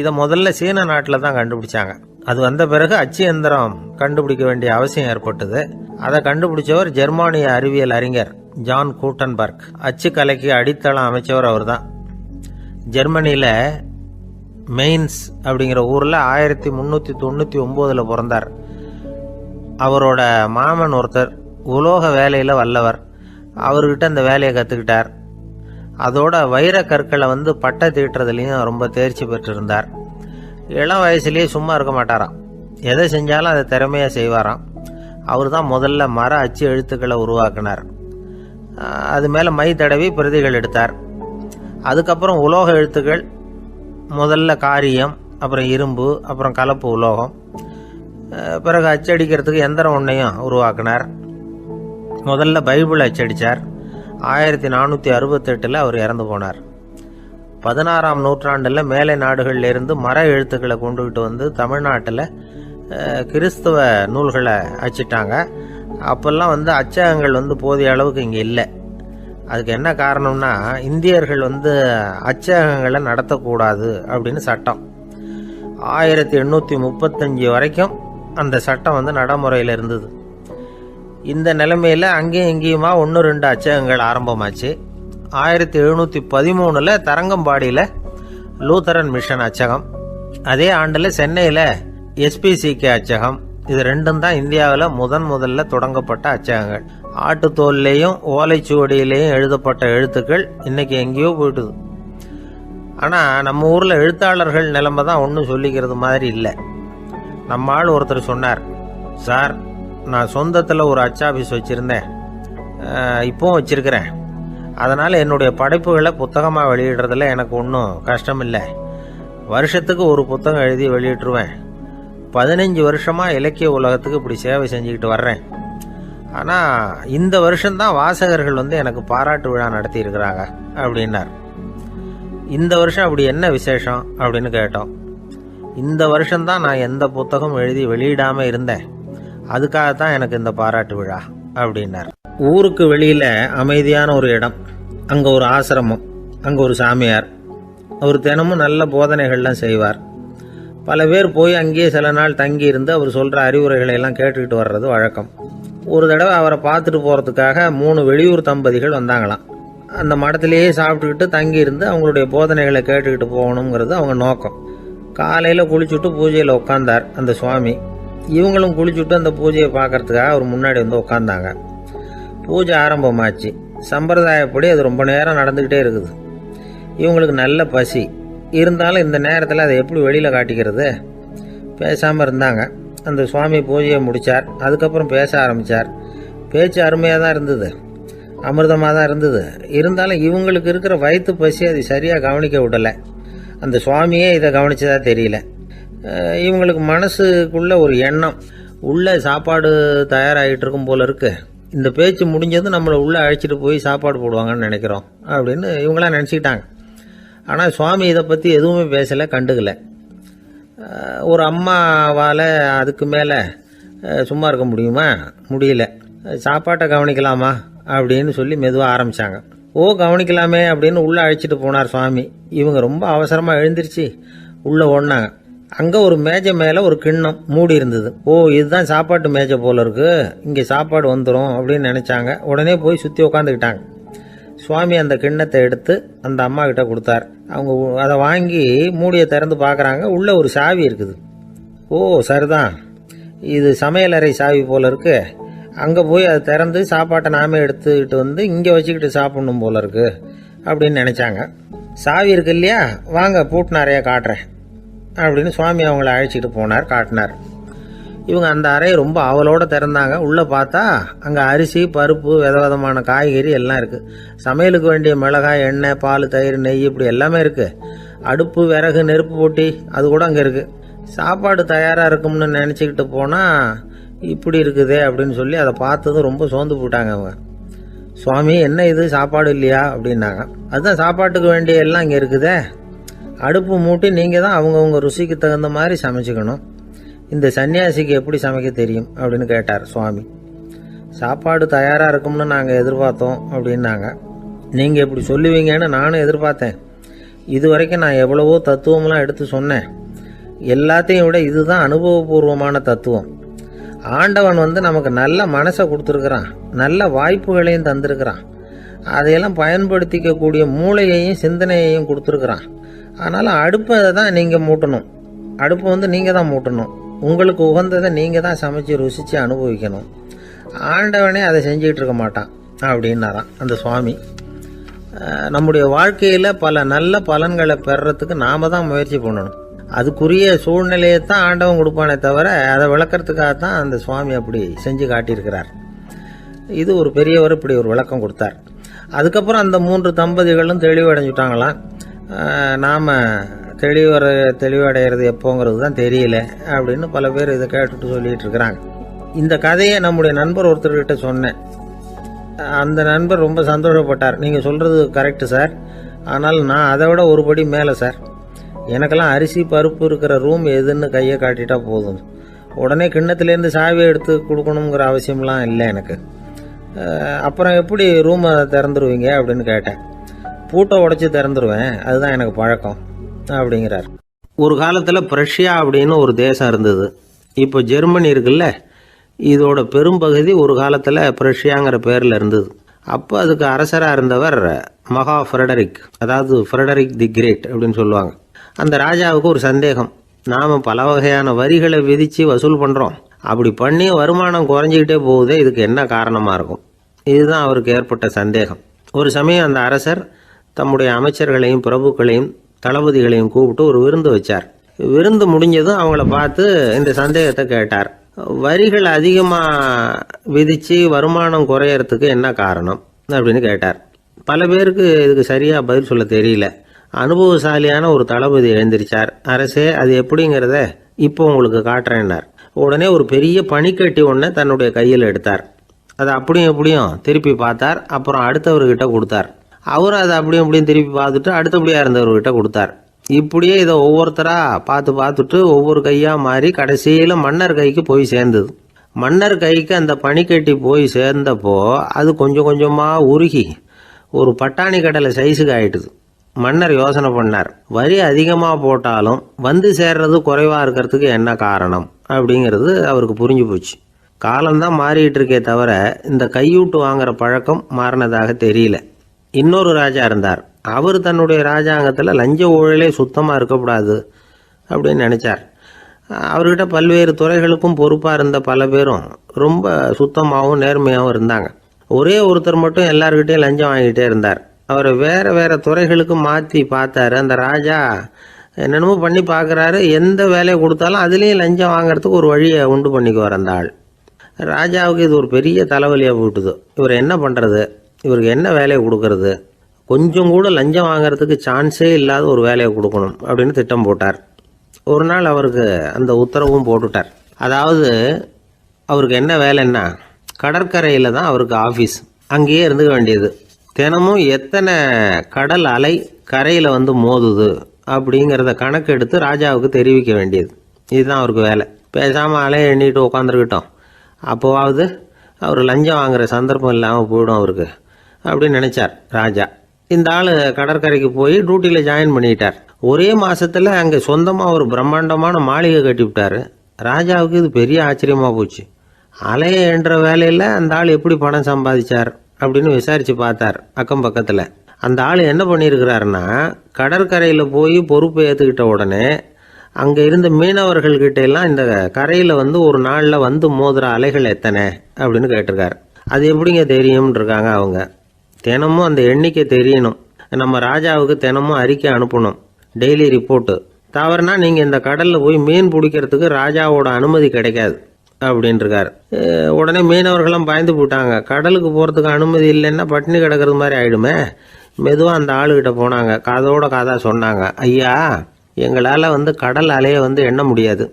C: இதை முதல்ல சீன நாட்டில் தான் கண்டுபிடிச்சாங்க. அது வந்த பிறகு அச்சு எந்திரம் கண்டுபிடிக்க வேண்டிய அவசியம் ஏற்பட்டது. அதை கண்டுபிடிச்சவர் ஜெர்மானிய அறிவியல் அறிஞர் ஜான் கூட்டன்பர்க். அச்சு கலைக்கு அடித்தளம் அமைச்சவர் அவர் தான். ஜெர்மனியில் மெயின்ஸ் அப்படிங்கிற ஊரில் 1399 பிறந்தார். அவரோட மாமன் ஒருத்தர் உலோக வேலையில் வல்லவர். அவர்கிட்ட அந்த வேலையை கற்றுக்கிட்டார். அதோட வைர கற்களை வந்து பட்டை தீட்டுறதுலையும் ரொம்ப தேர்ச்சி பெற்றிருந்தார். இளம் வயசுலேயே சும்மா இருக்க மாட்டாராம். எதை செஞ்சாலும் அதை திறமையாக செய்வாராம். அவர் தான் முதல்ல மர அச்சு எழுத்துக்களை உருவாக்கினார். அது மேலே மை தடவி பிரதிகள் எடுத்தார். அதுக்கப்புறம் உலோக எழுத்துக்கள், முதல்ல காரியம், அப்புறம் இரும்பு, அப்புறம் கலப்பு உலோகம், பிறகு அச்சடிக்கிறதுக்கு எந்திரம் ஒன்றையும் உருவாக்கினார். முதல்ல பைபிள் அச்சடித்தார். 1468 அவர் இறந்து போனார். 16ஆம் நூற்றாண்டில் மேலை நாடுகளிலிருந்து மர எழுத்துக்களை கொண்டுகிட்டு வந்து தமிழ்நாட்டில் கிறிஸ்தவ நூல்களை அச்சிட்டாங்க. அப்போல்லாம் வந்து அச்சகங்கள் வந்து போதிய அளவுக்கு இங்கே இல்லை. அதுக்கு என்ன காரணம்னா, இந்தியர்கள் வந்து அச்சகங்களை நடத்தக்கூடாது அப்படின்னு சட்டம். 1835 வரைக்கும் அந்த சட்டம் வந்து நடைமுறையில் இருந்தது. இந்த நிலைமையில் அங்கேயும் இங்கேயுமா 1-2 அச்சகங்கள் ஆரம்பமாச்சு. 1713 தரங்கம்பாடியில் லூத்தரன் மிஷன் அச்சகம், அதே ஆண்டில் சென்னையில் எஸ்பிசிகே அச்சகம். இது ரெண்டும் தான் இந்தியாவில் முதல்ல தொடங்கப்பட்ட அச்சகங்கள். ஆட்டுத்தோல்லையும் ஓலைச்சுவடியிலையும் எழுதப்பட்ட எழுத்துக்கள் இன்னைக்கு எங்கேயோ போயிட்டுது. ஆனால் நம்ம ஊரில் எழுத்தாளர்கள் நிலைமை தான் ஒன்றும் சொல்லிக்கிறது மாதிரி இல்லை. நம்ம ஆள் ஒருத்தர் சொன்னார், சார், நான் சொந்தத்தில் ஒரு அச்சாபீஸ் வச்சுருந்தேன், இப்போவும் வச்சுருக்கிறேன். அதனால் என்னுடைய படைப்புகளை புத்தகமாக வெளியிடுறதுல எனக்கு ஒன்றும் கஷ்டம் இல்லை. வருஷத்துக்கு ஒரு புத்தகம் எழுதி வெளியிட்டுருவேன். 15 வருஷமாக இலக்கிய உலகத்துக்கு இப்படி சேவை செஞ்சுக்கிட்டு வர்றேன். ஆனால் இந்த வருஷம்தான் வாசகர்கள் வந்து எனக்கு பாராட்டு விழா நடத்தி இருக்கிறாங்க அப்படின்னார். இந்த வருஷம் அப்படி என்ன விசேஷம் அப்படின்னு கேட்டோம். இந்த வருஷம்தான் நான் எந்த புத்தகம் எழுதி வெளியிடாமல் இருந்தேன், அதுக்காகத்தான் எனக்கு இந்த பாராட்டு விழா அப்படின்னார். ஊருக்கு வெளியில் அமைதியான ஒரு இடம், அங்கே ஒரு ஆசிரமம், அங்கே ஒரு சாமியார். அவர் தினமும் நல்ல போதனைகள்லாம் செய்வார். பல பேர் போய் அங்கேயே சில நாள் தங்கி இருந்து அவர் சொல்கிற அறிவுரைகளை எல்லாம் கேட்டுக்கிட்டு வர்றது வழக்கம். ஒரு தடவை அவரை பார்த்துட்டு போகிறதுக்காக 3 வெளியூர் தம்பதிகள் வந்தாங்களாம். அந்த மடத்திலேயே சாப்பிட்டுக்கிட்டு தங்கி இருந்து அவங்களுடைய போதனைகளை கேட்டுக்கிட்டு போகணுங்கிறது அவங்க நோக்கம். காலையில் குளிச்சுட்டு பூஜையில் உட்காந்தார் அந்த சுவாமி. இவங்களும் குளிச்சுட்டு அந்த பூஜையை பார்க்கறதுக்காக அவர் முன்னாடி வந்து உட்காந்தாங்க. பூஜை ஆரம்பமாச்சு. சம்பிரதாயப்படி அது ரொம்ப நேரம் நடந்துக்கிட்டே இருக்குது. இவங்களுக்கு நல்ல பசி இருந்தாலும் இந்த நேரத்தில் அதை எப்படி வெளியில் காட்டிக்கிறது? பேசாமல் இருந்தாங்க. அந்த சுவாமி பூஜையை முடித்தார். அதுக்கப்புறம் பேச ஆரம்பித்தார். பேச்சு அருமையாக தான் இருந்தது, அமிர்தமாக தான் இருந்தது. இருந்தாலும் இவங்களுக்கு இருக்கிற வயிற்று பசி அது சரியாக கவனிக்க விடலை. அந்த சுவாமியே இதை கவனிச்சதா தெரியல. இவங்களுக்கு மனசுக்குள்ள ஒரு எண்ணம், உள்ளே சாப்பாடு தயாராகிட்டு இருக்கும் போல இருக்கு, இந்த பேச்சு முடிஞ்சதும் நம்மளை உள்ளே அழைச்சிட்டு போய் சாப்பாடு போடுவாங்கன்னு நினைக்கிறோம் அப்படின்னு இவங்களாம் நினச்சிக்கிட்டாங்க. ஆனால் சுவாமி இதை பற்றி எதுவுமே பேசலை, கண்டுக்கலை. ஒரு அம்மாவால் அதுக்கு மேலே சும்மா இருக்க முடியுமா? முடியல. சாப்பாட்டை கவனிக்கலாமா அப்படின்னு சொல்லி மெதுவாக ஆரம்பித்தாங்க. கவனிக்கலாமே அப்படின்னு உள்ளே அழைச்சிட்டு போனார் சுவாமி. இவங்க ரொம்ப அவசரமாக எழுந்திருச்சு உள்ளே ஓடினாங்க. அங்கே ஒரு மேஜை மேலே ஒரு கிண்ணம் மூடி இருந்தது. இதுதான் சாப்பாட்டு மேஜை போல இருக்கு, இங்கே சாப்பாடு வந்துடும் அப்படின்னு நினச்சாங்க. உடனே போய் சுற்றி உட்காந்துக்கிட்டாங்க. சுவாமி அந்த கிண்ணத்தை எடுத்து அந்த அம்மா கிட்ட கொடுத்தார். அவங்க அதை வாங்கி மூடியை திறந்து பார்க்குறாங்க. உள்ளே ஒரு சாவி இருக்குது. சரிதான், இது சமையலறை சாவி போல இருக்கு, அங்கே போய் அதை திறந்து சாப்பாட்டை நாமே எடுத்துக்கிட்டு வந்து இங்கே வச்சுக்கிட்டு சாப்பிடணும் போல இருக்கு அப்படின்னு நினச்சாங்க. சாவி இருக்கு இல்லையா, வாங்க பூட்டு நிறையா காட்டுறேன் அப்படின்னு சுவாமி அவங்கள அழைச்சிட்டு போனார், காட்டினார். இவங்க அந்த அறையை ரொம்ப அவளோடு திறந்தாங்க. உள்ளே பார்த்தா அங்கே அரிசி, பருப்பு, விதவிதமான காய்கறி எல்லாம் இருக்குது. சமையலுக்கு வேண்டிய மிளகாய், எண்ணெய், பால், தயிர், நெய் இப்படி எல்லாமே இருக்குது. அடுப்பு, விறகு, நெருப்பு போட்டி அது கூட அங்கே இருக்குது. சாப்பாடு தயாராக இருக்கும்னு நினச்சிக்கிட்டு போனால் இப்படி இருக்குதே அப்படின்னு சொல்லி அதை பார்த்ததும் ரொம்ப சோர்ந்து போட்டாங்க அவங்க. சுவாமி, என்ன இது சாப்பாடு இல்லையா அப்படின்னாங்க. அதுதான் சாப்பாட்டுக்கு வேண்டிய எல்லாம் இங்கே இருக்குதே,
A: அடுப்பு மூட்டி நீங்கள் தான் அவங்கவுங்க ருசிக்கு தகுந்த மாதிரி சமைச்சிக்கணும். இந்த சன்னியாசிக்கு எப்படி சமைக்க தெரியும் அப்படின்னு கேட்டார் சுவாமி. சாப்பாடு தயாராக இருக்கும்னு நாங்கள் எதிர்பார்த்தோம் அப்படின்னாங்க. நீங்கள் இப்படி சொல்லுவீங்கன்னு நானும் எதிர்பார்த்தேன். இது வரைக்கும் நான் எவ்வளவோ தத்துவம்லாம் எடுத்து சொன்னேன். எல்லாத்தையும் விட இதுதான் அனுபவபூர்வமான தத்துவம். ஆண்டவன் நமக்கு நல்ல மனசை கொடுத்துருக்குறான், நல்ல வாய்ப்புகளையும் தந்திருக்கிறான், அதையெல்லாம் பயன்படுத்திக்கக்கூடிய மூளையையும் சிந்தனையையும் கொடுத்துருக்குறான். அதனால் அடுப்பை தான் நீங்கள் மூட்டணும். அடுப்பை நீங்கள் தான் மூட்டணும். உங்களுக்கு உகந்ததை நீங்கள் தான் சமைச்சு ருசித்து அனுபவிக்கணும். ஆண்டவனே அதை செஞ்சுக்கிட்டு இருக்க மாட்டான் அப்படின்னாராம் அந்த சுவாமி. நம்முடைய வாழ்க்கையில் பல நல்ல பலன்களை பெறறதுக்கு நாம் தான் முயற்சி பண்ணணும். அதுக்குரிய சூழ்நிலையை தான் ஆண்டவன் கொடுப்பானே தவிர அதை விளக்கறதுக்காக தான் அந்த சுவாமி அப்படி செஞ்சு காட்டியிருக்கிறார். இது ஒரு பெரியவர் இப்படி ஒரு விளக்கம் கொடுத்தார். அதுக்கப்புறம் அந்த 3 தம்பதிகளும் தெளிவடைஞ்சுட்டாங்களாம். நாம் தெளிவடைகிறது எப்போங்கிறது தான் தெரியல அப்படின்னு பல பேர் இதை கேட்டுட்டு சொல்லிட்டு இருக்கிறாங்க. இந்த கதையை நம்முடைய நண்பர் ஒருத்தர்கிட்ட சொன்னேன். அந்த நண்பர் ரொம்ப சந்தோஷப்பட்டார். நீங்கள் சொல்கிறது கரெக்டு சார், ஆனால் நான் அதை விட ஒரு படி மேலே சார். எனக்கெல்லாம் அரிசி பருப்பு இருக்கிற ரூம் எதுன்னு கையை காட்டிட்டா போதும். உடனே கிண்ணத்துலேருந்து சாவியை எடுத்து கொடுக்கணுங்கிற அவசியம்லாம் இல்லை எனக்கு. அப்புறம் எப்படி ரூமை திறந்துருவீங்க அப்படின்னு கேட்டேன். பூட்டை உடைச்சி திறந்துருவேன், அதுதான் எனக்கு பழக்கம் அப்படிங்கிறார்.
C: ஒரு காலத்தில் பிரஷ்யா அப்படின்னு ஒரு தேசம் இருந்தது. இப்போ ஜெர்மனி இருக்குல்ல, இதோட பெரும்பகுதி ஒரு காலத்தில் பிரஷ்யாங்கிற பேரில் இருந்தது. அப்போ அதுக்கு அரசராக இருந்தவர் மகா ஃப்ரெடரிக், அதாவது ஃப்ரெடரிக் தி கிரேட் அப்படின்னு சொல்லுவாங்க. அந்த ராஜாவுக்கு ஒரு சந்தேகம். நாம் பல வகையான வரிகளை விதித்து வசூல் பண்ணுறோம், அப்படி பண்ணி வருமானம் குறைஞ்சிக்கிட்டே போகுதே, இதுக்கு என்ன காரணமாக இருக்கும்? இதுதான் அவருக்கு ஏற்பட்ட சந்தேகம். ஒரு சமயம் அந்த அரசர் தம்முடைய அமைச்சர்களையும் பிரபுக்களையும் தளபதிகளையும் கூப்பிட்டு ஒரு விருந்து வச்சார். விருந்து முடிஞ்சதும் அவங்கள பார்த்து இந்த சந்தேகத்தை கேட்டார். வரிகள் அதிகமாக விதித்து வருமானம் குறையறதுக்கு என்ன காரணம் அப்படின்னு கேட்டார். பல பேருக்கு இதுக்கு சரியாக பதில் சொல்ல தெரியல. அனுபவசாலியான ஒரு தளபதி எழுந்திருச்சார். அரசே, அது எப்படிங்கிறத இப்போ உங்களுக்கு காட்டுறேன்னார். உடனே ஒரு பெரிய பனிக்கட்டி ஒன்றை தன்னுடைய கையில் எடுத்தார். அதை அப்படியும் எப்படியும் திருப்பி பார்த்தார். அப்புறம் அடுத்தவர்கிட்ட கொடுத்தார். அவரும் அதை அப்படியும் இப்படியும் திருப்பி பார்த்துட்டு அடுத்தபடியாக இருந்தவர்கிட்ட கொடுத்தார். இப்படியே இதை ஒவ்வொருத்தராக பார்த்துட்டு ஒவ்வொரு கையாக மாறி கடைசியில் மன்னர் கைக்கு போய் சேர்ந்தது. மன்னர் கைக்கு அந்த பனிக்கட்டி போய் சேர்ந்தப்போ அது கொஞ்சம் கொஞ்சமாக உருகி ஒரு பட்டாணி கடலை சைஸுக்கு ஆயிட்டுது. மன்னர் யோசனை பண்ணார். வரி அதிகமாக போட்டாலும் வந்து சேர்றது குறைவாக இருக்கிறதுக்கு என்ன காரணம் அப்படிங்கிறது அவருக்கு புரிஞ்சு போச்சு. காலம்தான் மாறிட்டு இருக்கே தவிர இந்த கையூட்டு வாங்குற பழக்கம் மாறினதாக தெரியல. இன்னொரு ராஜா இருந்தார். அவர் தன்னுடைய ராஜாங்கத்தில் லஞ்ச ஊழலே சுத்தமாக இருக்கக்கூடாது அப்படின்னு நினச்சார். அவர்கிட்ட பல்வேறு துறைகளுக்கும் பொறுப்பாக இருந்த பல பேரும் ரொம்ப சுத்தமாகவும் நேர்மையாகவும் இருந்தாங்க. ஒரே ஒருத்தர் மட்டும் எல்லார்கிட்டையும் லஞ்சம் வாங்கிட்டே இருந்தார். அவரை வேறு வேறு துறைகளுக்கு மாற்றி பார்த்தாரு. அந்த ராஜா என்னென்னமோ பண்ணி பார்க்குறாரு. எந்த வேலையை கொடுத்தாலும் அதுலேயும் லஞ்சம் வாங்கிறதுக்கு ஒரு வழியை உண்டு பண்ணிக்குவார் அந்த ஆள். ராஜாவுக்கு இது ஒரு பெரிய தலைவலியாக போட்டுது. இவர் என்ன பண்ணுறது, இவருக்கு என்ன வேலையை கொடுக்கறது, கொஞ்சம் கூட லஞ்சம் வாங்கிறதுக்கு சான்ஸே இல்லாத ஒரு வேலையை கொடுக்கணும் அப்படின்னு திட்டம் போட்டார். ஒரு நாள் அவருக்கு அந்த உத்தரவும் போட்டுட்டார். அதாவது அவருக்கு என்ன வேலைன்னா, கடற்கரையில் தான் அவருக்கு ஆஃபீஸ். அங்கேயே இருந்துக்க வேண்டியது. தினமும் எத்தனை கடல் அலை கரையில் வந்து மோதுது அப்படிங்கிறத கணக்கெடுத்து ராஜாவுக்கு தெரிவிக்க வேண்டியது. இதுதான் அவருக்கு வேலை. பேசாமல் அலையை எண்ணிட்டு உட்காந்துருக்கிட்டோம், அப்போவாவது அவர் லஞ்சம் வாங்குகிற சந்தர்ப்பம் இல்லாமல் போயிடும் அவருக்கு அப்படின்னு நினச்சார் ராஜா. இந்த ஆள் கடற்கரைக்கு போய் டியூட்டியில் ஜாயின் பண்ணிட்டார். ஒரே மாதத்தில் அங்கே சொந்தமாக ஒரு பிரம்மாண்டமான மாளிகை கட்டிவிட்டார். ராஜாவுக்கு இது பெரிய ஆச்சரியமாக போச்சு. அலையை என்ற வேலையில் அந்த ஆள் எப்படி பணம் சம்பாதிச்சார் அப்படின்னு விசாரித்து பார்த்தார் அக்கம் பக்கத்தில். அந்த ஆள் என்ன பண்ணியிருக்கிறாருன்னா, கடற்கரையில் போய் பொறுப்பை ஏற்றுக்கிட்ட உடனே அங்கே இருந்த மீனவர்கள்கிட்ட எல்லாம் இந்த கரையில் வந்து ஒரு நாளில் வந்து மோதுற அலைகள் எத்தனை அப்படின்னு கேட்டிருக்காரு. அது எப்படிங்க தெரியும்னு இருக்காங்க அவங்க. தினமும் அந்த எண்ணிக்கை தெரியணும். நம்ம ராஜாவுக்கு தினமும் அறிக்கை அனுப்பணும், டெய்லி ரிப்போர்ட்டு. தவறுனா நீங்கள் இந்த கடலில் போய் மீன் பிடிக்கிறதுக்கு ராஜாவோட அனுமதி கிடைக்காது அப்படின்ட்டுருக்காரு. உடனே மீனவர்களும் பயந்து போட்டாங்க. கடலுக்கு போகிறதுக்கு அனுமதி இல்லைன்னா பட்டினி கிடக்கிறது மாதிரி ஆகிடுமே. மெதுவாக அந்த ஆளுகிட்ட போனாங்க. காதோட காதாக சொன்னாங்க, ஐயா, எங்களால் வந்து கடல் அலையை வந்து எண்ண முடியாது.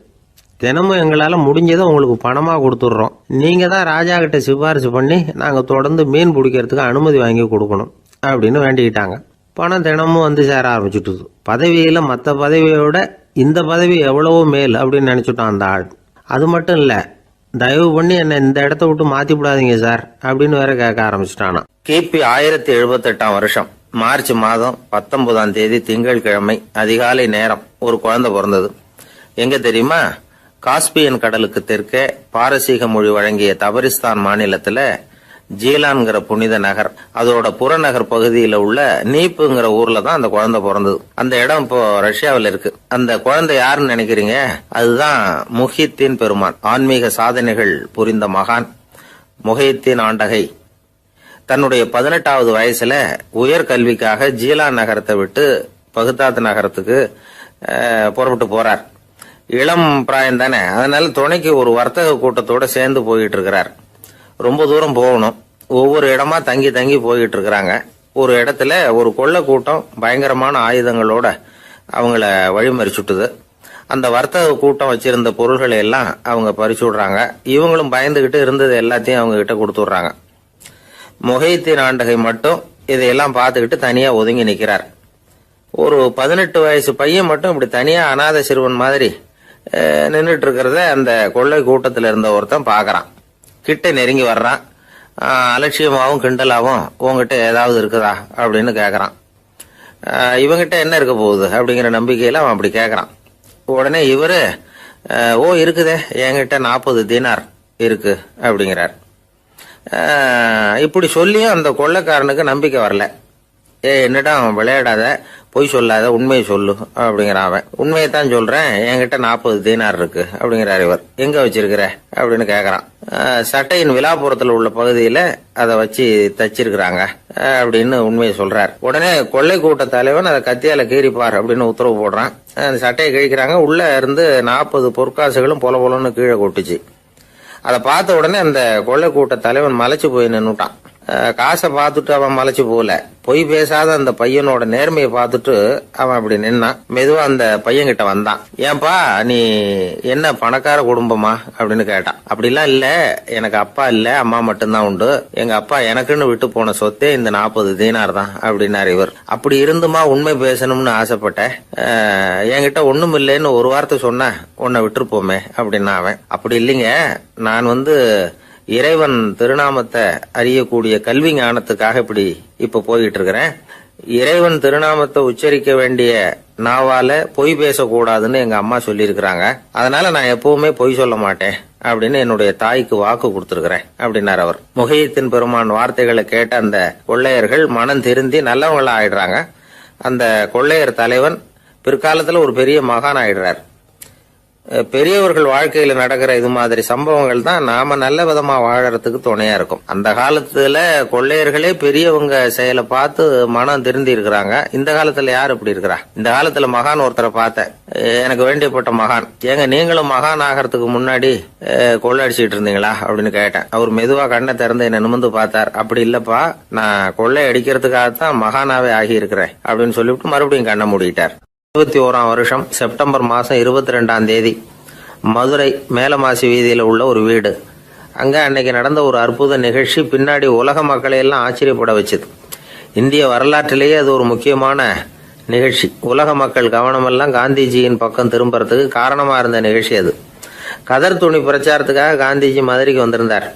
C: தினமும் எங்களால் முடிஞ்சதை உங்களுக்கு பணமாக கொடுத்துட்றோம். நீங்கள் தான் ராஜா கிட்ட சிபாரிசு பண்ணி நாங்கள் தொடர்ந்து மீன் பிடிக்கிறதுக்கு அனுமதி வாங்கி கொடுக்கணும் அப்படின்னு வேண்டிக்கிட்டாங்க. பணம் தினமும் வந்து சேர ஆரம்பிச்சுட்டுது. பதவியில் மற்ற பதவியோட இந்த பதவி எவ்வளவோ மேல் அப்படின்னு நினச்சிட்டான் அந்த ஆள். அது மட்டும் இல்லை, தயவு பண்ணி என்னை இந்த இடத்த விட்டு மாற்றி விடாதீங்க சார் அப்படின்னு வேற கேட்க ஆரம்பிச்சிட்டானா.
B: கிபி 1078 வருஷம் மார்ச் மாதம் 19ஆம் தேதி திங்கட்கிழமை அதிகாலை நேரம் ஒரு குழந்தை பிறந்தது. எங்க தெரியுமா? காஸ்பியன் கடலுக்கு தெற்கே பாரசீக மொழி வழங்கிய தபரிஸ்தான் மாநிலத்துல ஜீலான்கிற புனித நகர், அதோட புறநகர் பகுதியில உள்ள நீப்புங்கிற ஊர்ல தான் அந்த குழந்தை பிறந்தது. அந்த இடம் இப்போ ரஷ்யாவில் இருக்கு. அந்த குழந்தை யாருன்னு நினைக்கிறீங்க? அதுதான் முஹித்தீன் பெருமான், ஆன்மீக சாதனைகள் புரிந்த மகான் முஹித்தீன் ஆண்டகை. தன்னுடைய 18வது வயசுல உயர்கல்விக்காக ஜீலான் நகரத்தை விட்டு பகுதாத் நகரத்துக்கு புறப்பட்டு போறார். இளம் பிராயம் தானே, அதனால துணைக்கு ஒரு வர்த்தக கூட்டத்தோட சேர்ந்து போயிட்டு இருக்கிறார். ரொம்ப தூரம் போகணும். ஒவ்வொரு இடமா தங்கி தங்கி போயிட்டு இருக்கிறாங்க. ஒரு இடத்துல ஒரு கொள்ளை கூட்டம் பயங்கரமான ஆயுதங்களோட அவங்கள வழிமறிச்சுட்டுது. அந்த வர்த்தக கூட்டம் வச்சிருந்த பொருள்களை எல்லாம் அவங்க பறிச்சு விடுறாங்க. இவங்களும் பயந்துகிட்டு இருந்தது எல்லாத்தையும் அவங்க கிட்ட கொடுத்துடுறாங்க. முஹித்தீன் ஆண்டகை மட்டும் இதையெல்லாம் பார்த்துக்கிட்டு தனியா ஒதுங்கி நிக்கிறார். ஒரு 18 வயசு பையன் மட்டும் இப்படி தனியா அநாத சிறுவன் மாதிரி நின்றுட்டு இருக்கிறத அந்த கொள்ளை கூட்டத்தில் இருந்த ஒருத்தன் பாக்குறான். கிட்ட நெருங்கி வர்றான். அலட்சியமாவும் கிண்டலாவும் உங்ககிட்ட ஏதாவது இருக்குதா அப்படின்னு கேக்குறான். இவங்கிட்ட என்ன இருக்க போகுது அப்படிங்கிற நம்பிக்கையில அவன் அப்படி கேக்குறான். உடனே இவரு ஓ இருக்குதே, என்கிட்ட 40 தீனார் இருக்கு அப்படிங்கிறார். இப்படி சொல்லியும் அந்த கொள்ளைக்காரனுக்கு நம்பிக்கை வரல. என்னடா விளையாடாத, பொய் சொல்லாத, உண்மையை சொல்லு அப்படிங்கிறான் அவன். உண்மையைத்தான் சொல்றேன், என்கிட்ட 40 தீனார் இருக்கு அப்படிங்கிறார் இவர். எங்க வச்சிருக்கிற அப்படின்னு கேக்குறான். சட்டையின் விழாப்புறத்துல உள்ள பகுதியில அதை வச்சு தச்சிருக்கிறாங்க அப்படின்னு உண்மையை சொல்றார். உடனே கொள்ளை கூட்ட தலைவன் அதை கத்தியால கீறிப்பார் அப்படின்னு உத்தரவு போடுறான். அந்த சட்டையை கிழிக்கிறாங்க. உள்ள இருந்து 40 பொற்காசுகளும் பொல பொலன்னு கீழே கொட்டுச்சு. அதை பார்த்த உடனே அந்த கொள்ளை கூட்ட தலைவன் மலைச்சு போய் நின்னுட்டான். காசை பார்த்துட்டு அவன் மலைச்சு போகல, பொய் பேசாத அந்த பையனோட நேர்மையை பார்த்துட்டு அவன் அப்படி நின்னான். மெதுவா அந்த பையன் கிட்ட வந்தான். ஏன்பா நீ என்ன பணக்கார குடும்பமா அப்படின்னு கேட்டான். அப்படிலாம் இல்ல, எனக்கு அப்பா இல்ல, அம்மா மட்டும்தான் உண்டு. எங்க அப்பா எனக்குன்னு விட்டு போன சொத்தே இந்த 40 தீனார் தான் அப்படின்னாரு இவர். அப்படி இருந்துமா உண்மை பேசணும்னு ஆசைப்பட்டேன். என்கிட்ட ஒண்ணும் இல்லைன்னு ஒரு வார்த்தை சொன்ன உன்னை விட்டுருப்போமே அப்படின்னா அவன். அப்படி இல்லைங்க, நான் இறைவன் திருநாமத்தை அறியக்கூடிய கல்வி ஞானத்துக்காக இப்ப போயிட்டு இருக்கிறேன். இறைவன் திருநாமத்தை உச்சரிக்க வேண்டிய நாவால பொய் பேசக்கூடாதுன்னு எங்க அம்மா சொல்லியிருக்கிறாங்க. அதனால நான் எப்பவுமே பொய் சொல்ல மாட்டேன் அப்படின்னு என்னுடைய தாய்க்கு வாக்கு கொடுத்திருக்கிறேன் அப்படின்னார் அவர். முஹித்தீன் பெருமான் வார்த்தைகளை கேட்ட அந்த கொள்ளையர்கள் மனம் திருந்தி நல்லவங்களா ஆயிடுறாங்க. அந்த கொள்ளையர் தலைவன் பிற்காலத்துல ஒரு பெரிய மகான் ஆயிடுறார். பெரியவர்கள் வாழ்க்கையில நடக்கிற இது மாதிரி சம்பவங்கள் தான் நாம நல்ல விதமா வாழறதுக்கு துணையா இருக்கும். அந்த காலத்துல கொள்ளையர்களே பெரியவங்க செயலை பார்த்து மனம் திருந்தி இருக்கிறாங்க. இந்த காலத்துல யார் இப்படி இருக்கிறா? இந்த காலத்துல மகான் ஒருத்தரை பார்த்தேன், எனக்கு வேண்டியப்பட்ட மகான். ஏங்க நீங்களும் மகான் ஆகிறதுக்கு முன்னாடி கொள்ளை அடிச்சுட்டு இருந்தீங்களா அப்படின்னு கேட்டேன். அவர் மெதுவா கண்ணை திறந்து என்ன நிமிர்ந்து பார்த்தார். அப்படி இல்லப்பா, நான் கொள்ளை அடிக்கிறதுக்காகத்தான் மகானாவே ஆகி இருக்கிறேன் அப்படின்னு சொல்லிவிட்டு மறுபடியும் கண்ணை மூடிட்டார். 21ஆம் வருஷம் செப்டம்பர் மாசம் 22ஆம் தேதி மதுரை மேலமாசி வீதியில உள்ள ஒரு வீடு. அங்க அன்னைக்கு நடந்த ஒரு அற்புத நிகழ்ச்சி பின்னாடி உலக மக்களை எல்லாம் ஆச்சரியப்பட வச்சது. இந்திய வரலாற்றிலேயே அது ஒரு முக்கியமான நிகழ்ச்சி. உலக மக்கள் கவனமெல்லாம் காந்திஜியின் பக்கம் திரும்புறதுக்கு காரணமா இருந்த நிகழ்ச்சி அது. கதர் துணி பிரச்சாரத்துக்காக காந்திஜி மதுரைக்கு வந்திருந்தார்.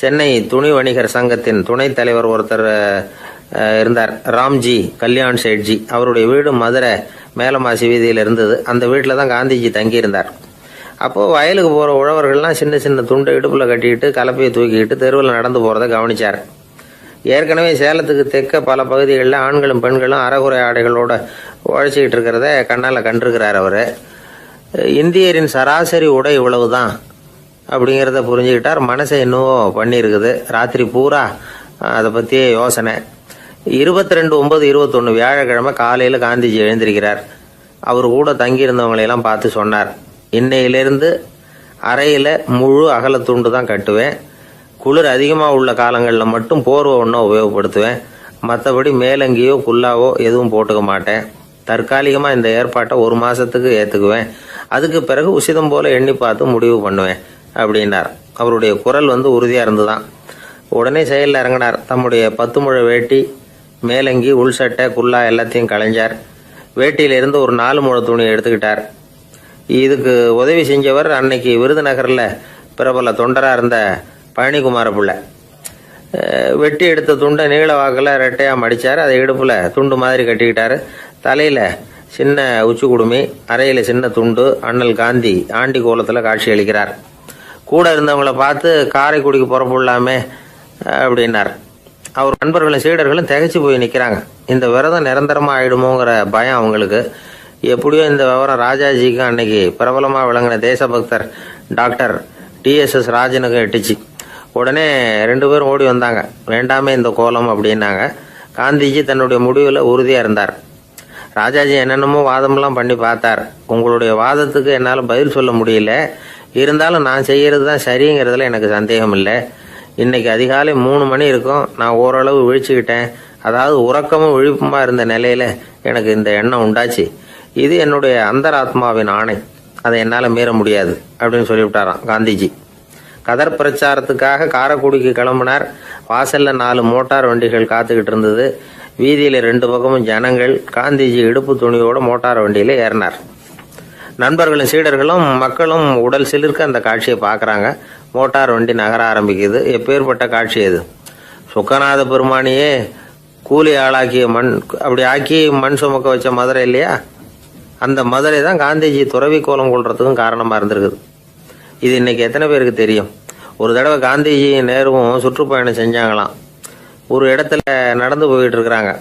B: சென்னை துணி வணிகர் சங்கத்தின் துணைத் தலைவர் ஒருத்தர் இருந்தார், ராம்ஜி கல்யாண் சேட்ஜி. அவருடைய வீடு மதுரை மேலமாசி வீதியில் இருந்தது. அந்த வீட்டில் தான் காந்திஜி தங்கியிருந்தார். அப்போ வயலுக்கு போற உழவர்கள்லாம் சின்ன சின்ன துண்டை இடுப்புல கட்டிக்கிட்டு கலப்பையை தூக்கிக்கிட்டு தெருவில் நடந்து போறதை கவனிச்சார். ஏற்கனவே சேலத்துக்கு தெற்க பல பகுதிகளில் ஆண்களும் பெண்களும் அரைகுறை ஆடைகளோட உழைச்சிக்கிட்டு இருக்கிறத கண்ணால கண்டிருக்கிறார் அவரு. இந்தியரின் சராசரி உடை இவ்வளவுதான் அப்படிங்கிறத புரிஞ்சுக்கிட்டார். மனசை இன்னும் பண்ணியிருக்குது. ராத்திரி பூரா அதை பத்தியே யோசனை. 22/9/21 வியாழக்கிழமை காலையில காந்திஜி எழுந்திருக்கிறார். அவர் கூட தங்கியிருந்தவங்களையெல்லாம் பார்த்து சொன்னார், இன்னையிலிருந்து அறையில முழு அகலத்துண்டு தான் கட்டுவேன். குளிர் அதிகமாக உள்ள காலங்களில் மட்டும் போர்வை ஒன்றும் உபயோகப்படுத்துவேன். மற்றபடி மேலங்கியோ குல்லாவோ எதுவும் போட்டுக்க மாட்டேன். தற்காலிகமாக இந்த ஏற்பாட்டை 1 மாசத்துக்கு ஏற்றுக்குவேன். அதுக்கு பிறகு உசிதம் போல எண்ணி பார்த்து முடிவு பண்ணுவேன் அப்படின்னார். அவருடைய குரல் உறுதியாக இருந்துதான். உடனே செயலில் இறங்கினார். தம்முடைய 10 முழ வேட்டி
A: மேலங்கி உள் சட்டை குல்லா எல்லாத்தையும் களைஞ்சார். வேட்டியிலிருந்து ஒரு 4 முழ துணியை எடுத்துக்கிட்டார். இதுக்கு உதவி செஞ்சவர் அன்னைக்கு விருதுநகரில் பிரபல தொண்டராக இருந்த பழனிக்குமார பிள்ளை. வெட்டி எடுத்த துண்டை நீள வாக்கில் ரெட்டையாக மடித்தார். அதை இடுப்பில் துண்டு மாதிரி கட்டிக்கிட்டார். தலையில் சின்ன உச்சி குடுமி, அறையில் சின்ன துண்டு. அண்ணல் காந்தி ஆண்டி கோலத்தில் காட்சி அளிக்கிறார். கூட இருந்தவங்கள பார்த்து காரைக்குடிக்கு புறப்படலாமே அப்படின்னார். அவர் நண்பர்களும் சீடர்களும் திகைச்சு போய் நிற்கிறாங்க. இந்த விரதம் நிரந்தரமாக ஆயிடுமோங்கிற பயம் அவங்களுக்கு. எப்படியோ இந்த விவரம் ராஜாஜிக்கு அன்னைக்கு பிரபலமாக விளங்கின தேசபக்தர் டாக்டர் TSS ராஜனுக்கு எட்டுச்சு. உடனே 2 பேரும் ஓடி வந்தாங்க. வேண்டாமே இந்த கோலம் அப்படின்னாங்க. காந்திஜி தன்னுடைய முடிவில் உறுதியாக இருந்தார். ராஜாஜி என்னென்னமோ வாதமெல்லாம் பண்ணி பார்த்தார். உங்களுடைய வாதத்துக்கு என்னால் பதில் சொல்ல முடியல, இருந்தாலும் நான் செய்கிறது தான் சரிங்கிறதுல எனக்கு சந்தேகம் இல்லை. இன்னைக்கு அதிகாலை 3 மணி இருக்கும். நான் ஓரளவு விழிச்சுக்கிட்டேன். அதாவது உறக்கமும் விழிப்புமா இருந்த நிலையில எனக்கு இந்த எண்ணம் உண்டாச்சு. இது என்னுடைய அந்தராத்மாவின் ஆணை, அதை என்னால் மீற முடியாது அப்படின்னு சொல்லிவிட்டாராம் காந்திஜி. கதர் பிரச்சாரத்துக்காக காரைக்குடிக்கு கிளம்பினார். வாசல்ல 4 மோட்டார் வண்டிகள் காத்துக்கிட்டு இருந்தது. வீதியில 2 பக்கமும் ஜனங்கள். காந்திஜி இடுப்பு துணியோட மோட்டார் வண்டியில ஏறினார். நண்பர்களும் சீடர்களும் மக்களும் உடல் சிலிர்க்க அந்த காட்சியை பார்க்குறாங்க. மோட்டார் வண்டி நகர ஆரம்பிக்குது. எப்பேற்பட்ட காட்சி அது! சுக்கநாத பெருமானியே கூலி ஆளாக்கிய அப்படி ஆக்கி மண் சுமக்க வச்ச மதுரை இல்லையா, அந்த மதுரை தான் காந்திஜி துறவி கோலம் கொள்றதுக்கும் காரணமாக இருந்திருக்குது. இது இன்னைக்கு எத்தனை பேருக்கு தெரியும்? ஒரு தடவை காந்திஜி நேருவும் சுற்றுப்பயணம் செஞ்சாங்களாம். ஒரு இடத்துல நடந்து போயிட்டு இருக்கிறாங்க.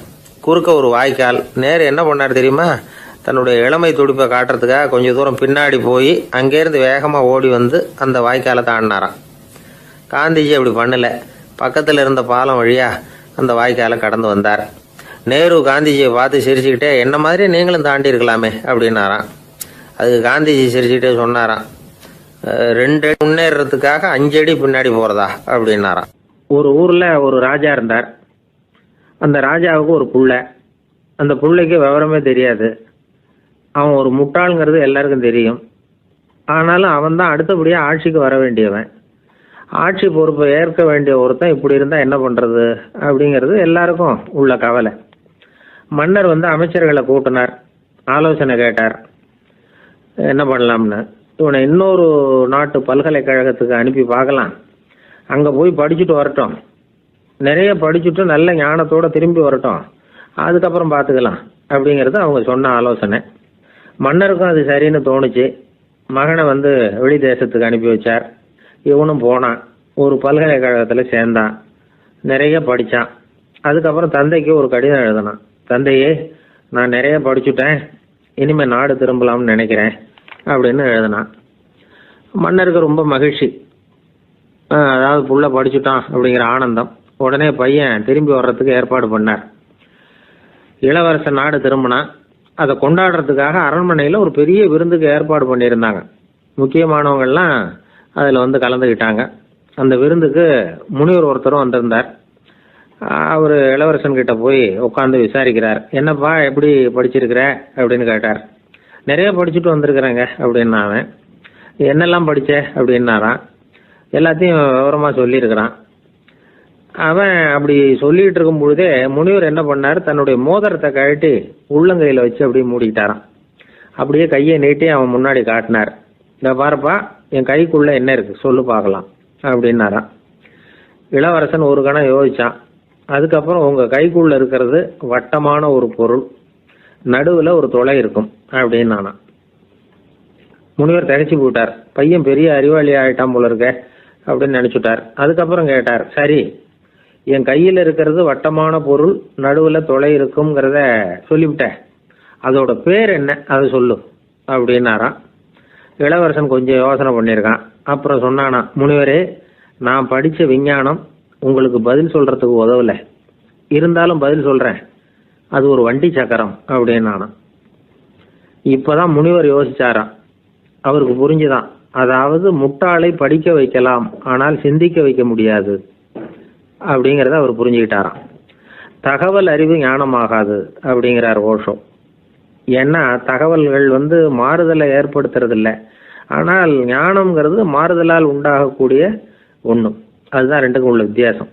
A: குறுக்க ஒரு வாய்க்கால். நேரு என்ன பண்ணார் தெரியுமா? தன்னுடைய இளமை துடிப்பை காட்டுறதுக்காக கொஞ்சம் தூரம் பின்னாடி போய் அங்கேருந்து வேகமாக ஓடி வந்து அந்த வாய்க்காலை தாண்டினாராம். காந்திஜி அப்படி பண்ணல. பக்கத்தில் இருந்த பாலம் வழியா அந்த வாய்க்காலை கடந்து வந்தார். நேரு காந்திஜியை பார்த்து சிரிச்சுக்கிட்டே, என்ன மாதிரி நீங்களும் தாண்டி இருக்கலாமே அப்படின்னாராம். அதுக்கு காந்திஜி சிரிச்சுக்கிட்டே சொன்னாராம், 2 அடி முன்னேறதுக்காக 5 அடி பின்னாடி போறதா அப்படின்னாராம். ஒரு ஊர்ல ஒரு ராஜா இருந்தார். அந்த ராஜாவுக்கு ஒரு புள்ள. அந்த புள்ளைக்கு விவரமே தெரியாது. அவன் ஒரு முட்டாளுங்கிறது எல்லாருக்கும் தெரியும். ஆனாலும் அவன் தான் அடுத்தபடியாக ஆட்சிக்கு வர வேண்டியவன். ஆட்சி பொறுப்பை ஏற்க வேண்டிய ஒருத்தன் இப்படி இருந்தால் என்ன பண்ணுறது அப்படிங்கிறது எல்லாருக்கும் உள்ள கவலை. மன்னர் அமைச்சர்களை கூட்டினார். ஆலோசனை கேட்டார் என்ன பண்ணலாம்னு. இவனை இன்னொரு நாட்டு பல்கலைக்கழகத்துக்கு அனுப்பி பார்க்கலாம். அங்கே போய் படிச்சுட்டு வரட்டும். நிறைய படிச்சுட்டு நல்ல ஞானத்தோடு திரும்பி வரட்டும். அதுக்கப்புறம் பார்த்துக்கலாம் அப்படிங்கிறது அவங்க சொன்ன ஆலோசனை. மன்னருக்கும் அது சரின்னு தோணுச்சு. மகனை வெளி தேசத்துக்கு அனுப்பி வச்சார். இவனும் போனான். ஒரு பல்கலைக்கழகத்தில் சேர்ந்தான். நிறைய படித்தான். அதுக்கப்புறம் தந்தைக்கு ஒரு கடிதம் எழுதினான். தந்தையே, நான் நிறைய படிச்சுட்டேன், இனிமேல் நாடு திரும்பலாம்னு நினைக்கிறேன் அப்படின்னு எழுதினான். மன்னருக்கு ரொம்ப மகிழ்ச்சி. அதாவது புள்ள படிச்சுட்டான் அப்படிங்கிற ஆனந்தம். உடனே பையன் திரும்பி வர்றதுக்கு ஏற்பாடு பண்ணார். இளவரசன் நாடு திரும்பினான். அதை கொண்டாடுறதுக்காக அரண்மனையில் ஒரு பெரிய விருந்துக்கு ஏற்பாடு பண்ணியிருந்தாங்க. முக்கியமானவங்கள்லாம் அதில் கலந்துக்கிட்டாங்க. அந்த விருந்துக்கு முனிவர் ஒருத்தரும் வந்திருந்தார். அவர் இளவரசன் கிட்ட போய் உட்காந்து விசாரிக்கிறார். என்னப்பா, எப்படி படிச்சிருக்கிற அப்படின்னு கேட்டார். நிறைய படிச்சுட்டு வந்திருக்கிறேங்க அப்படின்னா அவன். என்னெல்லாம் படித்த அப்படின்னாரான். எல்லாத்தையும் விவரமாக சொல்லியிருக்கிறான். அவன் அப்படி சொல்லிட்டு இருக்கும் பொழுதே முனிவர் என்ன பண்ணார், தன்னுடைய மோதிரத்தை கழட்டி உள்ளங்கையில் வச்சு அப்படியே மூடிக்கிட்டாரான். அப்படியே கையை நீட்டி அவன் முன்னாடி காட்டினார். இந்த பாருப்பா, என் கைக்குள்ள என்ன இருக்கு சொல்லு பார்க்கலாம் அப்படின்னாரான். இளவரசன் ஒரு கணம் யோசிச்சான். அதுக்கப்புறம் உங்க கைக்குள்ள இருக்கிறது வட்டமான ஒரு பொருள், நடுவில் ஒரு துளை இருக்கும் அப்படின்னானா. முனிவர் திகைச்சு போட்டார். பையன் பெரிய அறிவாளி ஆயிட்டான் போல இருக்க அப்படின்னு நினைச்சுட்டார். அதுக்கப்புறம் கேட்டார், சரி, என் கையில் இருக்கிறது வட்டமான பொருள், நடுவில் துளை இருக்குங்கிறத சொல்லிவிட்டேன், அதோட பேர் என்ன அதை சொல்லு அப்படின்னாராம். இளவரசன் கொஞ்சம் யோசனை பண்ணியிருக்கான். அப்புறம் சொன்னானா, முனிவரே, நான் படித்த விஞ்ஞானம் உங்களுக்கு பதில் சொல்றதுக்கு உதவலை, இருந்தாலும் பதில் சொல்றேன், அது ஒரு வண்டி சக்கரம் அப்படின்னானா. இப்பதான் முனிவர் யோசிச்சாராம். அவருக்கு புரிஞ்சுதான், அதாவது முட்டாளை படிக்க வைக்கலாம், ஆனால் சிந்திக்க வைக்க முடியாது அப்படிங்கிறத அவர் புரிஞ்சுக்கிட்டாராம். தகவல் அறிவு ஞானமாகாது அப்படிங்கிறார் ஓஷோ. ஏன்னா தகவல்கள் மாறுதலை ஏற்படுத்துறது இல்லை, ஆனால் ஞானம்ங்கிறது மாறுதலால் உண்டாகக்கூடிய ஒன்று. அதுதான் ரெண்டுக்கும் உள்ள வித்தியாசம்.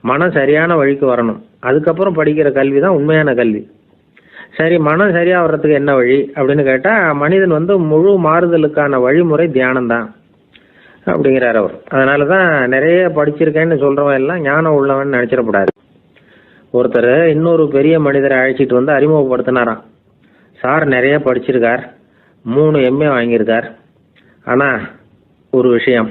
C: மனம் சரியான வழிக்கு வரணும். அதுக்கப்புறம் படிக்கிற கல்வி தான் உண்மையான கல்வி. சரி, மனம் சரியா வர்றதுக்கு என்ன வழி அப்படின்னு கேட்டால், மனிதன் முழு மாறுதலுக்கான வழிமுறை தியானம்தான் அப்படிங்கிறார் அவர். அதனால தான் நிறைய படிச்சிருக்கேன்னு சொல்கிறவன் எல்லாம் ஞானம் உள்ளவன் நினச்சிடக்கூடாது. ஒருத்தர் இன்னொரு பெரிய மனிதரை அழைச்சிட்டு அறிமுகப்படுத்தினாராம். சார் நிறைய படிச்சிருக்கார், 3 MA வாங்கியிருக்கார், ஆனால் ஒரு விஷயம்,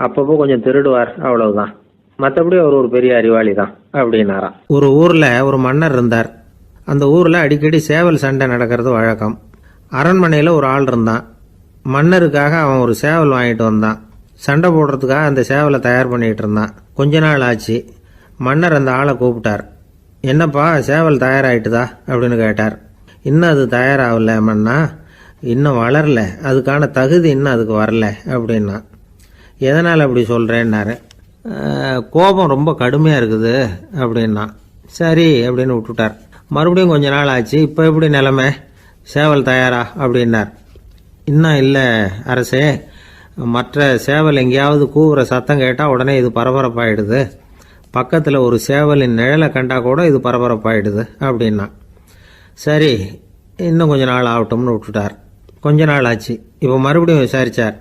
C: அப்பப்போ கொஞ்சம் திருடுவார், அவ்வளவுதான், மற்றபடி அவர் ஒரு பெரிய அறிவாளி தான் அப்படின்னாராம். ஒரு ஊரில் ஒரு மன்னர் இருந்தார். அந்த ஊரில் அடிக்கடி சேவல் சண்டை நடக்கிறது வழக்கம். அரண்மனையில் ஒரு ஆள் இருந்தான். மன்னருக்காக அவன் ஒரு சேவல் வாங்கிட்டு வந்தான். சண்டை போடுறதுக்காக அந்த சேவலை தயார் பண்ணிகிட்டு இருந்தான். கொஞ்ச நாள் ஆச்சு. மன்னர் அந்த ஆளை கூப்பிட்டார். என்னப்பா, சேவல் தயாராகிட்டுதா அப்படின்னு கேட்டார். இன்னும் அது தயாராகல மன்னா, இன்னும் வளரல, அதுக்கான தகுதி இன்னும் அதுக்கு வரல அப்படின்னா. எதனால் அப்படி சொல்கிறேன்னாரு. கோபம் ரொம்ப கடுமையாக இருக்குது அப்படின்னா. சரி அப்படின்னு விட்டுட்டார். மறுபடியும் கொஞ்ச நாள் ஆச்சு. இப்போ எப்படி நிலைமை, சேவல் தயாரா அப்படின்னார். இன்னும் இல்லை அரசே, மற்ற சேவல் எங்கேயாவது கூவுற சத்தம் கேட்டால் உடனே இது பரபரப்பாயிடுது, பக்கத்தில் ஒரு சேவலின் நிழலை கண்டா கூட இது பரபரப்பாயிடுது அப்படின்னா. சரி, இன்னும் கொஞ்ச நாள் ஆகட்டும்னு விட்டுட்டார். கொஞ்ச நாள் ஆச்சு. இப்போ மறுபடியும் விசாரித்தார்.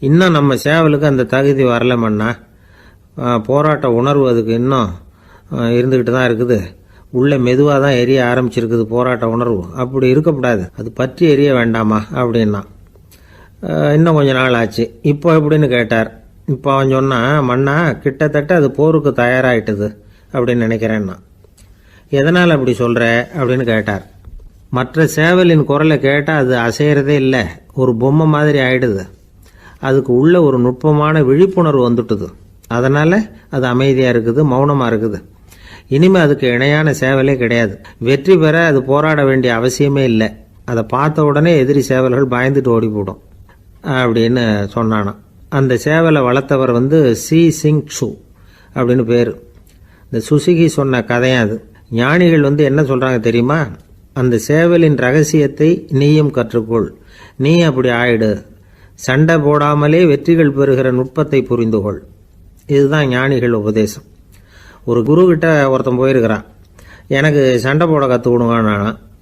C: இன்னும் நம்ம சேவலுக்கு அந்த தகுதி வரலமன்னா, போராட்ட உணர்வு அதுக்கு இன்னும் இருந்துக்கிட்டு தான் இருக்குது, உள்ள மெதுவாக தான் எரிய ஆரம்பிச்சிருக்குது போராட்ட உணர்வு, அப்படி இருக்கக்கூடாது, அது பற்றி எரிய வேண்டாமா அப்படின்னா. இன்னும் கொஞ்ச நாள் ஆச்சு. இப்போ எப்படின்னு கேட்டார். இப்போ அவன் சொன்னான், மன்னா கிட்டத்தட்ட அது போருக்கு தயாராகிட்டுது அப்படின்னு நினைக்கிறேன்னா. எதனால் அப்படி சொல்கிற அப்படின்னு கேட்டார். மற்ற சேவலின் குரலை கேட்டால் அது அசைகிறதே இல்லை, ஒரு பொம்மை மாதிரி ஆயிடுது, அதுக்கு உள்ள ஒரு நுட்பமான விழிப்புணர்வு வந்துட்டுது, அதனால் அது அமைதியாக இருக்குது, மௌனமாக இருக்குது. இனிமேல் அதுக்கு இணையான சேவலே கிடையாது. வெற்றி பெற அது போராட வேண்டிய அவசியமே இல்லை, அதை பார்த்த உடனே எதிரி சேவல்கள் பயந்துட்டு ஓடி போடும் அப்படின்னு சொன்னானான். அந்த சேவலை வளர்த்தவர் சி சிங் சு அப்படின்னு பேர். இந்த சுசுகி சொன்ன கதையும் அது. ஞானிகள் என்ன சொல்கிறாங்க தெரியுமா, அந்த சேவலின் ரகசியத்தை நீயும் கற்றுக்கொள், நீ அப்படி ஆயிடு, சண்டை போடாமலே வெற்றிகள் பெறுகிற நுட்பத்தை புரிந்துகொள். இதுதான் ஞானிகள் உபதேசம். ஒரு குருக்கிட்ட ஒருத்தன் போயிருக்கிறான். எனக்கு சண்டை போட கற்றுக் கொடுங்கண்ணா,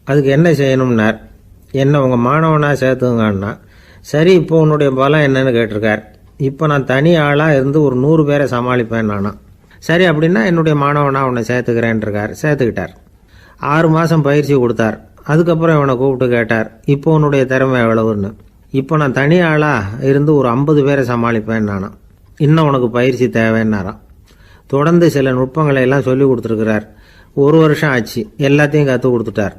C: அதுக்கு என்ன செய்யணும்னார். என்ன உங்கள் மாணவனாக சேர்த்துங்கண்ணா. சரி, இப்போ உன்னுடைய பலம் என்னன்னு கேட்டிருக்கார். இப்போ நான் தனி ஆளாக இருந்து ஒரு 100 பேரை சமாளிப்பேன் நானா. சரி அப்படின்னா என்னுடைய மாணவனாக உன்னை சேர்த்துக்கிறேன்ருக்கார். சேர்த்துக்கிட்டார். 6 மாதம் பயிற்சி கொடுத்தார். அதுக்கப்புறம் இவனை கூப்பிட்டு கேட்டார், இப்போ உன்னுடைய திறமை எவ்வளவுன்னு. இப்போ நான் தனி ஆளாக இருந்து ஒரு 50 பேரை சமாளிப்பேன் நானா. இன்னும் உனக்கு பயிற்சி தேவைன்னாராம். தொடர்ந்து சில நுட்பங்களை எல்லாம் சொல்லி கொடுத்துருக்கிறார். 1 வருஷம் ஆச்சு. எல்லாத்தையும் கற்றுக் கொடுத்துட்டார்.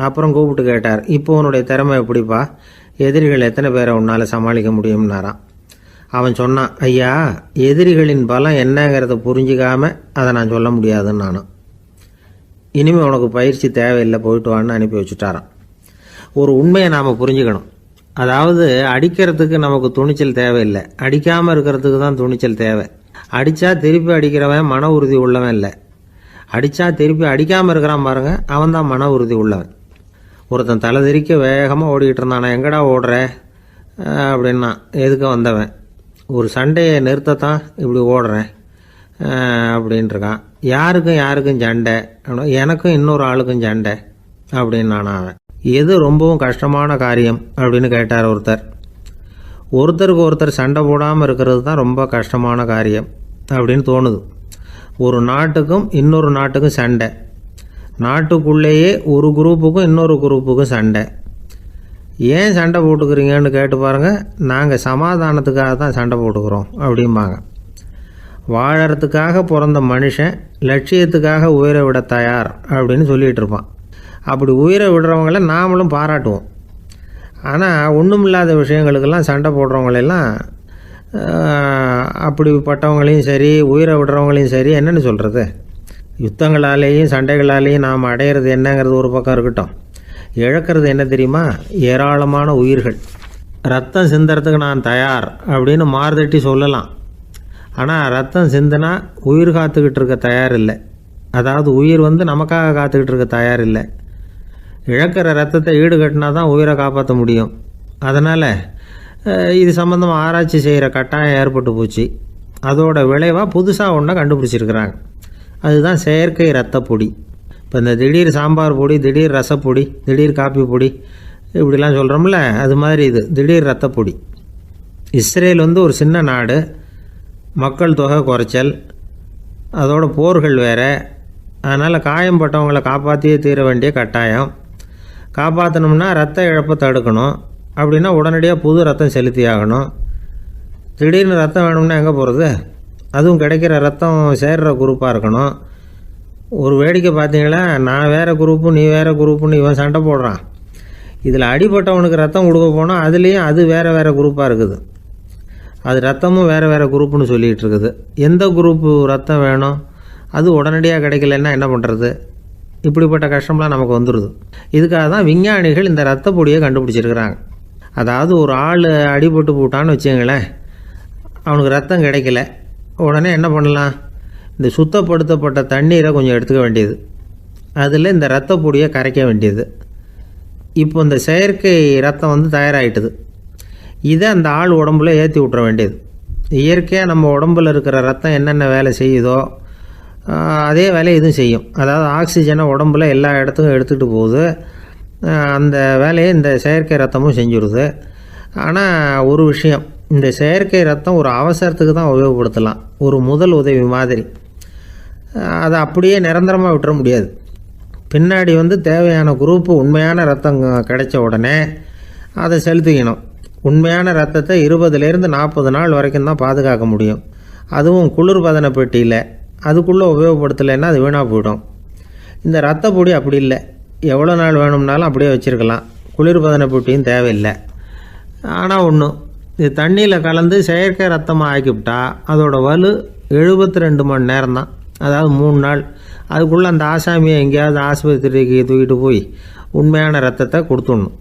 C: அப்புறம் கூப்பிட்டு கேட்டார், இப்போ உன்னுடைய திறமை எப்படிப்பா, எதிரிகள் எத்தனை பேரை உன்னால் சமாளிக்க முடியும்னாராம். அவன் சொன்னான், ஐயா எதிரிகளின் பலம் என்னங்கிறத புரிஞ்சிக்காம அதை நான் சொல்ல முடியாதுன்னு நானும். இனிமேல் உனக்கு பயிற்சி தேவையில்லை, போயிட்டு வான்னு அனுப்பி வச்சுட்டாரான். ஒரு உண்மையை நாம் புரிஞ்சுக்கணும். அதாவது அடிக்கிறதுக்கு நமக்கு துணிச்சல் தேவையில்லை, அடிக்காமல் இருக்கிறதுக்கு தான் துணிச்சல் தேவை. அடித்தா திருப்பி அடிக்கிறவன் மன உறுதி உள்ளவன் இல்லை, அடித்தா திருப்பி அடிக்காமல் இருக்கிறான் பாருங்க, அவன் தான் மன உறுதி உள்ளவன். ஒருத்தன் தலை திரிக்க வேகமாக ஓடிக்கிட்டு இருந்தான். நான் எங்கடா ஓடுற அப்படின்னா, எதுக்கு வந்தவன், ஒரு சண்டையை நிறுத்தத்தான் இப்படி ஓடுறேன் அப்படின்ட்டுருக்கான். யாருக்கும் சண்டை, எனக்கும் இன்னொரு ஆளுக்கும் சண்டை அப்படின்னு நான். அவன் எது ரொம்பவும் கஷ்டமான காரியம் அப்படின்னு கேட்டார் ஒருத்தர். ஒருத்தருக்கு ஒருத்தர் சண்டை போடாமல் இருக்கிறது தான் ரொம்ப கஷ்டமான காரியம் அப்படின்னு தோணுது. ஒரு நாட்டுக்கும் இன்னொரு நாட்டுக்கும் சண்டை, நாட்டுக்குள்ளேயே ஒரு குரூப்புக்கும் இன்னொரு குரூப்புக்கும் சண்டை. ஏன் சண்டை போட்டுக்கிறீங்கன்னு கேட்டு பாருங்கள். நாங்கள் சமாதானத்துக்காக தான் சண்டை போட்டுக்கிறோம் அப்படிம்பாங்க. வாழறதுக்காக பிறந்த மனுஷன் லட்சியத்துக்காக உயிரை விட தயார் அப்படின்னு சொல்லிகிட்டு இருப்பான். அப்படி உயிரை விடுறவங்கள நாமளும் பாராட்டுவோம். ஆனால் ஒன்றுமில்லாத விஷயங்களுக்கெல்லாம் சண்டை போடுறவங்களெல்லாம், அப்படிப்பட்டவங்களையும் சரி உயிரை விடுறவங்களையும் சரி என்னென்னு சொல்கிறது, யுத்தங்களாலேயும் சண்டைகளாலேயும் நாம் அடையிறது என்னங்கிறது ஒரு பக்கம் இருக்கட்டும், இழக்கிறது என்ன தெரியுமா, ஏராளமான உயிர்கள். ரத்தம் சிந்துறதுக்கு நான் தயார் அப்படின்னு மார்தட்டி சொல்லலாம். ஆனால் ரத்தம் சிந்தினா உயிர் காத்துக்கிட்டு இருக்க தயார் இல்லை. அதாவது உயிர் நமக்காக காத்துக்கிட்டு இருக்க தயார் இல்லை. இழக்கிற ரத்தத்தை ஈடுகட்டினா தான் உயிரை காப்பாற்ற முடியும். அதனால் இது சம்மந்தமாக ஆராய்ச்சி செய்கிற கட்டாயம் ஏற்பட்டு போச்சு. அதோட விளைவாக புதுசாக ஒன்றை கண்டுபிடிச்சிருக்கிறாங்க. அதுதான் செயற்கை இரத்த பொடி. இப்போ இந்த திடீர் சாம்பார் பொடி, திடீர் ரசப்பொடி, திடீர் காப்பி பொடி இப்படிலாம் சொல்கிறோம்ல, அது மாதிரி இது திடீர் இரத்த பொடி. இஸ்ரேல் வந்து ஒரு சின்ன நாடு, மக்கள் தொகை குறைச்சல், அதோட போர்கள் வேறு. அதனால் காயம்பட்டவங்களை காப்பாற்றியே தீர வேண்டிய கட்டாயம். காப்பாற்றணும்னா ரத்த இழப்பை தடுக்கணும். அப்படின்னா உடனடியாக புது ரத்தம் செலுத்தி ஆகணும். திடீர்னு ரத்தம் வேணும்னா எங்கே போகிறது? அதுவும் கிடைக்கிற ரத்தம் சேர்கிற குரூப்பாக இருக்கணும். ஒரு வேடிக்கை பார்த்தீங்களா, நான் வேறு குரூப்பு நீ வேறு குரூப்புன்னு இவன் சண்டை போடுறான். இதில் அடிபட்டவனுக்கு ரத்தம் கொடுக்க போனால் அதுலேயும் அது வேறு வேறு குரூப்பாக இருக்குது. அது ரத்தமும் வேறு வேறு குரூப்புன்னு சொல்லிகிட்டு இருக்குது. எந்த குரூப்பு ரத்தம் வேணும், அது உடனடியாக கிடைக்கலன்னா என்ன பண்ணுறது? இப்படிப்பட்ட கஷ்டம்லாம் நமக்கு வந்துடுது. இதுக்காக தான் விஞ்ஞானிகள் இந்த ரத்த பொடியை கண்டுபிடிச்சிருக்கிறாங்க. அதாவது ஒரு ஆள் அடிபட்டு போட்டான்னு வச்சுங்களேன், அவனுக்கு ரத்தம் கிடைக்கல, உடனே என்ன பண்ணலாம்? இந்த சுத்தப்படுத்தப்பட்ட தண்ணீரை கொஞ்சம் எடுத்துக்க வேண்டியது, அதில் இந்த ரத்த பொடியை கரைக்க வேண்டியது. இப்போ இந்த செயற்கை ரத்தம் வந்து தயாராகிட்டுது. இதை அந்த ஆள் உடம்புல ஏற்றி விட்டுற வேண்டியது. இயற்கையாக நம்ம உடம்பில் இருக்கிற ரத்தம் என்னென்ன வேலை செய்யுதோ அதே வேலையை இதுவும் செய்யும். அதாவது ஆக்சிஜனை உடம்புல எல்லா இடத்துக்கும் எடுத்துகிட்டு போகுது. அந்த வேலையை இந்த செயற்கை ரத்தமும் செஞ்சுடுது. ஆனால் ஒரு விஷயம், இந்த செயற்கை ரத்தம் ஒரு அவசரத்துக்கு தான் உபயோகப்படுத்தலாம், ஒரு முதல் உதவி மாதிரி. அதை அப்படியே நிரந்தரமாக விட்டுற முடியாது. பின்னாடி வந்து தேவையான குரூப்பு உண்மையான ரத்தம் கிடைச்ச உடனே அதை செலுத்திக்கணும். உண்மையான ரத்தத்தை 20லேருந்து 40 நாள் வரைக்கும் தான் பாதுகாக்க முடியும். அதுவும் குளிர்பதன பெட்டியில். அதுக்குள்ளே உபயோகப்படுத்தலைன்னா அது வீணாக போயிடும். இந்த ரத்த பொடி அப்படி இல்லை, எவ்வளோ நாள் வேணும்னாலும் அப்படியே வச்சுருக்கலாம். குளிர்பதன பெட்டியும் தேவையில்லை. ஆனால் ஒன்று, இது தண்ணியில் கலந்து செயற்கை ரத்தமாக ஆக்கிவிட்டா அதோட வலு 72 மணி நேரம் தான். அதாவது 3 நாள். அதுக்குள்ளே அந்த ஆசாமியை எங்கேயாவது ஆஸ்பத்திரிக்கு தூக்கிட்டு போய் உண்மையான ரத்தத்தை கொடுத்துடணும்.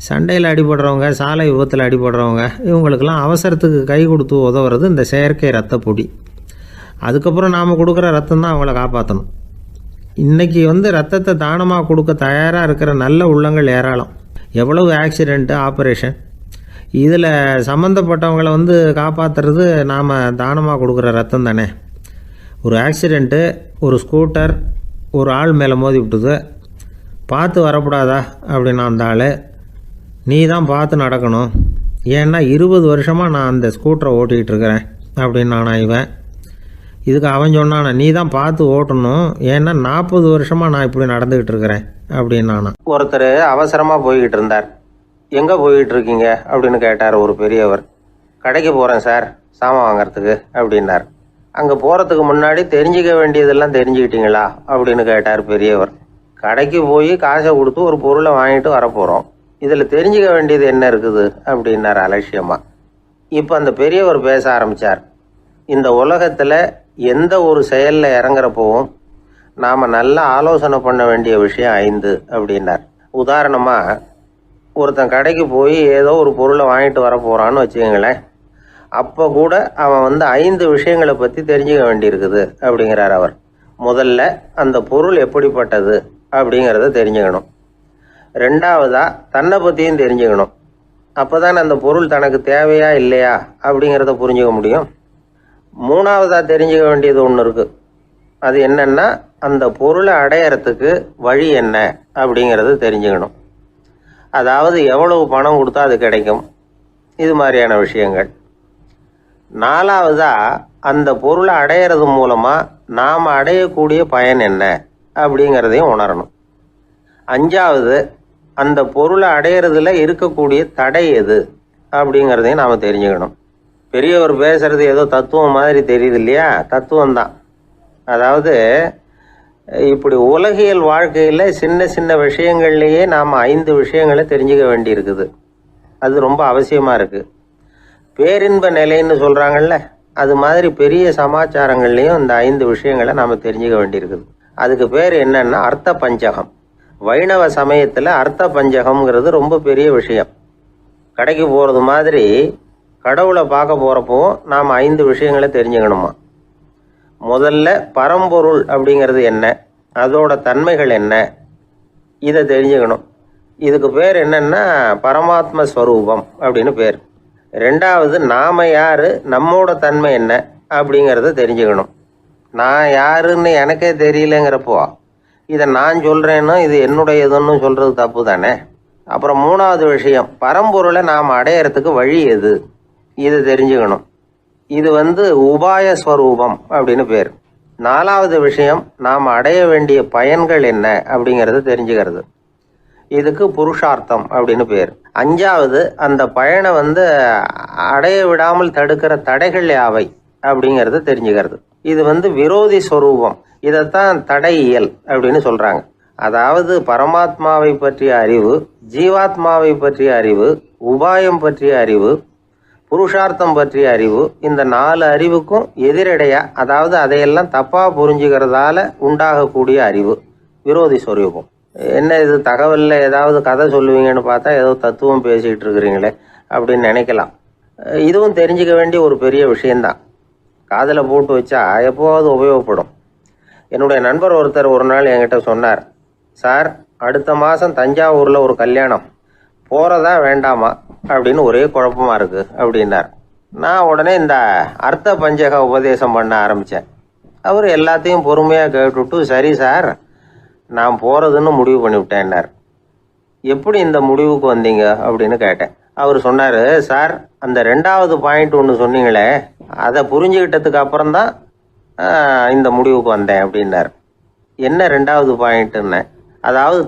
C: சண்டையில் அடிபடுறவங்க, சாலை விபத்தில் அடிபடுறவங்க, இவங்களுக்கெல்லாம் அவசரத்துக்கு கை கொடுத்து உதவுறது இந்த செயற்கை ரத்த பொடி. அதுக்கப்புறம் நாம் கொடுக்குற ரத்தம் தான் அவங்கள காப்பாற்றணும். இன்றைக்கி வந்து ரத்தத்தை தானமாக கொடுக்க தயாராக இருக்கிற நல்ல உள்ளங்கள் ஏராளம். எவ்வளவு ஆக்சிடெண்ட்டு, ஆப்ரேஷன், இதில் சம்மந்தப்பட்டவங்களை வந்து காப்பாற்றுறது நாம் தானமாக கொடுக்குற ரத்தம் தானே. ஒரு ஆக்சிடெண்ட்டு, ஒரு ஸ்கூட்டர் ஒரு ஆள் மேலே மோதி விட்டுது, பார்த்து வரக்கூடாதா அப்படின்னா அந்த ஆள், நீ தான் பார்த்து நடக்கணும், ஏன்னா 20 வருஷமாக நான் அந்த ஸ்கூட்டரை ஓட்டிக்கிட்டு இருக்கிறேன் அப்படின்னானா இவன். இதுக்கு அவன் சொன்னானா, நீ தான் பார்த்து ஓட்டணும், ஏன்னா 40 வருஷமாக நான் இப்படி நடந்துக்கிட்டு இருக்கிறேன் அப்படின்னானா.
B: ஒருத்தர் அவசரமாக போய்கிட்டு இருந்தார். எங்கே போய்கிட்டு இருக்கீங்க அப்படின்னு கேட்டார் ஒரு பெரியவர். கடைக்கு போகிறேன் சார், சாமான் வாங்கிறதுக்கு அப்படின்னார். அங்கே போகிறதுக்கு முன்னாடி தெரிஞ்சிக்க வேண்டியதெல்லாம் தெரிஞ்சுக்கிட்டீங்களா அப்படின்னு கேட்டார் பெரியவர். கடைக்கு போய் காசை கொடுத்து ஒரு பொருளை வாங்கிட்டு வரப்போகிறோம், இதில் தெரிஞ்சிக்க வேண்டியது என்ன இருக்குது அப்படின்னார் அலட்சியமாக. இப்போ அந்த பெரியவர் பேச ஆரம்பித்தார். இந்த உலகத்தில் எந்த ஒரு செயலில் இறங்குறப்போவும் நாம் நல்லா ஆலோசனை பண்ண வேண்டிய விஷயம் 5 அப்படின்னார். உதாரணமாக, ஒருத்தன் கடைக்கு போய் ஏதோ ஒரு பொருளை வாங்கிட்டு வர போகிறான்னு வச்சுக்கோங்களேன். அப்போ கூட அவன் வந்து 5 விஷயங்களை பற்றி தெரிஞ்சுக்க வேண்டியிருக்குது அப்படிங்கிறார் அவர். முதல்ல அந்த பொருள் எப்படிப்பட்டது அப்படிங்கிறத தெரிஞ்சுக்கணும். 2வதாக தன்னை பற்றியும் தெரிஞ்சுக்கணும். அப்போ தான் அந்த பொருள் தனக்கு தேவையா இல்லையா அப்படிங்கிறத புரிஞ்சுக்க முடியும். 3வதாக தெரிஞ்சுக்க வேண்டியது ஒன்று இருக்குது. அது என்னன்னா, அந்த பொருளை அடையறதுக்கு வழி என்ன அப்படிங்கிறது தெரிஞ்சுக்கணும். அதாவது எவ்வளவு பணம் கொடுத்தா அது கிடைக்கும், இது மாதிரியான விஷயங்கள். 4வதாக அந்த பொருளை அடையிறது மூலமாக நாம் அடையக்கூடிய பயன் என்ன அப்படிங்கிறதையும் உணரணும். 5வது, அந்த பொருளை அடையிறதுல இருக்கக்கூடிய தடை எது அப்படிங்கிறதையும் நாம் தெரிஞ்சுக்கணும். பெரியவர் பேசுறது ஏதோ தத்துவம் மாதிரி தெரியுது இல்லையா? தத்துவம் தான். அதாவது இப்படி உலகியல் வாழ்க்கையில் சின்ன சின்ன விஷயங்கள்லேயே நாம் 5 விஷயங்களை தெரிஞ்சுக்க வேண்டியிருக்குது. அது ரொம்ப அவசியமாக இருக்குது. பேரின்ப நிலைன்னு சொல்கிறாங்கல்ல, அது மாதிரி பெரிய சமாச்சாரங்கள்லேயும் இந்த 5 விஷயங்களை நாம் தெரிஞ்சுக்க வேண்டியிருக்குது. அதுக்கு பேர் என்னன்னா அர்த்த பஞ்சகம். வைணவ சமயத்தில் அர்த்த பஞ்சகம்ங்கிறது ரொம்ப பெரிய விஷயம். கடைக்கு போகிறது மாதிரி கடவுளை பார்க்க போகிறப்போ நாம் 5 விஷயங்களை தெரிஞ்சுக்கணுமா. முதல்ல பரம்பொருள் அப்படிங்கிறது என்ன, அதோட தன்மைகள் என்ன, இதை தெரிஞ்சுக்கணும். இதுக்கு பேர் என்னன்னா பரமாத்ம ஸ்வரூபம் அப்படின்னு பேர். 2வது, நாம யார், நம்மோட தன்மை என்ன அப்படிங்கிறத தெரிஞ்சுக்கணும். நான் யாருன்னு எனக்கே தெரியலங்கிறப்போ இதை நான் சொல்கிறேன்னு இது என்னுடையதுன்னு சொல்கிறது தப்பு தானே. அப்புறம் மூணாவது விஷயம், பரம்பொருளை நாம் அடையிறதுக்கு வழி எது, இது தெரிஞ்சுக்கணும். இது உபாய ஸ்வரூபம் அப்படின்னு பேர். நாலாவது விஷயம், நாம் அடைய வேண்டிய பயன்கள் என்ன அப்படிங்கிறது தெரிஞ்சுக்கிறது. இதுக்கு புருஷார்த்தம் அப்படின்னு பேர். அஞ்சாவது, அந்த பயனை அடைய விடாமல் தடுக்கிற தடைகள் யாவை அப்படிங்கிறது தெரிஞ்சுக்கிறது. இது விரோதி ஸ்வரூபம். இதைத்தான் தடையியல் அப்படின்னு சொல்றாங்க. அதாவது பரமாத்மாவை பற்றிய அறிவு, ஜீவாத்மாவை பற்றிய அறிவு, உபாயம் பற்றிய அறிவு, புருஷார்த்தம் பற்றிய அறிவு, இந்த 4 அறிவுக்கும் எதிரடையா, அதாவது அதையெல்லாம் தப்பா புரிஞ்சுக்கிறதால உண்டாகக்கூடிய அறிவு விரோதி ஸ்வரூபம். என்ன இது தகவலில் ஏதாவது கதை சொல்லுவீங்கன்னு பார்த்தா ஏதோ தத்துவம் பேசிகிட்டு இருக்கிறீங்களே அப்படின்னு நினைக்கலாம். இதுவும் தெரிஞ்சுக்க வேண்டிய ஒரு பெரிய விஷயந்தான். காதில் போட்டு வச்சா எப்போவாவது உபயோகப்படும். என்னுடைய நண்பர் ஒருத்தர் ஒரு நாள் என்கிட்ட சொன்னார், சார் அடுத்த மாதம் தஞ்சாவூரில் ஒரு கல்யாணம், போகிறதா வேண்டாமா அப்படின்னு ஒரே குழப்பமாக இருக்குது அப்படின்னார். நான் உடனே இந்த அர்த்த பஞ்சக உபதேசம் பண்ண ஆரம்பித்தேன். அவர் எல்லாத்தையும் பொறுமையாக கேட்டுவிட்டு, சரி சார் நான் போகிறதுன்னு முடிவு பண்ணிவிட்டேன்னார். எப்படி இந்த முடிவுக்கு வந்தீங்க அப்படின்னு கேட்டேன். அவர் சொன்னார், சார் அந்த 2வது பாயிண்ட் ஒன்று சொன்னீங்களே, அதை புரிஞ்சுக்கிட்டதுக்கு அப்புறம்தான் இந்த முடிவுக்கு வந்தேன் அப்படின்னார். என்ன 2வது பாயிண்ட்டுன்னு, அதாவது